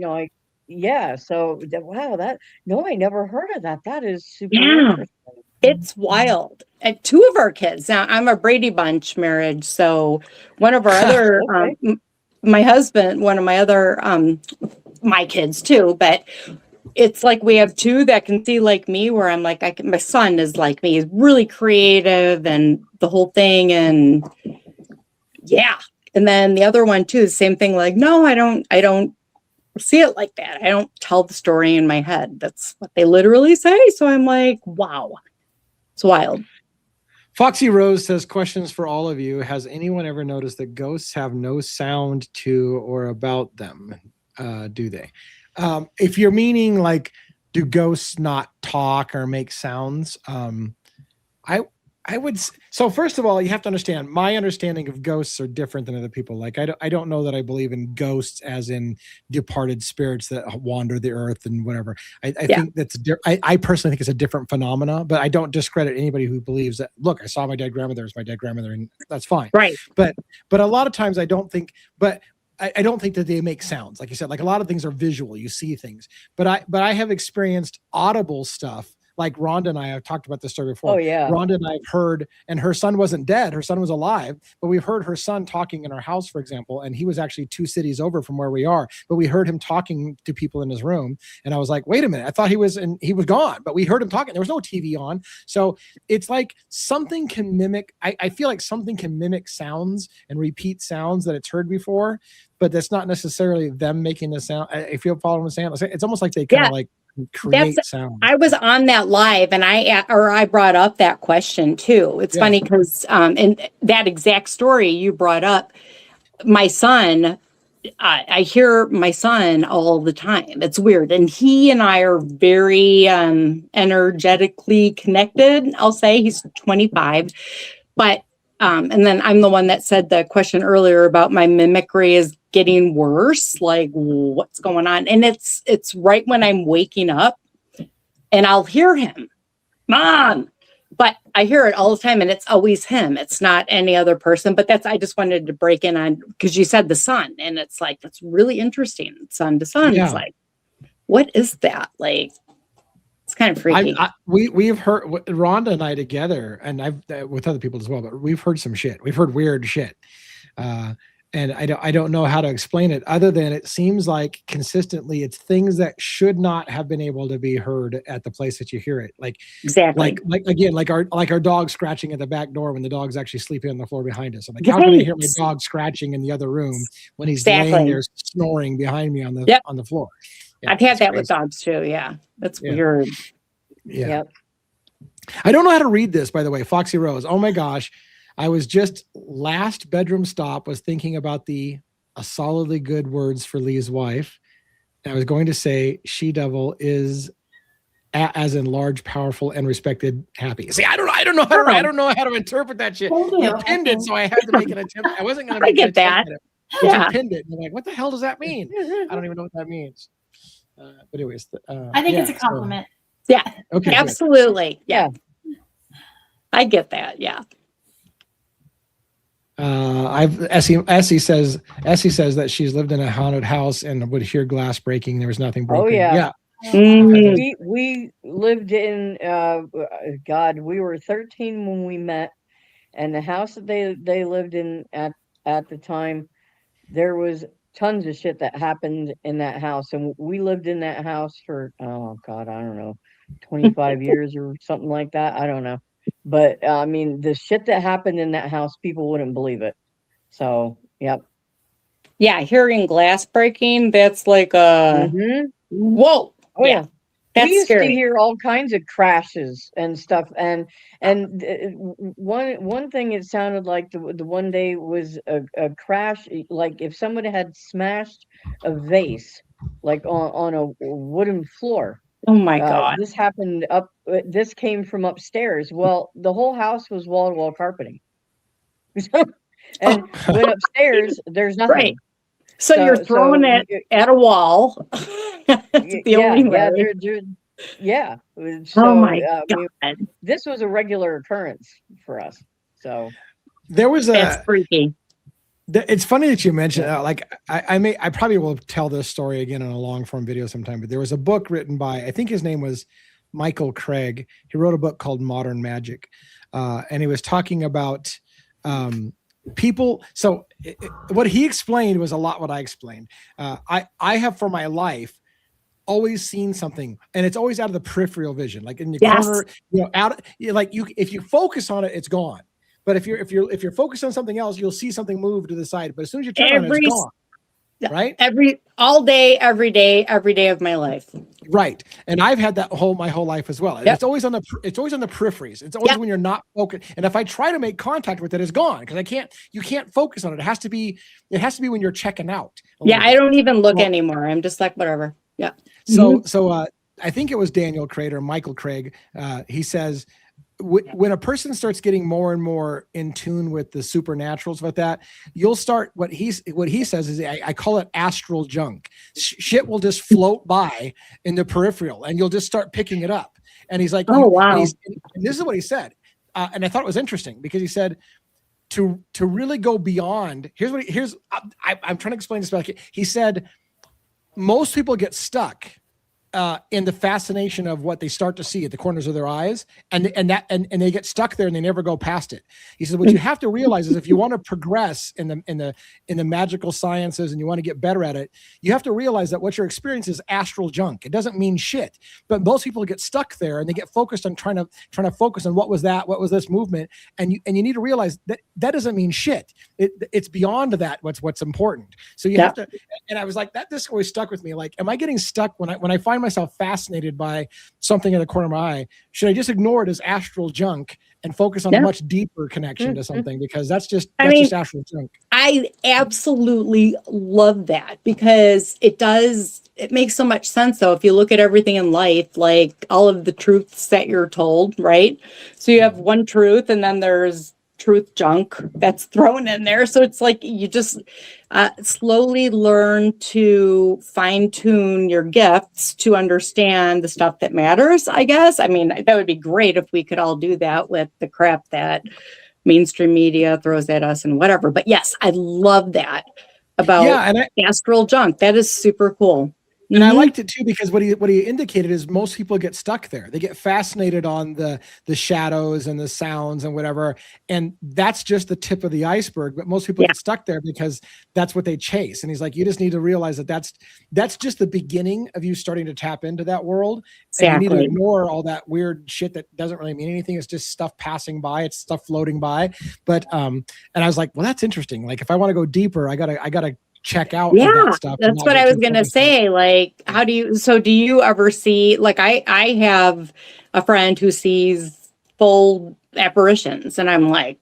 yeah, so wow, no, I never heard of that. That is super Yeah, interesting. it's wild. And two of our kids. Now, I'm a Brady Bunch marriage, so one of our other, Okay. my husband, one of my other, my kids too, but it's like we have two that can see like me, where I'm like, my son is like me. He's really creative and the whole thing, and yeah. And then the other one too, the same thing. Like, no, I don't see it like that. I don't tell the story in my head. That's what they literally say. So I'm like, wow, it's wild. Foxy Rose says, questions for all of you. Has anyone ever noticed that ghosts have no sound to or about them? Do they? If you're meaning like, do ghosts not talk or make sounds? I I would so first of all, you have to understand my understanding of ghosts are different than other people. Like I don't know that I believe in ghosts as in departed spirits that wander the earth and whatever. I Yeah. think that's I personally think it's a different phenomena, but I don't discredit anybody who believes that. Look, I saw my dead grandmother. It was my dead grandmother, and that's fine. Right. But a lot of times I don't think. But I don't think that they make sounds. Like you said, like a lot of things are visual. You see things. But I have experienced audible stuff. Like Rhonda and I have talked about this story before. Oh yeah. Rhonda and I have heard, and her son wasn't dead. Her son was alive, but we've heard her son talking in our house, for example, and he was actually 2 cities over from where we are. But we heard him talking to people in his room, and I was like, "Wait a minute! I thought he was gone, but we heard him talking. There was no TV on, so it's like something can mimic. I feel like something can mimic sounds and repeat sounds that it's heard before, but that's not necessarily them making the sound. If you follow what I'm saying, it's almost like they kind of like create sound. I was on that live and I brought up that question too. It's funny because and that exact story you brought up, my son, I hear my son all the time. It's weird. And he and I are very energetically connected. I'll say he's 25, but and then I'm the one that said the question earlier about my mimicry is getting worse. Like, what's going on? And it's right when I'm waking up and I'll hear him, Mom. But I hear it all the time and it's always him. It's not any other person. But I just wanted to break in on, because you said the sun, and it's like, that's really interesting. Sun to sun. Yeah. It's like, what is that? Like, it's kind of freaky. We've heard Rhonda and I together, and I've with other people as well, but we've heard some shit. We've heard weird shit. And I don't know how to explain it other than it seems like consistently it's things that should not have been able to be heard at the place that you hear it. Like exactly. Like our dog scratching at the back door when the dog's actually sleeping on the floor behind us. I'm like, how can I hear my dog scratching in the other room when he's laying there snoring behind me on the floor? Yeah, I've had that crazy with dogs too. Yeah, that's weird. Yeah. Yep. I don't know how to read this, by the way. Foxy Rose. Oh my gosh. I was just last bedroom stop was thinking about a solidly good words for Lee's wife. And I was going to say she devil is as in large, powerful, and respected, happy. See, I don't know how to interpret that shit. You pinned it, so I had to make an attempt. I wasn't going to make an attempt. You pinned it. And I'm like, what the hell does that mean? I don't even know what that means. But anyways, I think it's a compliment. So, yeah. Okay. Absolutely. Good. Yeah. I get that. Yeah. Essie says that she's lived in a haunted house and would hear glass breaking. There was nothing broken. Oh yeah. Mm-hmm. We lived in God, we were 13 when we met, and the house that they lived in at the time, there was tons of shit that happened in that house, and we lived in that house for, oh God, I don't know, 25 years or something like that. I don't know. But I mean, the shit that happened in that house, people wouldn't believe it. So, yep. Yeah, hearing glass breaking, that's like a Hmm. whoa. Oh Yeah, yeah. We that's used to scary. hear all kinds of crashes and stuff, and one thing it sounded like the one day was a crash, like if somebody had smashed a vase, like on a wooden floor. Oh my God. This happened up. This came from upstairs. Well, the whole house was wall to wall carpeting, and went upstairs. There's Right. nothing. So you're So throwing it at a wall. That's the yeah, only yeah, way. yeah. Oh So my we, God. this was a regular occurrence for us. So There was That's a. freaky. It's funny that you mentioned yeah. like I probably will tell this story again in a long form video sometime. But there was a book written by, I think his name was Michael Craig. He wrote a book called Modern Magic, and he was talking about people. So what he explained was a lot what I explained. I have for my life always seen something, and it's always out of the peripheral vision, like in the Yes. corner, out like you, if you focus on it, it's gone. But if you're focused on something else, you'll see something move to the side. But as soon as you turn on it, it's gone. Right? All day, every day of my life. Right. And I've had that my whole life as well. Yep. It's always on the peripheries. It's always Yep. when you're not focused. And if I try to make contact with it, it's gone because you can't focus on it. It has to be when you're checking out. Yeah, I don't even look anymore. I'm just like, whatever. Yeah. So I think it was Daniel Craig or Michael Craig. He says, when a person starts getting more and more in tune with the supernaturals with that, you'll start what he says is, I call it astral junk. Shit will just float by in the peripheral and you'll just start picking it up. And he's like, oh, wow. And this is what he said. And I thought it was interesting because he said to really go beyond, I'm trying to explain this back. He said, most people get stuck in the fascination of what they start to see at the corners of their eyes, and they get stuck there and they never go past it. He said, what you have to realize is if you want to progress in the magical sciences and you want to get better at it, you have to realize that what you're experiencing is astral junk. It doesn't mean shit. But most people get stuck there and they get focused on trying to focus on what was this movement, and you need to realize that doesn't mean shit. It's beyond that what's important. So you have to. And I was like, this always stuck with me. Like, am I getting stuck when I find myself fascinated by something in the corner of my eye? Should I just ignore it as astral junk and focus on a much deeper connection to something? Because that's just astral junk. I absolutely love that because it makes so much sense. Though, if you look at everything in life, like all of the truths that you're told, right? So you have one truth and then there's truth junk that's thrown in there. So it's like you just slowly learn to fine tune your gifts to understand the stuff that matters, I guess. I mean, that would be great if we could all do that with the crap that mainstream media throws at us and whatever. But yes, I love that about astral junk. That is super cool. And I liked it too because what he indicated is most people get stuck there. They get fascinated on the shadows and the sounds and whatever, and that's just the tip of the iceberg. But most people get stuck there because that's what they chase. And he's like, you just need to realize that that's just the beginning of you starting to tap into that world. Exactly. And you need to ignore all that weird shit that doesn't really mean anything. It's just stuff passing by. It's stuff floating by. But and I was like, well, that's interesting. Like if I want to go deeper, I gotta check out that stuff. That's what I was gonna say. Like, do you ever see, like I have a friend who sees full apparitions, and I'm like,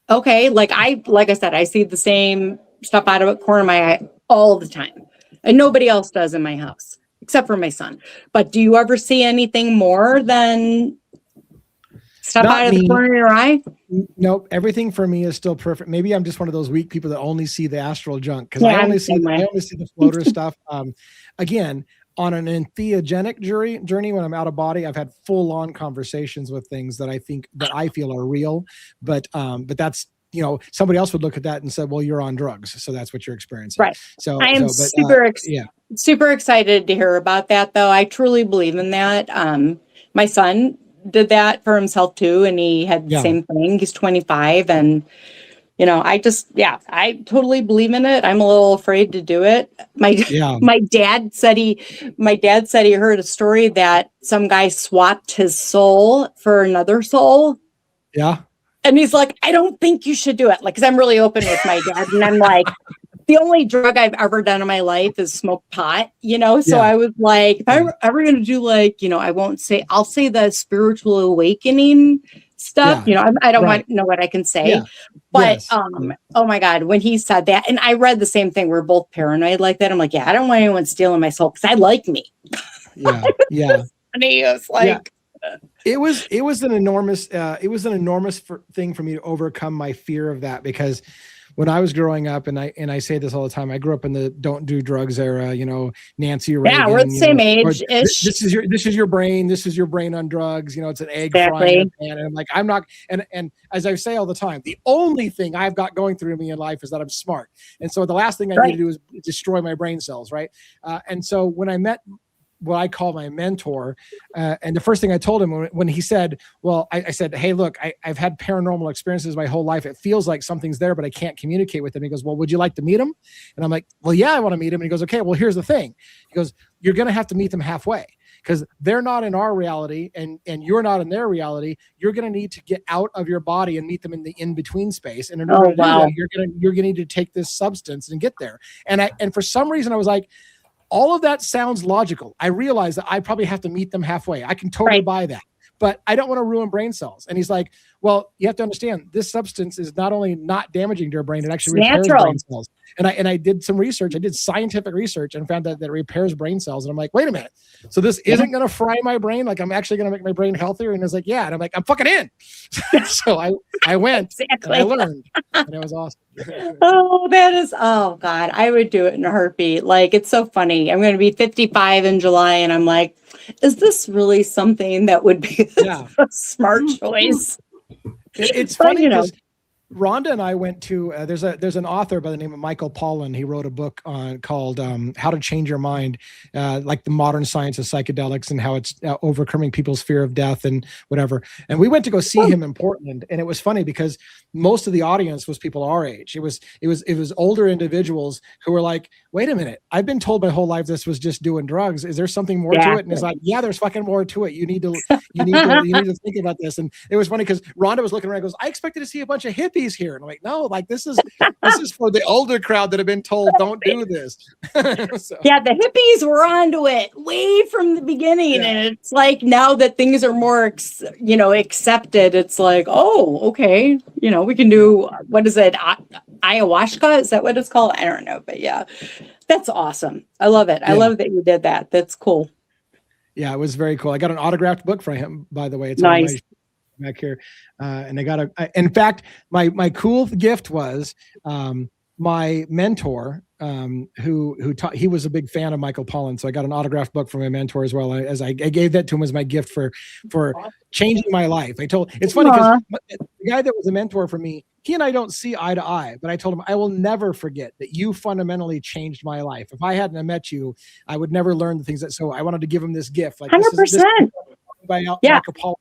okay, like I said, I see the same stuff out of a corner of my eye all the time, and nobody else does in my house except for my son. But do you ever see anything more than stuff out of the corner of your eye? Nope. Everything for me is still perfect. Maybe I'm just one of those weak people that only see the astral junk because I only see the floater stuff. Again, on an entheogenic journey, when I'm out of body, I've had full-on conversations with things that I feel are real. But that's, somebody else would look at that and say, well, you're on drugs, so that's what you're experiencing. Right. So I am super excited to hear about that, though. I truly believe in that. My son did that for himself too, and he had the same thing. He's 25, and I totally believe in it. I'm a little afraid to do it. My dad said he heard a story that some guy swapped his soul for another soul. Yeah. And he's like, I don't think you should do it. Like, cause I'm really open with my dad. And I'm like, the only drug I've ever done in my life is smoke pot, So I was like, if I'm ever going to do like, I'll say the spiritual awakening stuff, I don't want to know what I can say, but, oh my God, when he said that, and I read the same thing, we're both paranoid like that. I'm like, I don't want anyone stealing my soul. Cause I like me. Yeah. Yeah. And he was like, It was an enormous thing for me to overcome my fear of that, because when I was growing up, and I say this all the time, I grew up in the don't do drugs era, Nancy Reagan. Yeah, we're the same age. This is your brain. This is your brain on drugs. It's an egg frying pan. And I'm like, I'm not. And as I say all the time, the only thing I've got going through me in life is that I'm smart. And so the last thing I need to do is destroy my brain cells, right? And so when I met what I call my mentor. And the first thing I told him when he said, well, I said, hey, look, I've had paranormal experiences my whole life. It feels like something's there, but I can't communicate with him. He goes, well, would you like to meet him? And I'm like, well, yeah, I want to meet him. And he goes, okay, well, here's the thing. He goes, you're going to have to meet them halfway, because they're not in our reality and you're not in their reality. You're going to need to get out of your body and meet them in the in-between space. And in order to do that, you're going to need to take this substance and get there. And for some reason I was like, all of that sounds logical. I realize that I probably have to meet them halfway. I can totally buy that, but I don't want to ruin brain cells. And he's like, well, you have to understand, this substance is not only not damaging to your brain, it actually repairs brain cells. And I did some research. I did scientific research and found that it repairs brain cells. And I'm like, wait a minute. So this isn't going to fry my brain. Like, I'm actually going to make my brain healthier. And it's like, yeah. And I'm like, I'm fucking in. So I went and I learned, and it was awesome. Oh God, I would do it in a heartbeat. Like, it's so funny. I'm going to be 55 in July, and I'm like, is this really something that would be a smart choice? It's funny because Rhonda and I went to there's an author by the name of Michael Pollan. He wrote a book called How to Change Your Mind, like the modern science of psychedelics and how it's overcoming people's fear of death and whatever. And we went to go see him in Portland, and it was funny because most of the audience was people our age. It was older individuals who were like, wait a minute, I've been told my whole life this was just doing drugs. Is there something more to it? And it's like, yeah, there's fucking more to it. You need to think about this. And it was funny because Rhonda was looking around and goes, I expected to see a bunch of hippies here. And I'm like, no, like this is for the older crowd that have been told don't do this. So. Yeah, the hippies were onto it way from the beginning. And it's like, now that things are more accepted, it's like, oh, okay, we can do, what is it, ayahuasca? Is that what it's called? I don't know, but yeah, that's awesome. I love it. I love that you did that. That's cool. Yeah, it was very cool. I got an autographed book from him, by the way. It's nice. Back here, and I got in fact, my cool gift was my mentor, who taught. He was a big fan of Michael Pollan, so I got an autographed book from my mentor as well. As I gave that to him as my gift for changing my life. It's funny because the guy that was a mentor for me, he and I don't see eye to eye, but I told him, I will never forget that you fundamentally changed my life. If I hadn't met you, I would never learn the things that. So I wanted to give him this gift, like 100%. By Michael Pollan.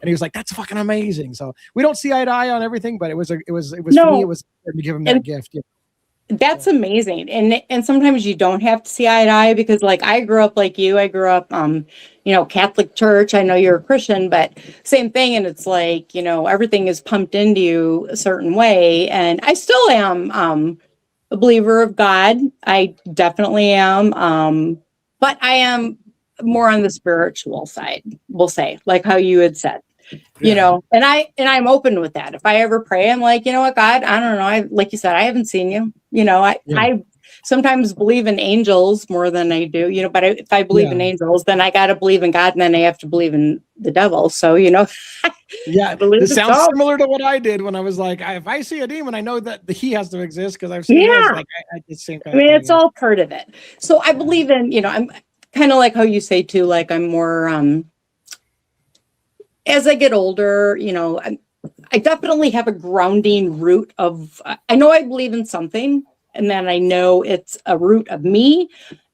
And he was like, that's fucking amazing. So we don't see eye to eye on everything, but it was for me, it was to give him that gift. That's amazing. And sometimes you don't have to see eye to eye, because like I grew up like you. I grew up Catholic church. I know you're a Christian, but same thing. And it's like, everything is pumped into you a certain way. And I still am a believer of God. I definitely am. But I am more on the spiritual side, we'll say, like how you had said, and I'm open with that. If I ever pray, I'm like, you know what, God, I don't know. Like you said, I haven't seen you, I sometimes believe in angels more than I do, but if I believe in angels, then I got to believe in God, and then I have to believe in the devil. So, yeah, it sounds similar to what I did when I was like, if I see a demon, I know that he has to exist because I've seen this. Like, I did the same kind of thing, it's all part of it. So I believe in, I'm kind of like how you say too, like I'm more, as I get older, I definitely have a grounding root of, I know I believe in something, and then I know it's a root of me,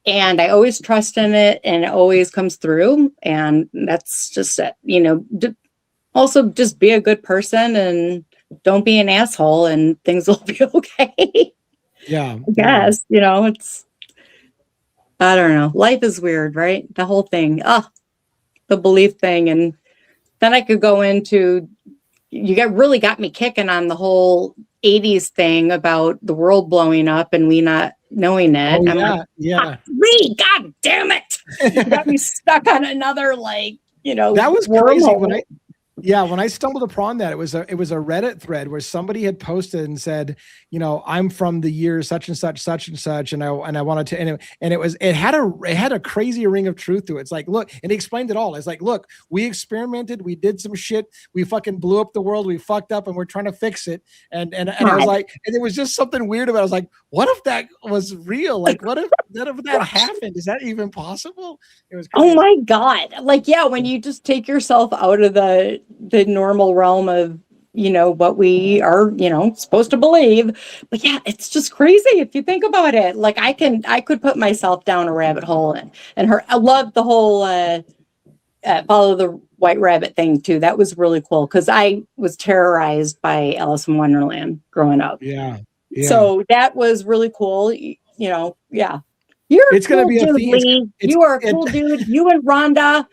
and I always trust in it, and it always comes through. And that's just it, also just be a good person and don't be an asshole and things will be okay. Yeah. I guess, you know, I don't know. Life is weird, right? The whole thing. The belief thing. And then I could go into, really got me kicking on the whole 80s thing about the world blowing up and we not knowing it. Oh, I'm yeah. like, Yeah. God damn it. You got me stuck on another, like, you know, That was crazy wormhole. when I stumbled upon that. It was a Reddit thread where somebody had posted and said, you know, I'm from the year such and such, and I wanted to, and it had a crazy ring of truth to it. It's like, look, and he explained it all. It's like, look, we experimented, we did some shit, we fucking blew up the world, we fucked up, and we're trying to fix it. And I was like, and it was just something weird about it. I was like, what if that was real? Like, what if that happened? Is that even possible? It was crazy. Oh my God. Like, yeah, when you just take yourself out of the normal realm of, you know, what we are, you know, supposed to believe. But yeah, it's just crazy if you think about it. Like I could put myself down a rabbit hole and I love the whole follow the white rabbit thing too. That was really cool because I was terrorized by Alice in Wonderland growing up. Yeah. So that was really cool. You know, yeah. It's gonna cool be a dude, theme. Lee. You are a cool dude. You and Rhonda,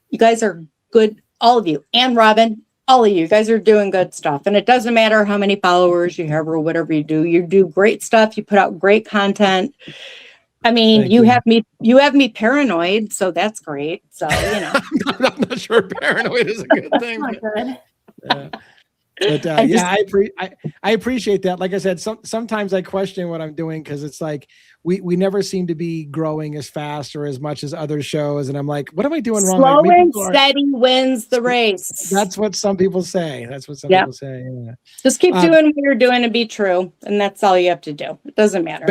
you guys are good. All of you and Robin, all of you guys are doing good stuff. And it doesn't matter how many followers you have or whatever you do great stuff. You put out great content. I mean, you have me paranoid, so that's great. So, you know. I'm not sure paranoid is a good thing. But I appreciate that. Like I said, sometimes I question what I'm doing because it's like we never seem to be growing as fast or as much as other shows, and I'm like, what am I doing wrong? Slow and steady wins the race. That's what some people say. People say. Yeah. Just keep doing what you're doing and be true, and that's all you have to do. It doesn't matter.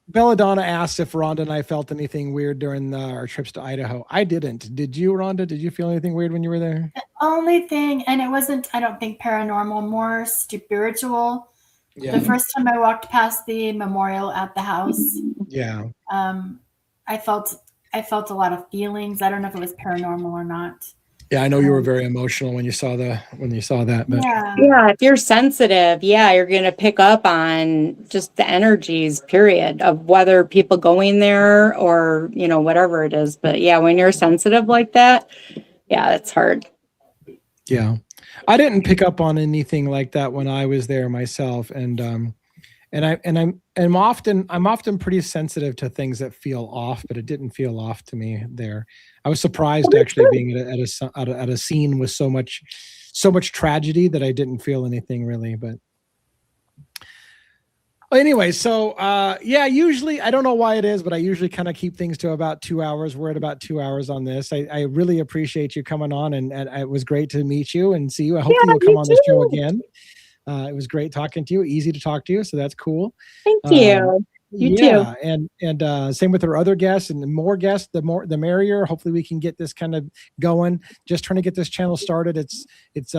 Belladonna asked if Rhonda and I felt anything weird during our trips to Idaho. I didn't. Did you, Rhonda? Did you feel anything weird when you were there? The only thing, and it wasn't, I don't think paranormal, more spiritual. Yeah. The first time I walked past the memorial at the house, I felt a lot of feelings. I don't know if it was paranormal or not. Yeah, I know you were very emotional when you saw that. But yeah, if you're sensitive, you're gonna pick up on just the energies, period, of whether people going there or, you know, whatever it is. But yeah, when you're sensitive like that, that's hard. Yeah, I didn't pick up on anything like that when I was there myself, and I'm often pretty sensitive to things that feel off, but it didn't feel off to me there. I was surprised actually being at a scene with so much tragedy that I didn't feel anything really. But anyway, so usually I don't know why it is, but I usually kind of keep things to about 2 hours. We're at about 2 hours on this. I really appreciate you coming on, and it was great to meet you and see you. Hopefully you'll come on the show again. It was great talking to you. Easy to talk to you, so that's cool. Thank you. You too. And same with our other guests, and the more guests, the merrier. Hopefully we can get this kind of going. Just trying to get this channel started. It's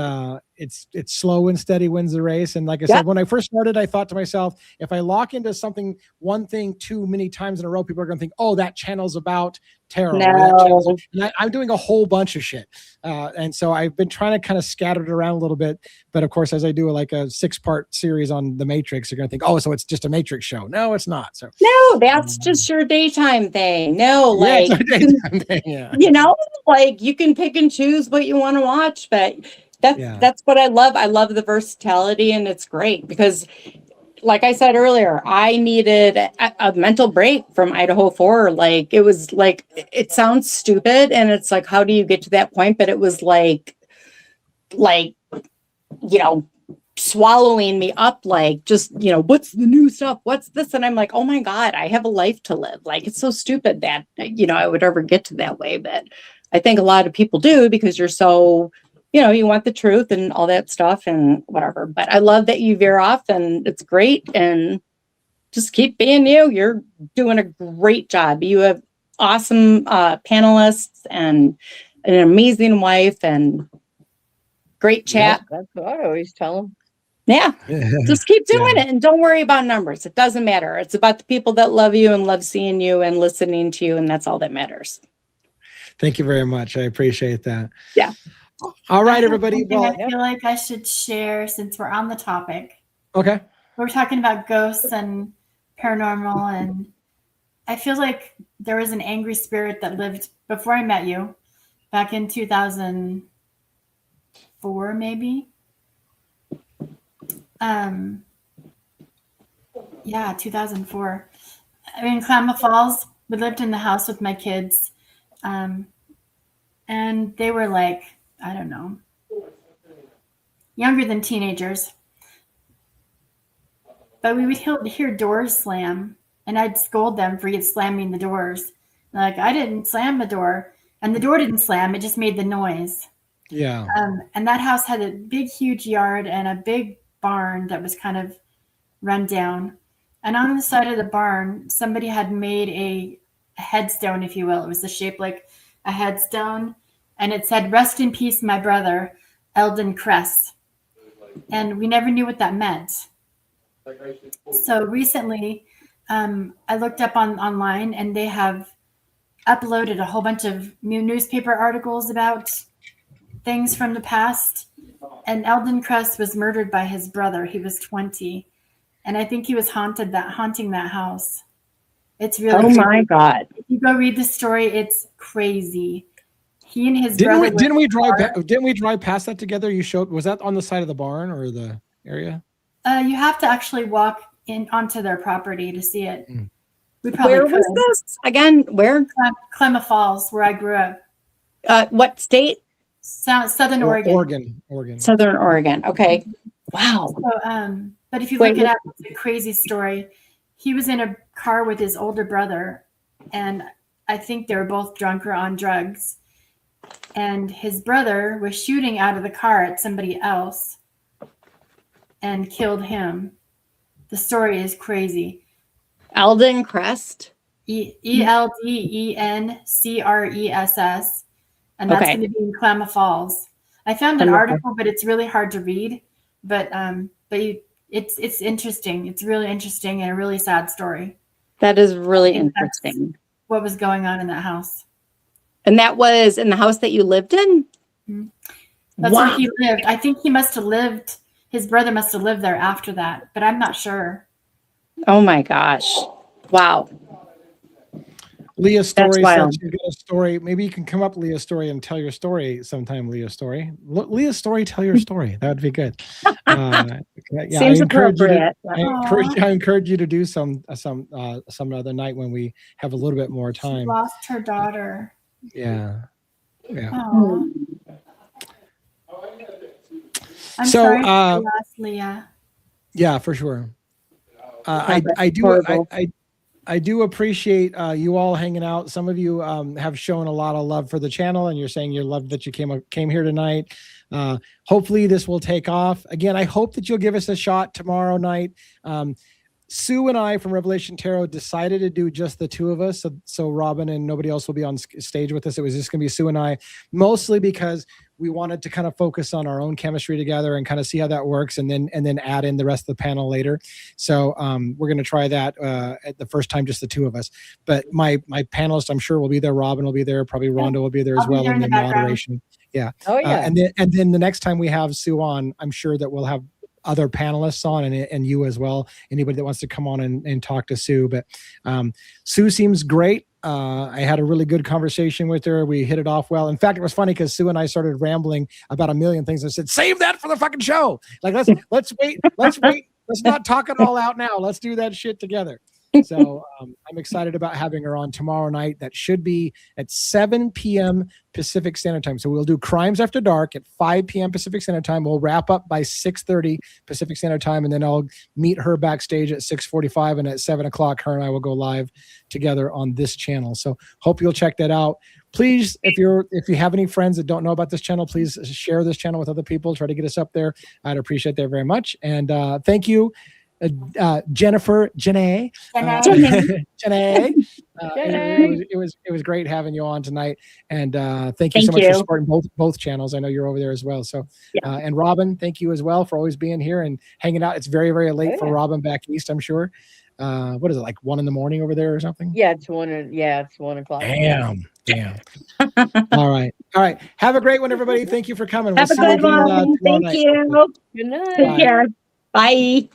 slow and steady wins the race. And like I said, when I first started, I thought to myself, if I lock into one thing too many times in a row, people are going to think, oh, that channel's about tarot. No. And I'm doing a whole bunch of shit. And so I've been trying to kind of scatter it around a little bit. But of course, as I do like a 6-part series on the Matrix, you're going to think, oh, so it's just a Matrix show. No, it's not. So no, that's just your daytime thing. No, like, daytime thing, you know, like you can pick and choose what you want to watch, but that's what I love. I love the versatility, and it's great because, like I said earlier, I needed a mental break from Idaho 4. Like, it was like, it sounds stupid, and it's like, how do you get to that point? But it was like, you know, swallowing me up, like, just, you know, what's the new stuff? What's this? And I'm like, oh my God, I have a life to live. Like, it's so stupid that, you know, I would ever get to that way. But I think a lot of people do because you're so, you know, you want the truth and all that stuff and whatever. But I love that you veer off, and it's great. And just keep being you. You're doing a great job. You have awesome panelists and an amazing wife and great chat. That's what I always tell them. Yeah, just keep doing it, and don't worry about numbers. It doesn't matter. It's about the people that love you and love seeing you and listening to you, and that's all that matters. Thank you very much. I appreciate that. Yeah. All right, I have everybody. something Well, I feel like I should share since we're on the topic. okay. We're talking about ghosts and paranormal, and I feel like there was an angry spirit that lived before I met you, back in 2004, maybe. Yeah, 2004. I mean, Klamath Falls. We lived in the house with my kids, and they were like, I don't know, younger than teenagers. But we would hear doors slam, and I'd scold them for slamming the doors. Like, I didn't slam the door, and the door didn't slam; it just made the noise. Yeah. And that house had a big, huge yard and a big barn that was kind of run down. And on the side of the barn, somebody had made a headstone, if you will. It was the shape like a headstone, and it said, "Rest in peace, my brother, Eldon Kress." And we never knew what that meant. So recently, I looked up online, and they have uploaded a whole bunch of new newspaper articles about things from the past. And Eldon Kress was murdered by his brother. He was 20, and I think he was haunting that house. It's really Oh creepy. my God. If you go read the story, it's crazy. He and his Didn't brother. we drive past that together? You showed, was that on the side of the barn or the area? You have to actually walk in onto their property to see it. We probably Where was this again? Where? Klamath Falls, where I grew up. What state? Southern Oregon. Oregon. Southern Oregon. Okay. Wow. So, but if you look it up, it's a crazy story. He was in a car with his older brother, and I think they were both drunk or on drugs. And his brother was shooting out of the car at somebody else and killed him. The story is crazy. Eldon Crest. ELDENCRESS. And that's going to be in Klamath Falls. I found an article, but it's really hard to read. But it's interesting. It's really interesting and a really sad story. That is really interesting. What was going on in that house? And that was in the house that you lived in? Mm-hmm. That's where he lived. I think he must have lived. His brother must have lived there after that, but I'm not sure. Oh my gosh! Wow. Leah's story wild. said she's got a story. Maybe you can come up, Leah's story, and tell your story sometime. Leah's story. Leah's story. Tell your story. That would be good. Yeah, Seems appropriate. I encourage you to do some other night when we have a little bit more time. She lost her daughter. Yeah. Yeah. Aww. I'm sorry you lost Leah. Yeah, for sure. I do appreciate you all hanging out. Some of you have shown a lot of love for the channel, and you're saying you loved that you came here tonight. Hopefully this will take off. Again, I hope that you'll give us a shot tomorrow night. Sue and I from Revelation Tarot decided to do just the two of us. So Robin and nobody else will be on stage with us. It was just going to be Sue and I, mostly because we wanted to kind of focus on our own chemistry together and kind of see how that works, and then add in the rest of the panel later. So we're going to try that at the first time, just the two of us. But my panelist, I'm sure, will be there. Robin will be there. Probably Rhonda will be there as well in the moderation. Yeah. Oh yeah. And then the next time we have Sue on, I'm sure that we'll have other panelists on and you as well. Anybody that wants to come on and talk to Sue. But Sue seems great. I had a really good conversation with her. We hit it off well. In fact, it was funny because Sue and I started rambling about a million things. I said, save that for the fucking show. Like, let's wait. Let's not talk it all out now. Let's do that shit together. So I'm excited about having her on tomorrow night. That should be at 7 p.m. Pacific Standard Time. So we'll do Crimes After Dark at 5 p.m. Pacific Standard Time. We'll wrap up by 6:30 Pacific Standard Time, and then I'll meet her backstage at 6:45, and at 7 o'clock, her and I will go live together on this channel. So hope you'll check that out. Please, if you have any friends that don't know about this channel, please share this channel with other people. Try to get us up there. I'd appreciate that very much. And thank you. Janae. It was great having you on tonight, and thank you so much for supporting both channels. I know you're over there as well. So, and Robin, thank you as well for always being here and hanging out. It's very, very late for Robin back east, I'm sure. What is it, like 1 a.m. over there or something? Yeah, it's 1 o'clock. Damn, Damn. All right. Have a great one, everybody. Thank you for coming. Have a see you good again, one. tomorrow Thank night. you. Good night. Take care. Bye.